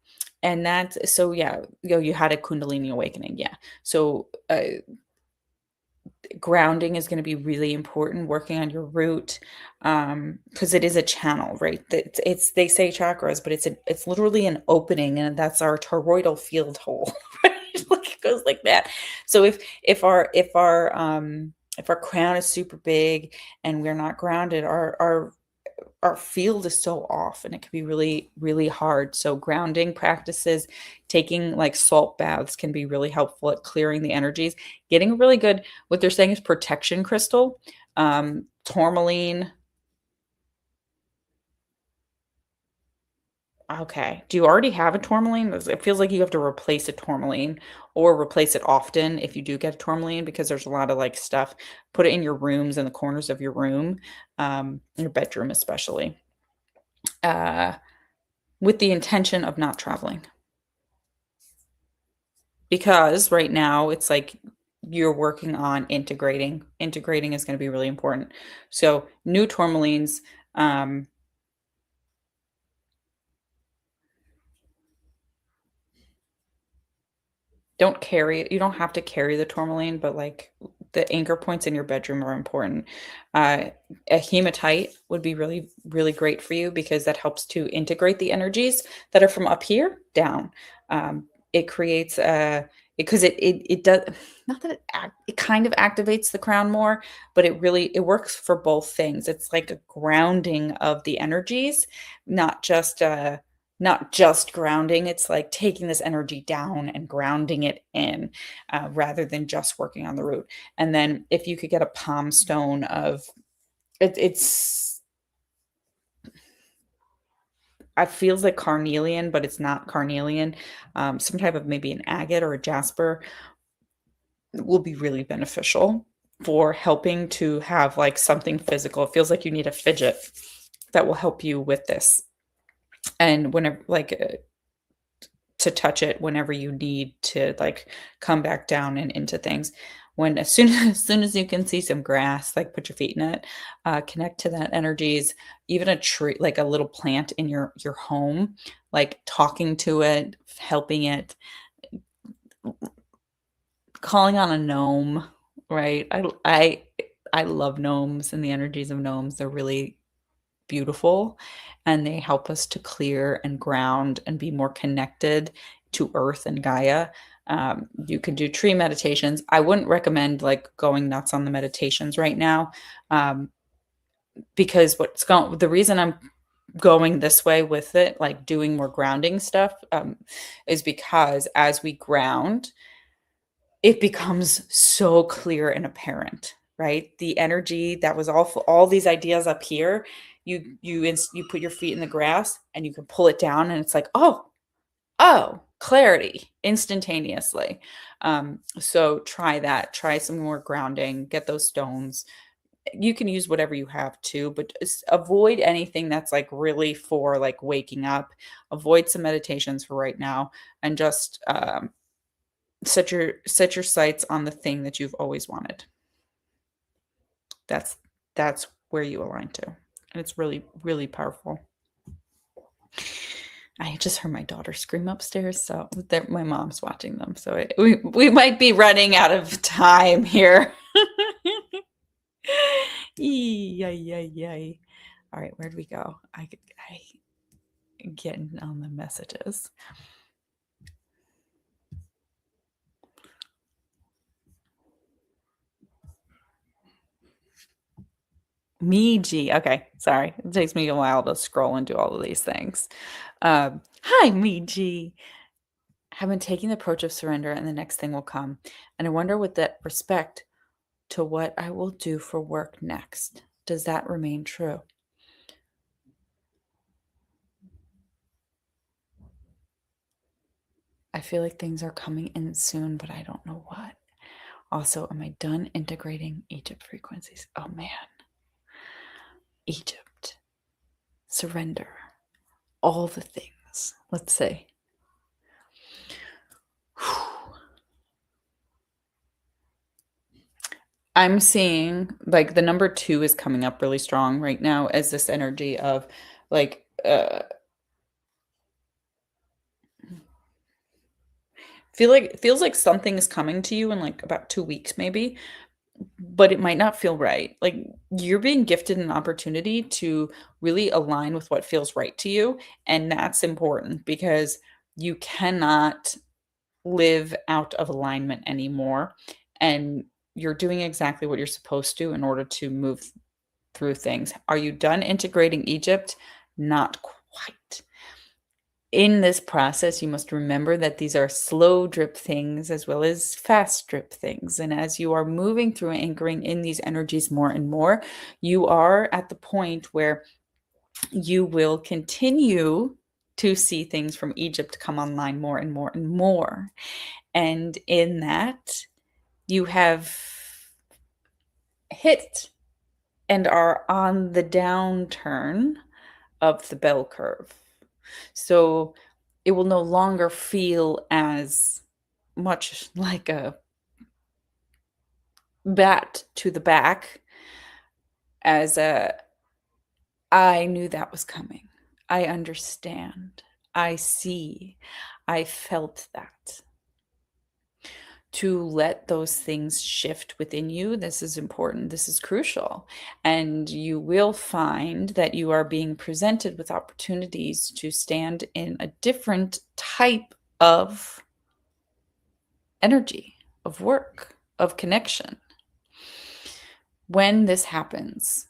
and that's so, yeah, you had a Kundalini awakening. Yeah. So grounding is going to be really important, working on your root, because it is a channel, right? It's they say chakras, but it's literally an opening, and that's our toroidal field hole. Right? Like, it goes like that. So if our crown is super big and we're not grounded, our field is so off, and it can be really really hard. So grounding practices, taking like salt baths, can be really helpful at clearing the energies. Getting really good, what they're saying is protection crystal, tourmaline. Okay, do you already have a tourmaline? It feels like you have to replace a tourmaline, or replace it often if you do get a tourmaline, because there's a lot of like stuff. Put it in your rooms, in the corners of your room, your bedroom especially, uh with the intention of not traveling. Because right now it's like you're working on integrating. Integrating is going to be really important. So new tourmalines, um, don't carry it. You don't have to carry the tourmaline, but like the anchor points in your bedroom are important. Uh, a hematite would be really, really great for you, because that helps to integrate the energies that are from up here down. It creates because it does, not that it kind of activates the crown more, but it works for both things. It's like a grounding of the energies, not just not just grounding. It's like taking this energy down and grounding it in, rather than just working on the root. And then if you could get a palm stone of it's it feels like carnelian, but it's not carnelian. Some type of maybe an agate or a jasper will be really beneficial for helping to have like something physical. It feels like you need a fidget that will help you with this. And whenever like to touch it whenever you need to like come back down and into things. When as soon as you can see some grass, like put your feet in it, connect to that energies, even a tree, like a little plant in your home, like talking to it, helping it, calling on a gnome, right? I love gnomes and the energies of gnomes. They're really beautiful, and they help us to clear and ground and be more connected to earth and Gaia. You can do tree meditations. I wouldn't recommend like going nuts on the meditations right now, because the reason I'm going this way with it, like doing more grounding stuff, is because as we ground, it becomes so clear and apparent, right? The energy that was all these ideas up here, you put your feet in the grass and you can pull it down, and it's like, oh, clarity instantaneously. So try that. Try some more grounding. Get those stones. You can use whatever you have too, but avoid anything that's like really for like waking up. Avoid some meditations for right now, and just set your sights on the thing that you've always wanted. That's where you align to. And it's really, really powerful. I just heard my daughter scream upstairs, so my mom's watching them. So we might be running out of time here. Yay, yay, yay. All right, where'd we go? I getting on the messages. Meiji. Okay, sorry. It takes me a while to scroll and do all of these things. Hi, Meiji. Have been taking the approach of surrender, and the next thing will come. And I wonder, with that respect to what I will do for work next, does that remain true? I feel like things are coming in soon, but I don't know what. Also, am I done integrating Egypt frequencies? Oh man. Egypt. Surrender. All the things. Let's see. I'm seeing like the number 2 is coming up really strong right now as this energy of like feels like something is coming to you in like about 2 weeks maybe, but it might not feel right. Like you're being gifted an opportunity to really align with what feels right to you, and that's important because you cannot live out of alignment anymore, and you're doing exactly what you're supposed to in order to move through things. Are you done integrating Egypt? Not quite. In this process, you must remember that these are slow drip things as well as fast drip things. And as you are moving through anchoring in these energies more and more, you are at the point where you will continue to see things from Egypt come online more and more and more. And in that, you have hit and are on the downturn of the bell curve. So it will no longer feel as much like a bat to the back as a I knew that was coming. I understand. I see. I felt that. To let those things shift within you, this is important. This is crucial. And you will find that you are being presented with opportunities to stand in a different type of energy, of work, of connection. When this happens,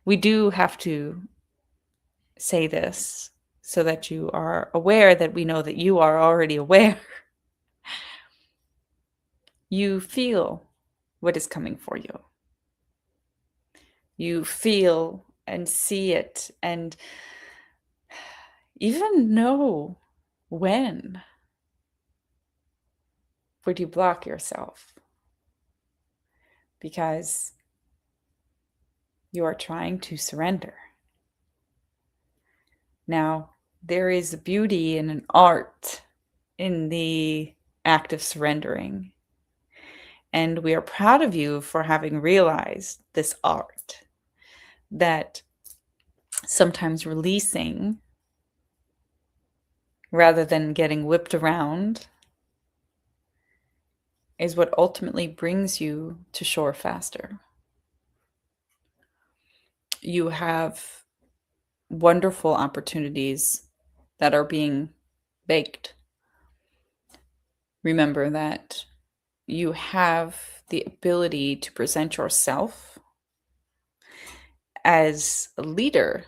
we do have to say this so that you are aware that we know that you are already aware. You feel what is coming for you. You feel and see it and even know when would you block yourself because you are trying to surrender. Now, there is a beauty and an art in the act of surrendering. And we are proud of you for having realized this art that sometimes releasing rather than getting whipped around is what ultimately brings you to shore faster. You have wonderful opportunities that are being baked. Remember that you have the ability to present yourself as a leader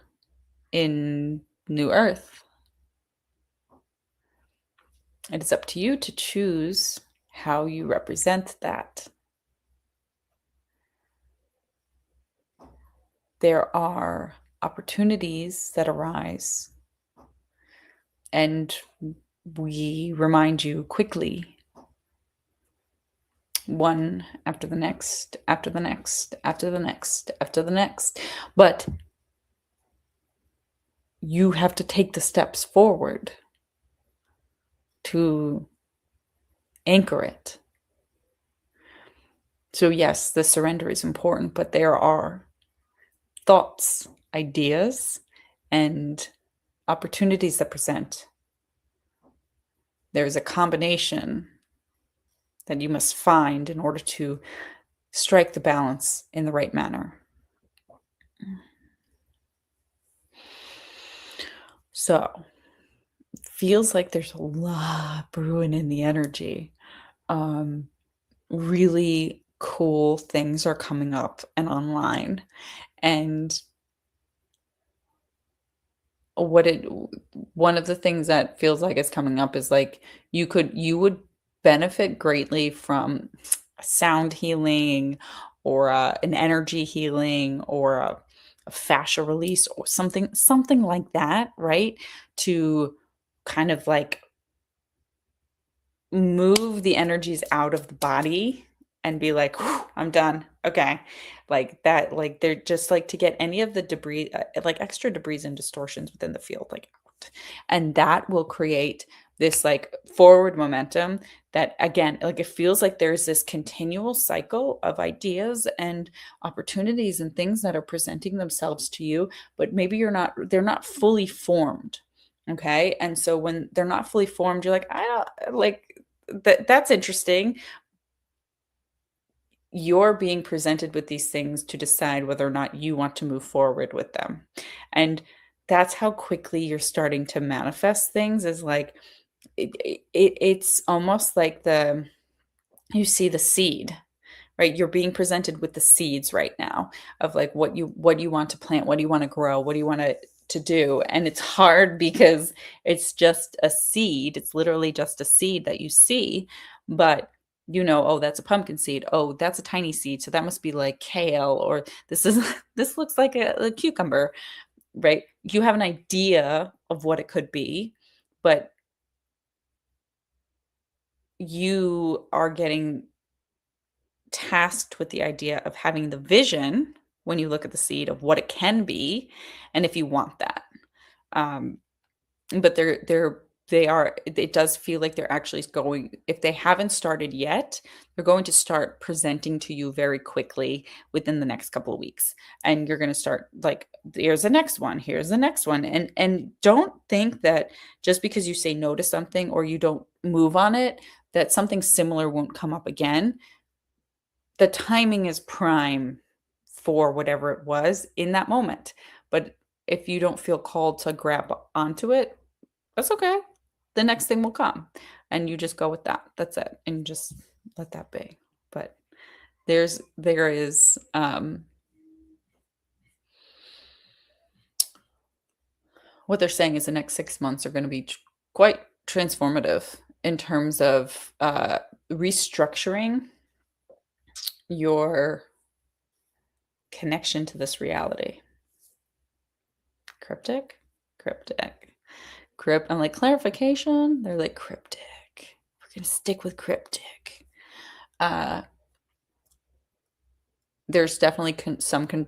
in New Earth. It is up to you to choose how you represent that. There are opportunities that arise, and we remind you quickly, one after the next, after the next, after the next, after the next. But you have to take the steps forward to anchor it. So yes, the surrender is important, but there are thoughts, ideas, and opportunities that present. There's a combination that you must find in order to strike the balance in the right manner. So, feels like there's a lot brewing in the energy. Really cool things are coming up and online. And one of the things that feels like it's coming up is like you would benefit greatly from sound healing or an energy healing or a fascia release or something like that, right? To kind of like move the energies out of the body and be like, "Whew, I'm done. Okay." Like that, like they're just like to get any of the debris, like extra debris and distortions within the field, like out. And that will create this like forward momentum that again, like it feels like there's this continual cycle of ideas and opportunities and things that are presenting themselves to you, but maybe they're not fully formed. Okay. And so when they're not fully formed, you're like, I don't like that's interesting. You're being presented with these things to decide whether or not you want to move forward with them. And that's how quickly you're starting to manifest things is like it's almost like the you see the seed, right? You're being presented with the seeds right now of like what you want to plant, what do you want to grow, what do you want to do? And it's hard because it's just a seed. It's literally just a seed that you see, but you know, oh, that's a pumpkin seed. Oh, that's a tiny seed. So that must be like kale, or this is this looks like a cucumber, right? You have an idea of what it could be, but you are getting tasked with the idea of having the vision when you look at the seed of what it can be and if you want that. Um, but they are it does feel like they're actually going if they haven't started yet, they're going to start presenting to you very quickly within the next couple of weeks. And you're going to start like here's the next one, here's the next one. And don't think that just because you say no to something or you don't move on it, that something similar won't come up again. The timing is prime for whatever it was in that moment. But if you don't feel called to grab onto it, that's okay. the next thing will come. And you just go with that. That's it. And you just let that be. But there is what they're saying is the next 6 months are going to be quite transformative in terms of restructuring your connection to this reality. Cryptic? Cryptic. I'm like, clarification? They're like, cryptic. We're going to stick with cryptic. There's definitely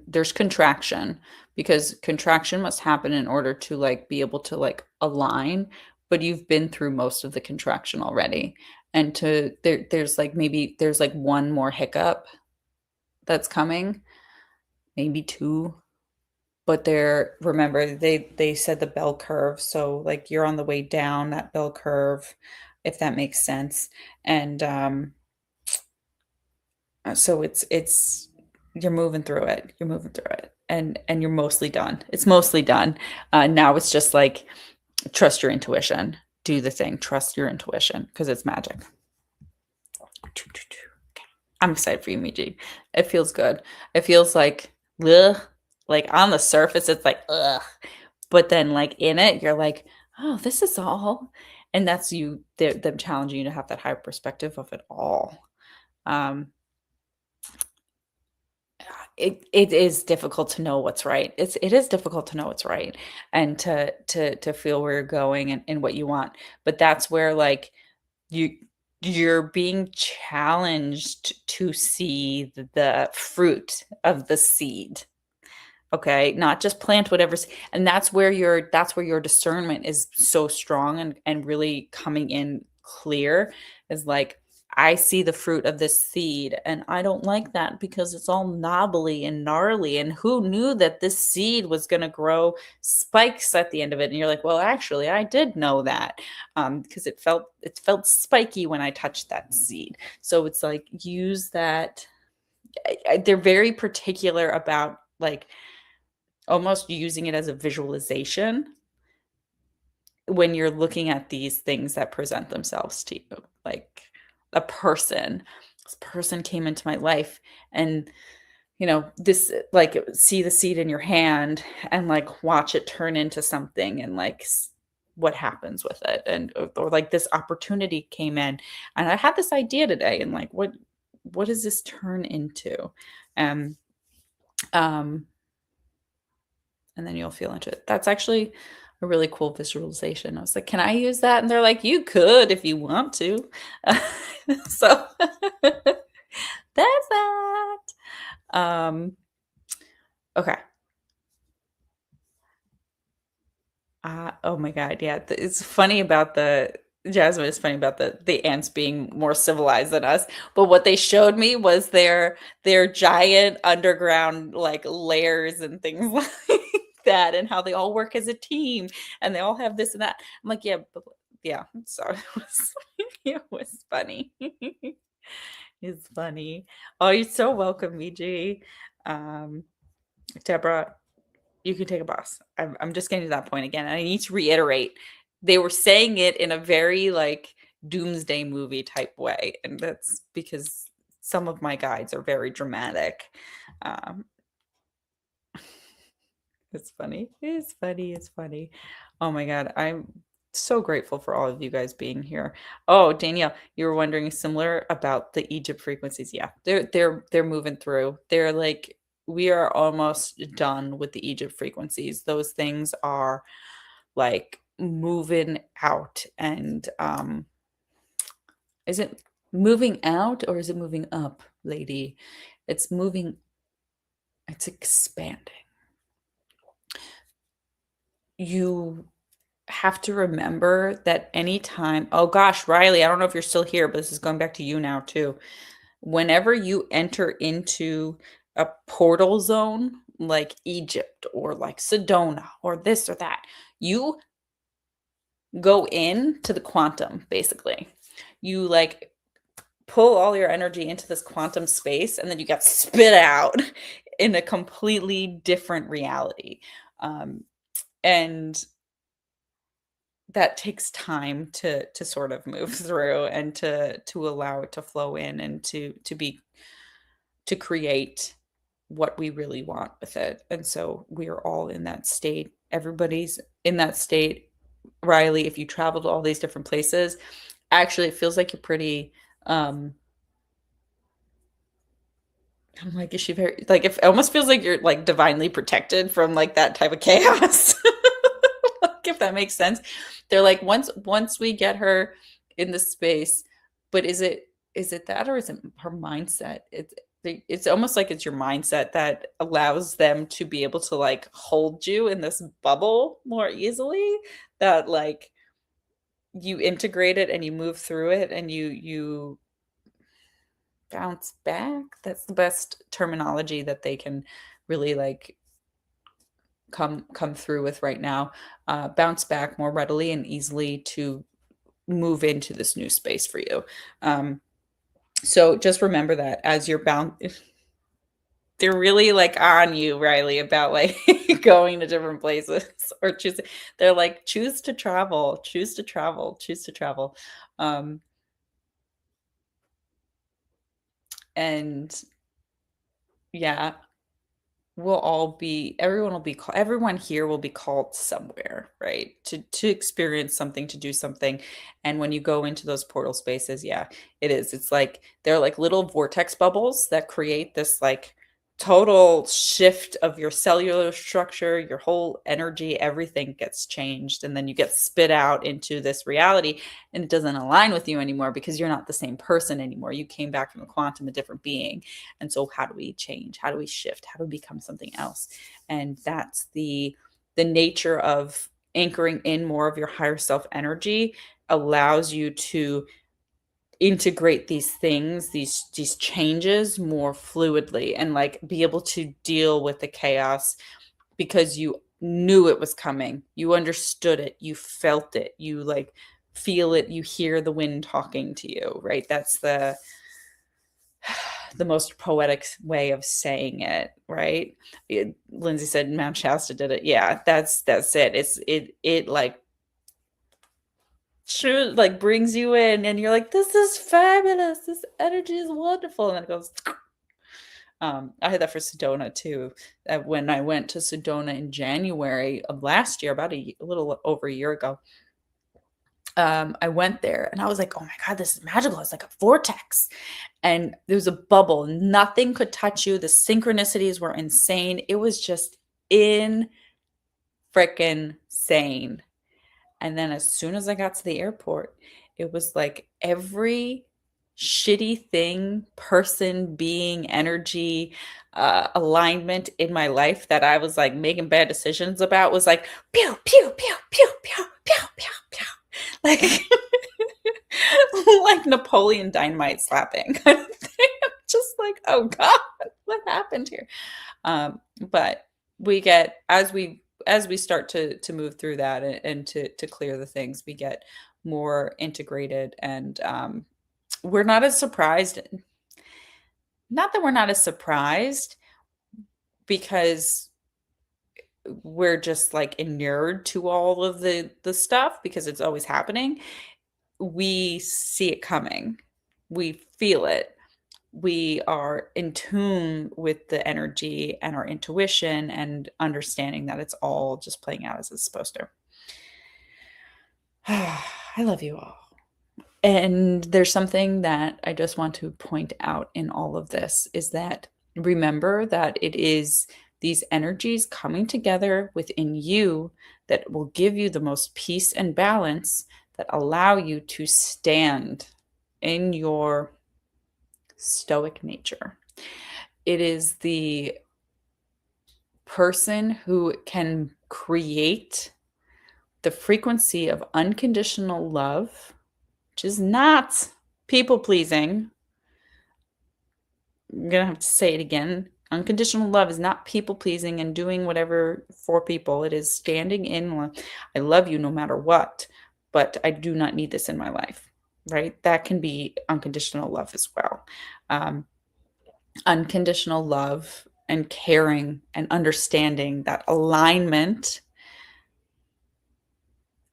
there's contraction, because contraction must happen in order to like be able to like align, but you've been through most of the contraction already. And there's like maybe there's like one more hiccup that's coming, maybe two, but remember they said the bell curve, so like you're on the way down that bell curve, if that makes sense. And so it's you're moving through it. You're moving through it. And you're mostly done. It's mostly done. Now it's just like trust your intuition. Do the thing. Trust your intuition because it's magic. I'm excited for you, Miji. It feels good. It feels like ugh. Like on the surface, it's like ugh. But then like in it, you're like, oh, this is all. And that's them challenging you to have that higher perspective of it all. It is difficult to know what's right. It is difficult to know what's right, and to feel where you're going and what you want. But that's where like you you're being challenged to see the fruit of the seed. Okay, not just plant whatever's, and that's where your discernment is so strong and really coming in clear, is like, I see the fruit of this seed and I don't like that because it's all knobbly and gnarly, and who knew that this seed was going to grow spikes at the end of it. And you're like, well, actually I did know that, because it felt spiky when I touched that seed. So it's like, use that. They're very particular about like almost using it as a visualization when you're looking at these things that present themselves to you. Like this person came into my life, and this, like, see the seed in your hand and like watch it turn into something, and like what happens with it. And or like this opportunity came in and I had this idea today, and like what does this turn into? And and then you'll feel into it. That's actually a really cool visualization. I was like, "Can I use that?" And they're like, "You could if you want to." So that's that. Um, okay. Oh my God, yeah. It's funny about the Jasmine is funny about the ants being more civilized than us. But what they showed me was their giant underground like layers and things like that, and how they all work as a team and they all have this and that. I'm like, yeah, yeah. So it was funny. It's funny. Oh, you're so welcome, Miji. Um, Deborah, you can take a bus. I'm just getting to that point again. And I need to reiterate, they were saying it in a very like doomsday movie type way. And that's because some of my guides are very dramatic. Um, it's funny. It's funny. It's funny. Oh my God. I'm so grateful for all of you guys being here. Oh, Danielle, you were wondering similar about the Egypt frequencies. Yeah, they're moving through. They're like, we are almost done with the Egypt frequencies. Those things are like moving out. And is it moving out or is it moving up, lady? It's moving, it's expanding. You have to remember that anytime, oh gosh, Riley, I don't know if you're still here, but this is going back to you now too. Whenever you enter into a portal zone like Egypt or like Sedona or this or that, you go in to the quantum, basically. You like pull all your energy into this quantum space, and then you get spit out in a completely different reality. And that takes time to sort of move through and to allow it to flow in and to create what we really want with it. And so we are all in that state. Everybody's in that state. Riley, if you travel to all these different places, actually it feels like you're pretty I'm like, is she very like it almost feels like you're like divinely protected from like that type of chaos. Like, if that makes sense. They're like once we get her in the space, but is it that or is it her mindset? It's almost like it's your mindset that allows them to be able to like hold you in this bubble more easily, that like you integrate it and you move through it and you bounce back. That's the best terminology that they can really like come through with right now. Bounce back more readily and easily to move into this new space for you. So just remember that as you're bound, they're really like on you, Riley, about like going to different places or choosing. They're like, choose to travel, choose to travel, choose to travel. Um, and yeah, everyone here will be called somewhere, right? To experience something, to do something. And when you go into those portal spaces, yeah, it's like they're like little vortex bubbles that create this like total shift of your cellular structure, your whole energy, everything gets changed, and then you get spit out into this reality, and it doesn't align with you anymore because you're not the same person anymore. You came back from the quantum a different being. And so how do we change? How do we shift? How do we become something else? And that's the nature of anchoring in more of your higher self energy, allows you to integrate these things, these changes more fluidly, and like be able to deal with the chaos because you knew it was coming. You understood it, you felt it, you like feel it, you hear the wind talking to you, right? That's the most poetic way of saying it, right? Lindsay said Mount Shasta did it. Yeah, that's it. It like true like brings you in and you're like, this is fabulous. This energy is wonderful. And then it goes I had that for Sedona too. When I went to Sedona in January of last year, about a little over a year ago, I went there and I was like, oh my God, this is magical. It's like a vortex. And there was a bubble. Nothing could touch you. The synchronicities were insane. It was just in freaking sane. And then as soon as I got to the airport, it was like every shitty thing, person, being, energy, alignment in my life that I was like making bad decisions about was like pew, pew, pew, pew, pew, pew, pew, pew. Like like Napoleon Dynamite slapping kind of thing. Just like, oh God, what happened here? But we get as we start to move through that and to clear the things, we get more integrated, and we're not as surprised. Not that we're not as surprised, because we're just like inured to all of the stuff because it's always happening. We see it coming. We feel it. We are in tune with the energy and our intuition and understanding that it's all just playing out as it's supposed to. I love you all. And there's something that I just want to point out in all of this is that remember that it is these energies coming together within you that will give you the most peace and balance that allow you to stand in your stoic nature. It is the person who can create the frequency of unconditional love, which is not people pleasing. I'm going to have to say it again. Unconditional love is not people pleasing and doing whatever for people. It is standing in love. I love you no matter what, but I do not need this in my life, right? That can be unconditional love as well. Unconditional love and caring and understanding that alignment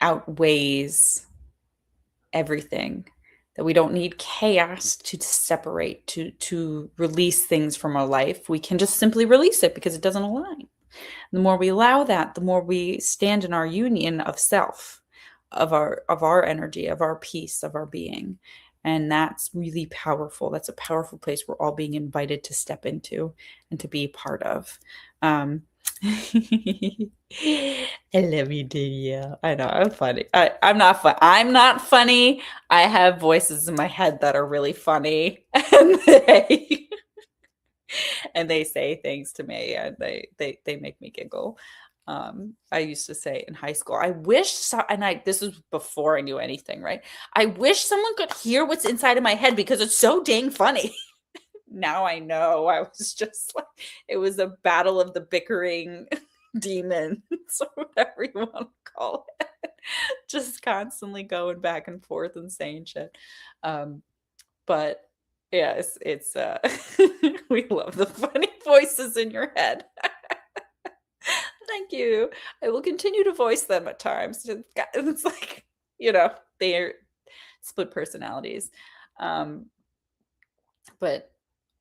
outweighs everything, that we don't need chaos to separate, to release things from our life. We can just simply release it because it doesn't align. The more we allow that, the more we stand in our union of self, of our energy, of our peace, of our being. And that's really powerful. That's a powerful place we're all being invited to step into and to be part of. I love you, Danielle. I know I'm funny. I'm not fun. I'm not funny. I have voices in my head that are really funny, and they say things to me, and they make me giggle. I used to say in high school, I wish so, and I this was before I knew anything, right? I wish someone could hear what's inside of my head because it's so dang funny. Now I know I was just like, it was a battle of the bickering demons, or whatever you want to call it. Just constantly going back and forth and saying shit. But yeah, it's we love the funny voices in your head. Thank you. I will continue to voice them at times. It's like, they're split personalities. Um, but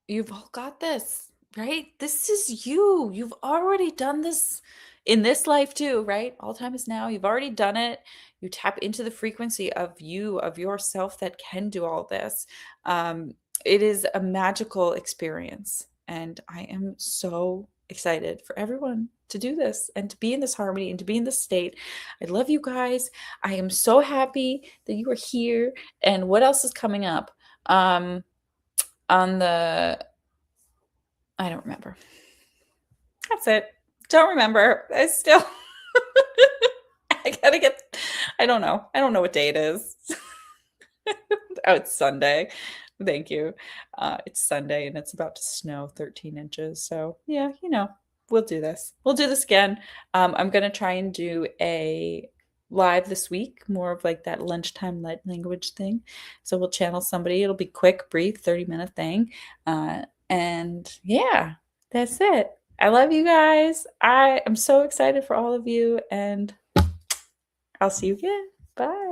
you've all got this, right? This is you. You've already done this in this life too, right? All time is now. You've already done it. You tap into the frequency of you, of yourself that can do all this. It is a magical experience. And I am so excited for everyone to do this and to be in this harmony and to be in this state. I love you guys. I am so happy that you are here. And what else is coming up? On the I don't remember. That's it. Don't remember. I still I gotta get I don't know. I don't know what day it is. Oh, it's Sunday. Thank you. It's Sunday and it's about to snow 13 inches. So yeah, we'll do this. We'll do this again. I'm gonna try and do a live this week, more of like that lunchtime light language thing. So we'll channel somebody. It'll be quick, brief, 30-minute thing. And yeah, that's it. I love you guys. I am so excited for all of you, and I'll see you again. Bye.